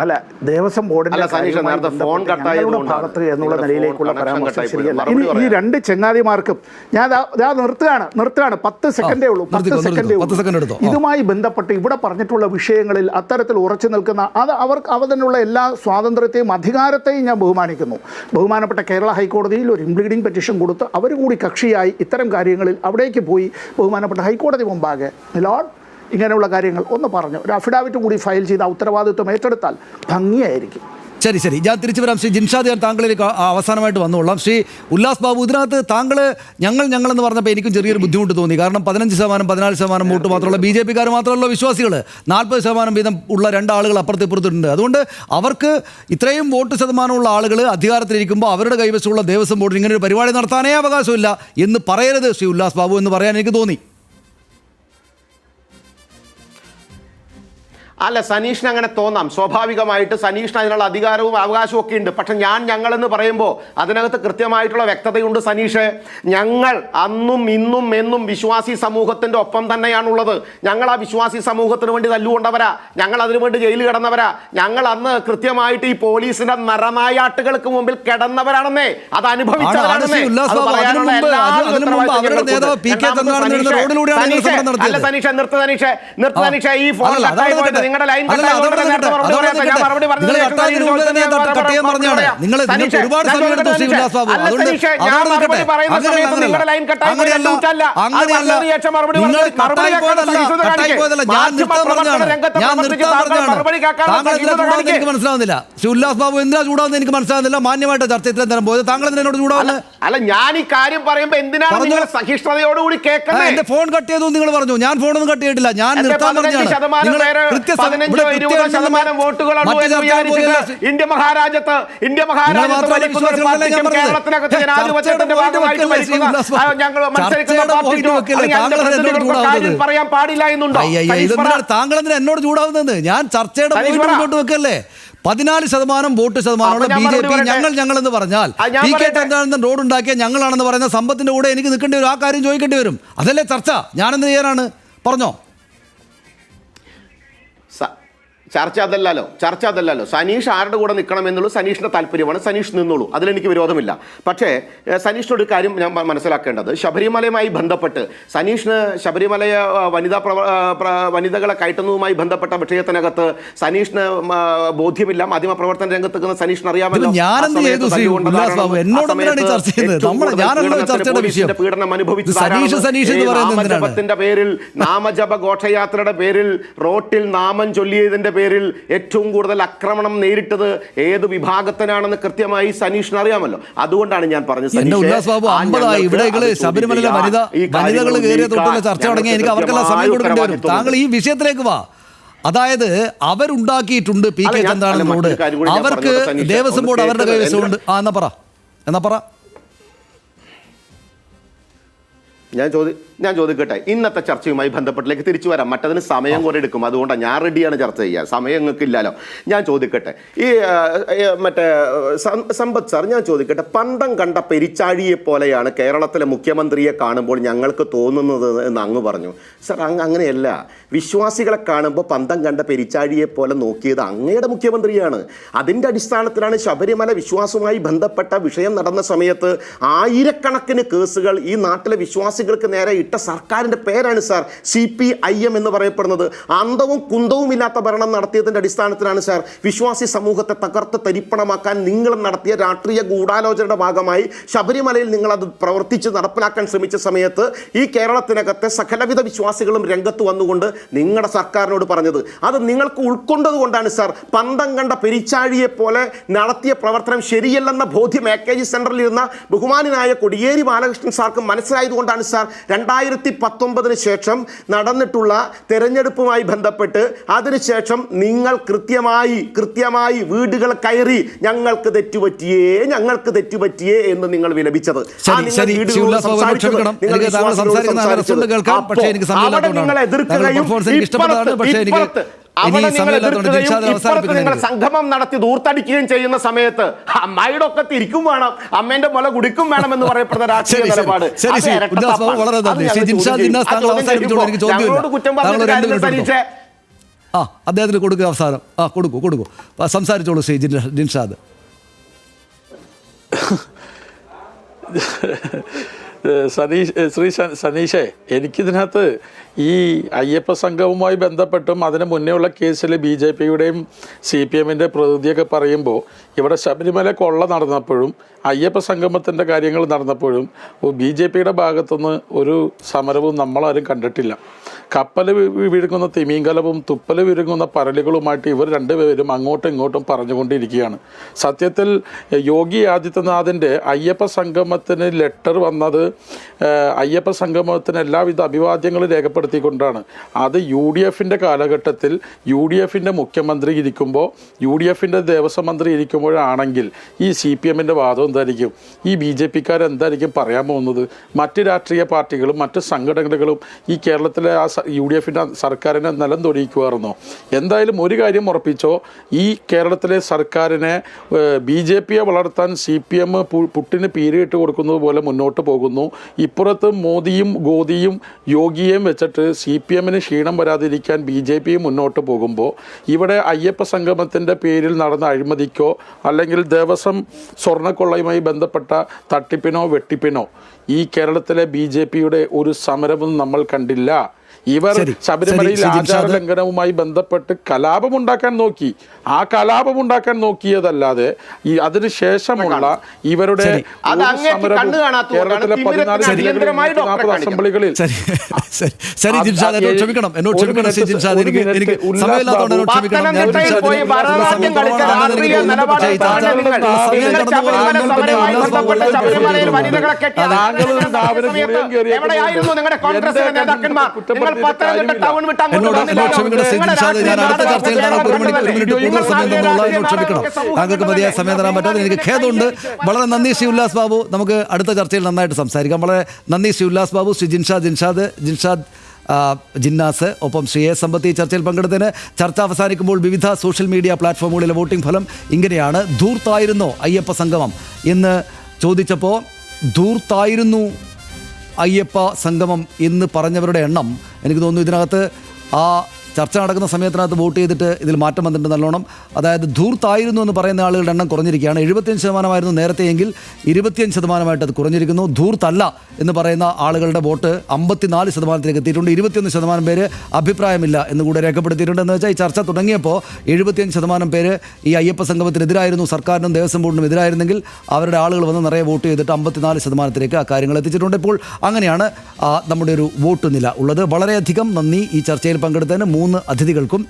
അല്ല, ദേവസ്വം ബോർഡിന്റെ ഭാഗത്ത് എന്നുള്ള നിലയിലേക്കുള്ള പരാമർശം ശരിയല്ല. ഈ 2 ചെങ്ങാതിമാർക്കും ഞാൻ നിർത്തുകയാണ്. 10 സെക്കൻഡേ ഉള്ളൂ. 10 സെക്കൻഡേ. ഇതുമായി ബന്ധപ്പെട്ട് ഇവിടെ പറഞ്ഞിട്ടുള്ള വിഷയങ്ങളിൽ അത്തരത്തിൽ ഉറച്ചു നിൽക്കുന്ന അതിനുള്ള എല്ലാ സ്വാതന്ത്ര്യത്തെയും അധികാരത്തെയും ഞാൻ ബഹുമാനിക്കുന്നു. ബഹുമാനപ്പെട്ട കേരള ഹൈക്കോടതിയിൽ ഒരു ഇംപ്ലീഡിംഗ് പെറ്റീഷൻ കൊടുത്ത് അവർ കൂടി കക്ഷിയായി ഇത്തരം കാര്യങ്ങളിൽ അവിടേക്ക് പോയി ബഹുമാനപ്പെട്ട ഹൈക്കോടതി മുമ്പാകെ, ലോർഡ്, ഇങ്ങനെയുള്ള കാര്യങ്ങൾ ഒന്ന് പറഞ്ഞു ഒരു അഫിഡാവിറ്റ് കൂടി ഫയൽ ചെയ്ത് ആ ഉത്തരവാദിത്വം ഏറ്റെടുത്താൽ ഭംഗിയായിരിക്കും. ശരി ശരി, ഞാൻ തിരിച്ചു വരാം. ശ്രീ ജിൻഷാദ്, ഞാൻ താങ്കളിലേക്ക് അവസാനമായിട്ട് വന്നുകൊള്ളാം. ശ്രീ ഉല്ലാസ് ബാബു, ഇതിനകത്ത് താങ്കൾ ഞങ്ങളെന്ന് പറഞ്ഞപ്പോൾ എനിക്കും ചെറിയൊരു ബുദ്ധിമുട്ട് തോന്നി. കാരണം 15%, 14% വോട്ട് മാത്രമുള്ള BJP മാത്രമല്ല വിശ്വാസികൾ, 40% വീതം ഉള്ള 2 ആളുകൾ അപ്പുറത്തിപ്പുറത്തുണ്ട്. അതുകൊണ്ട് അവർക്ക് ഇത്രയും വോട്ട് ശതമാനമുള്ള ആളുകൾ അധികാരത്തിലിരിക്കുമ്പോൾ അവരുടെ കൈവശമുള്ള ദേവസ്വം ബോർഡിന് ഇങ്ങനെ ഒരു പരിപാടി നടത്താനേ അവകാശമില്ല എന്ന് പറയരുത് ശ്രീ ഉല്ലാസ് ബാബു എന്ന് പറയാൻ എനിക്ക് തോന്നി. അല്ല, സനീഷിന് അങ്ങനെ തോന്നാം. സ്വാഭാവികമായിട്ട് സനീഷിന് അതിനുള്ള അധികാരവും അവകാശവും ഒക്കെ ഉണ്ട്. പക്ഷെ ഞങ്ങളെന്ന് പറയുമ്പോൾ അതിനകത്ത് കൃത്യമായിട്ടുള്ള വ്യക്തതയുണ്ട്. സനീഷ്, ഞങ്ങൾ അന്നും ഇന്നും എന്നും വിശ്വാസി സമൂഹത്തിന്റെ ഒപ്പം തന്നെയാണുള്ളത്. ഞങ്ങൾ ആ വിശ്വാസി സമൂഹത്തിന് വേണ്ടി തല്ലുകൊണ്ടവരാ, ഞങ്ങൾ അതിനു വേണ്ടി ജയിലിൽ കിടന്നവരാ, ഞങ്ങൾ അന്ന് കൃത്യമായിട്ട് ഈ പോലീസിന്റെ നരനായാട്ടുകൾക്ക് മുമ്പിൽ കിടന്നവരാണെന്നേ, അത് അനുഭവിച്ചവരാണെന്നേ. അല്ല സനീഷ്, നിർത്ത് സനീഷ്, ഈ ഫോൺ നിങ്ങളുടെ ലൈൻ മനസ്സിലാവുന്നില്ല. ശ്രീ ഉല്ലാസ് ബാബു എന്തിനാ ചൂടാവുന്നത് എനിക്ക് മനസ്സിലാവുന്നില്ല. മാന്യമായിട്ട് ചർച്ച ഇത്രയും നേരം പോയത്, താങ്കൾ എന്തിനോട് ചൂടാവുന്നത്? അല്ല, ഞാൻ ഈ കാര്യം പറയുമ്പോൾ എന്തിനാണ് നിങ്ങൾ സഹിഷ്ണുതയോടുകൂടി കേൾക്കുന്നത്? എന്റെ ഫോൺ കട്ട് ചെയ്തു നിങ്ങൾ പറഞ്ഞു. ഞാൻ ഫോണൊന്നും കട്ട് ചെയ്തിട്ടില്ല, ഞാൻ നിർത്താൻ പറഞ്ഞാണ്. 15-20% വോട്ടുകളുള്ളൂ എന്ന് വിചാരിച്ചിട്ട് ഇന്ത്യ മഹാരാജ്യത്ത് ഭരിക്കുന്ന ഒരു പാർട്ടിക്കും കേരളത്തിനകത്ത് ജനാധിപത്യത്തിന്റെ ഭാഗമായിട്ട് ഞങ്ങൾ മത്സരിക്കുന്ന പറയാൻ പാടില്ല എന്നുണ്ടോ? താങ്കൾ എന്തിനാ എന്നോട് ചൂടാവുന്നത്? ഞാൻ ചർച്ചയുടെ മുന്നോട്ട് വെക്കല്ലേ. 14% വോട്ട് ശതമാനമുള്ള BJP ഞങ്ങളെന്ന് പറഞ്ഞാൽ PK ചന്ദ്രനാഥൻ റോഡ് ഉണ്ടാക്കിയ ഞങ്ങളാണെന്ന് പറയുന്ന സമ്പത്തിന്റെ കൂടെ എനിക്ക് നിൽക്കേണ്ടി വരും. ആ കാര്യം ചോദിക്കേണ്ടി വരും. അതല്ലേ ചർച്ച? ഞാനെന്ത് ചെയ്യാനാണ്? പറഞ്ഞോ. ചർച്ച അതല്ലല്ലോ. സനീഷ് ആരുടെ കൂടെ നിൽക്കണം എന്നുള്ളത് സനീഷിന്റെ താല്പര്യമാണ്. സനീഷ് നിന്നോളൂ, അതിലെനിക്ക് വിരോധമില്ല. പക്ഷേ സനീഷിനോട് ഒരു കാര്യം ഞാൻ മനസ്സിലാക്കേണ്ടത്, ശബരിമലയുമായി ബന്ധപ്പെട്ട് സനീഷിന് ശബരിമലയെ വനിതകളെ കയറ്റുന്നതുമായി ബന്ധപ്പെട്ട വിഷയത്തിനകത്ത് സനീഷിന് ബോധ്യമില്ല. മാധ്യമപ്രവർത്തന രംഗത്ത് നിൽക്കുന്ന സനീഷിന് അറിയാമല്ലോ. പീഡനം അനുഭവിച്ചതിന്റെ പേരിൽ, നാമജപ ഘോഷയാത്രയുടെ പേരിൽ, റോട്ടിൽ നാമം ചൊല്ലിയതിന്റെ പേരിൽ ഏറ്റവും കൂടുതൽ ആക്രമണം നേരിട്ടത് ഏത് വിഭാഗത്തിനാണെന്ന് കൃത്യമായി സനീഷിന് അറിയാമല്ലോ. അതുകൊണ്ടാണ് ഞാൻ പറഞ്ഞത് ശബരിമല വനിതകൾ കയറിയ തൊട്ടുള്ള ചർച്ച തുടങ്ങി എനിക്ക് അവർക്കെല്ലാം സമയം കൊടുക്കേണ്ടി വരും. താങ്കൾ ഈ വിഷയത്തിലേക്ക് വാ. അതായത് അവരുണ്ടാക്കിയിട്ടുണ്ട് PK ചന്ദ്രനാഥൻ റോഡ്, അവർക്ക് ദേവസ്വം ബോർഡ് അവരുടെ കൈവശമുണ്ട്. എന്നാ പറ. ഞാൻ ചോദിക്കട്ടെ, ഇന്നത്തെ ചർച്ചയുമായി ബന്ധപ്പെട്ടിലേക്ക് തിരിച്ചു വരാം. മറ്റതിന് സമയം കുറെ എടുക്കും, അതുകൊണ്ടാണ് ഞാൻ റെഡിയാണ് ചർച്ച ചെയ്യാൻ. സമയം നിങ്ങൾക്ക് ഇല്ലല്ലോ. ഞാൻ ചോദിക്കട്ടെ, ഈ മറ്റേ സമ്പത്ത് സാർ, ഞാൻ ചോദിക്കട്ടെ, പന്തം കണ്ട പെരിച്ചാഴിയെ പോലെയാണ് കേരളത്തിലെ മുഖ്യമന്ത്രിയെ കാണുമ്പോൾ ഞങ്ങൾക്ക് തോന്നുന്നത് എന്ന് അങ്ങ് പറഞ്ഞു. സാർ, അങ്ങനെയല്ല. വിശ്വാസികളെ കാണുമ്പോൾ പന്തം കണ്ട പെരിച്ചാഴിയെ പോലെ നോക്കിയത് അങ്ങയുടെ മുഖ്യമന്ത്രിയാണ്. അതിൻ്റെ അടിസ്ഥാനത്തിലാണ് ശബരിമല വിശ്വാസവുമായി ബന്ധപ്പെട്ട വിഷയം നടന്ന സമയത്ത് ആയിരക്കണക്കിന് കേസുകൾ ഈ നാട്ടിലെ വിശ്വാസികൾക്ക് നേരെ ഇട്ട സർക്കാരിൻ്റെ പേരാണ് സാർ CPIM എന്ന് പറയപ്പെടുന്നത്. അന്തവും കുന്തവും ഇല്ലാത്ത ഭരണം നടത്തിയതിൻ്റെ അടിസ്ഥാനത്തിലാണ് സാർ വിശ്വാസി സമൂഹത്തെ തകർത്ത് തരിപ്പണമാക്കാൻ നിങ്ങൾ നടത്തിയ രാഷ്ട്രീയ ഗൂഢാലോചനയുടെ ഭാഗമായി ശബരിമലയിൽ നിങ്ങളത് പ്രവർത്തിച്ച് നടപ്പിലാക്കാൻ ശ്രമിച്ച സമയത്ത് ഈ കേരളത്തിനകത്തെ സകലവിധ വിശ്വാസികളും രംഗത്ത് വന്നുകൊണ്ട് നിങ്ങളുടെ സർക്കാരിനോട് പറഞ്ഞത്. അത് നിങ്ങൾക്ക് ഉൾക്കൊണ്ടത് കൊണ്ടാണ് സാർ പന്തം കണ്ട പെരിച്ചാഴിയെ പോലെ നടത്തിയ പ്രവർത്തനം ശരിയല്ലെന്ന ബോധ്യം AKG സെന്ററിൽ ഇരുന്ന ബഹുമാനായ കൊടിയേരി ബാലകൃഷ്ണൻ സാർക്ക് മനസ്സിലായതുകൊണ്ടാണ് സാർ 2019 ശേഷം നടന്നിട്ടുള്ള തെരഞ്ഞെടുപ്പുമായി ബന്ധപ്പെട്ട് അതിനുശേഷം നിങ്ങൾ കൃത്യമായി വീടുകൾ കയറി ഞങ്ങൾക്ക് തെറ്റുപറ്റിയേ എന്ന് നിങ്ങൾ വിലപിച്ചത്. അവിടെ നിങ്ങൾ എതിർക്കുകയും നിങ്ങൾ സംഗമം നടത്തി ദൂർത്തടിക്കുകയും ചെയ്യുന്ന സമയത്ത് അമ്മയുടെ ഒക്കെ തിരിക്കും വേണം, അമ്മേന്റെ മുല കുടിക്കും വേണം എന്ന് പറയപ്പെടുന്ന രാഷ്ട്രീയ നിലപാട്. ഞങ്ങളോട് കുറ്റം പറഞ്ഞിട്ട് സനീഷേ. അദ്ദേഹത്തിന് കൊടുക്കുക അവസാനം. കൊടുക്കൂ സംസാരിച്ചോളൂ ശ്രീ ജിൻഷാദ്. സനീഷേ, എനിക്കിതിനകത്ത് ഈ അയ്യപ്പ സംഘവുമായി ബന്ധപ്പെട്ടും അതിന് മുന്നേ ഉള്ള കേസിൽ BJPയുടെയും CPMൻ്റെ പ്രതിനിധിയൊക്കെ പറയുമ്പോൾ ഇവിടെ ശബരിമല കൊള്ള നടന്നപ്പോഴും അയ്യപ്പ സംഗമത്തിൻ്റെ കാര്യങ്ങൾ നടന്നപ്പോഴും BJPയുടെ ഭാഗത്തുനിന്ന് ഒരു സമരവും നമ്മളാരും കണ്ടിട്ടില്ല. കപ്പൽ വിഴുങ്ങുന്ന തിമീങ്കലവും തുപ്പൽ വിഴുങ്ങുന്ന പരലുകളുമായിട്ട് ഇവർ രണ്ടുപേരും അങ്ങോട്ടും ഇങ്ങോട്ടും പറഞ്ഞുകൊണ്ടിരിക്കുകയാണ്. സത്യത്തിൽ യോഗി ആദിത്യനാഥിൻ്റെ അയ്യപ്പ സംഗമത്തിന് ലെറ്റർ വന്നത് അയ്യപ്പ സംഗമത്തിന് എല്ലാവിധ അഭിവാദ്യങ്ങളും രേഖപ്പെടുത്തിക്കൊണ്ടാണ്. അത് UDFൻ്റെ കാലഘട്ടത്തിൽ UDFൻ്റെ മുഖ്യമന്ത്രി ഇരിക്കുമ്പോൾ UDFൻ്റെ ദേവസ്വം മന്ത്രി ഇരിക്കുമ്പോഴാണെങ്കിൽ ഈ CPMൻ്റെ വാദം എന്തായിരിക്കും, ഈ BJPക്കാർ എന്തായിരിക്കും പറയാൻ പോകുന്നത്? മറ്റ് രാഷ്ട്രീയ പാർട്ടികളും മറ്റ് സംഘടനകളും ഈ കേരളത്തിലെ ആ UDFൻ്റെ സർക്കാരിനെ നിലം തൊടിയിക്കുമായിരുന്നോ? എന്തായാലും ഒരു കാര്യം ഉറപ്പിച്ചോ, ഈ കേരളത്തിലെ സർക്കാരിനെ BJPയെ വളർത്താൻ CPM പുട്ടിന് പീരിയിട്ട് കൊടുക്കുന്നത് പോലെ മുന്നോട്ട് പോകുന്നു. ഇപ്പുറത്ത് മോദിയും ഗോദിയും യോഗിയെയും വെച്ചിട്ട് CPMന് ക്ഷീണം വരാതിരിക്കാൻ BJPയും മുന്നോട്ട് പോകുമ്പോൾ ഇവിടെ അയ്യപ്പ സംഗമത്തിൻ്റെ പേരിൽ നടന്ന അഴിമതിക്കോ അല്ലെങ്കിൽ ദേവസ്വം സ്വർണ്ണക്കൊള്ളയുമായി ബന്ധപ്പെട്ട തട്ടിപ്പിനോ വെട്ടിപ്പിനോ ഈ കേരളത്തിലെ BJPയുടെ ഒരു സമരവും നമ്മൾ കണ്ടില്ല. ഇവർ ശബരിമലയിൽ ആചാര ലംഘനവുമായി ബന്ധപ്പെട്ട് കലാപമുണ്ടാക്കാൻ നോക്കി. ആ കലാപമുണ്ടാക്കാൻ നോക്കിയതല്ലാതെ ഈ അതിനുശേഷമുള്ള ഇവരുടെ കേരളത്തിലെ 14 അസംബ്ലികളിൽ ക്ഷമിക്കണം, എന്നോട് ക്ഷമിക്കണം ശ്രീ ജിൻഷാദ്, എനിക്ക് സമയമില്ലാത്തതുകൊണ്ട് എന്നോട് ക്ഷമിക്കണം. താങ്കൾക്ക് മതിയായ സമയം തരാൻ പറ്റാതെ എനിക്ക് ഖേദമുണ്ട്. വളരെ നന്ദി ശ്രീ ഉല്ലാസ് ബാബു. നമുക്ക് അടുത്ത ചർച്ചയിൽ നന്നായിട്ട് സംസാരിക്കാം. വളരെ നന്ദി ശ്രീ ഉല്ലാസ് ബാബു, ശ്രീ ജിൻഷാദ് ജിന്നാസ്, ഒപ്പം ശ്രീ എ സമ്പത്ത് ഈ ചർച്ചയിൽ പങ്കെടുത്തതിന്. ചർച്ച അവസാനിക്കുമ്പോൾ വിവിധ സോഷ്യൽ മീഡിയ പ്ലാറ്റ്ഫോമുകളിലെ വോട്ടിംഗ് ഫലം ഇങ്ങനെയാണ്. ധൂർത്തായിരുന്നോ അയ്യപ്പ സംഗമം എന്ന് ചോദിച്ചപ്പോൾ ധൂർത്തായിരുന്നു അയ്യപ്പ സംഗമം എന്ന് പറഞ്ഞവരുടെ എണ്ണം എനിക്ക് തോന്നുന്നു ഇതിനകത്ത് ആ ചർച്ച നടക്കുന്ന സമയത്തിനകത്ത് വോട്ട് ചെയ്തിട്ട് ഇതിൽ മാറ്റം വന്നിട്ടുണ്ട് നല്ലോണം. അതായത് ധൂർത്തായിരുന്നു എന്ന് പറയുന്ന ആളുകളുടെ എണ്ണം കുറഞ്ഞിരിക്കുകയാണ്. 75% നേരത്തെയെങ്കിൽ 25% അത് കുറഞ്ഞിരിക്കുന്നു. ധൂർത്തല്ല എന്ന് പറയുന്ന ആളുകളുടെ വോട്ട് 54% എത്തിയിട്ടുണ്ട്. 21% പേര് അഭിപ്രായമില്ല എന്ന് കൂടെ രേഖപ്പെടുത്തിയിട്ടുണ്ട്. എന്ന് വെച്ചാൽ ഈ ചർച്ച തുടങ്ങിയപ്പോൾ 75% പേര് ഈ അയ്യപ്പ സംഗമത്തിനെതിരായിരുന്നു, സർക്കാരിനും ദേവസ്വം ബോർഡിനും എതിരായിരുന്നെങ്കിൽ അവരുടെ ആളുകൾ വന്ന് നിറയെ വോട്ട് ചെയ്തിട്ട് 54% ആ കാര്യങ്ങൾ എത്തിച്ചിട്ടുണ്ട്. ഇപ്പോൾ അങ്ങനെയാണ് നമ്മുടെ ഒരു വോട്ട് നില ഉള്ളത്. വളരെയധികം നന്ദി ഈ ചർച്ചയിൽ പങ്കെടുത്തതിന് 3 അതിഥികൾക്കും.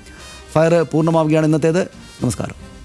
ഫയർ പൂർണ്ണമാവുകയാണ് ഇന്നത്തേത്. നമസ്കാരം.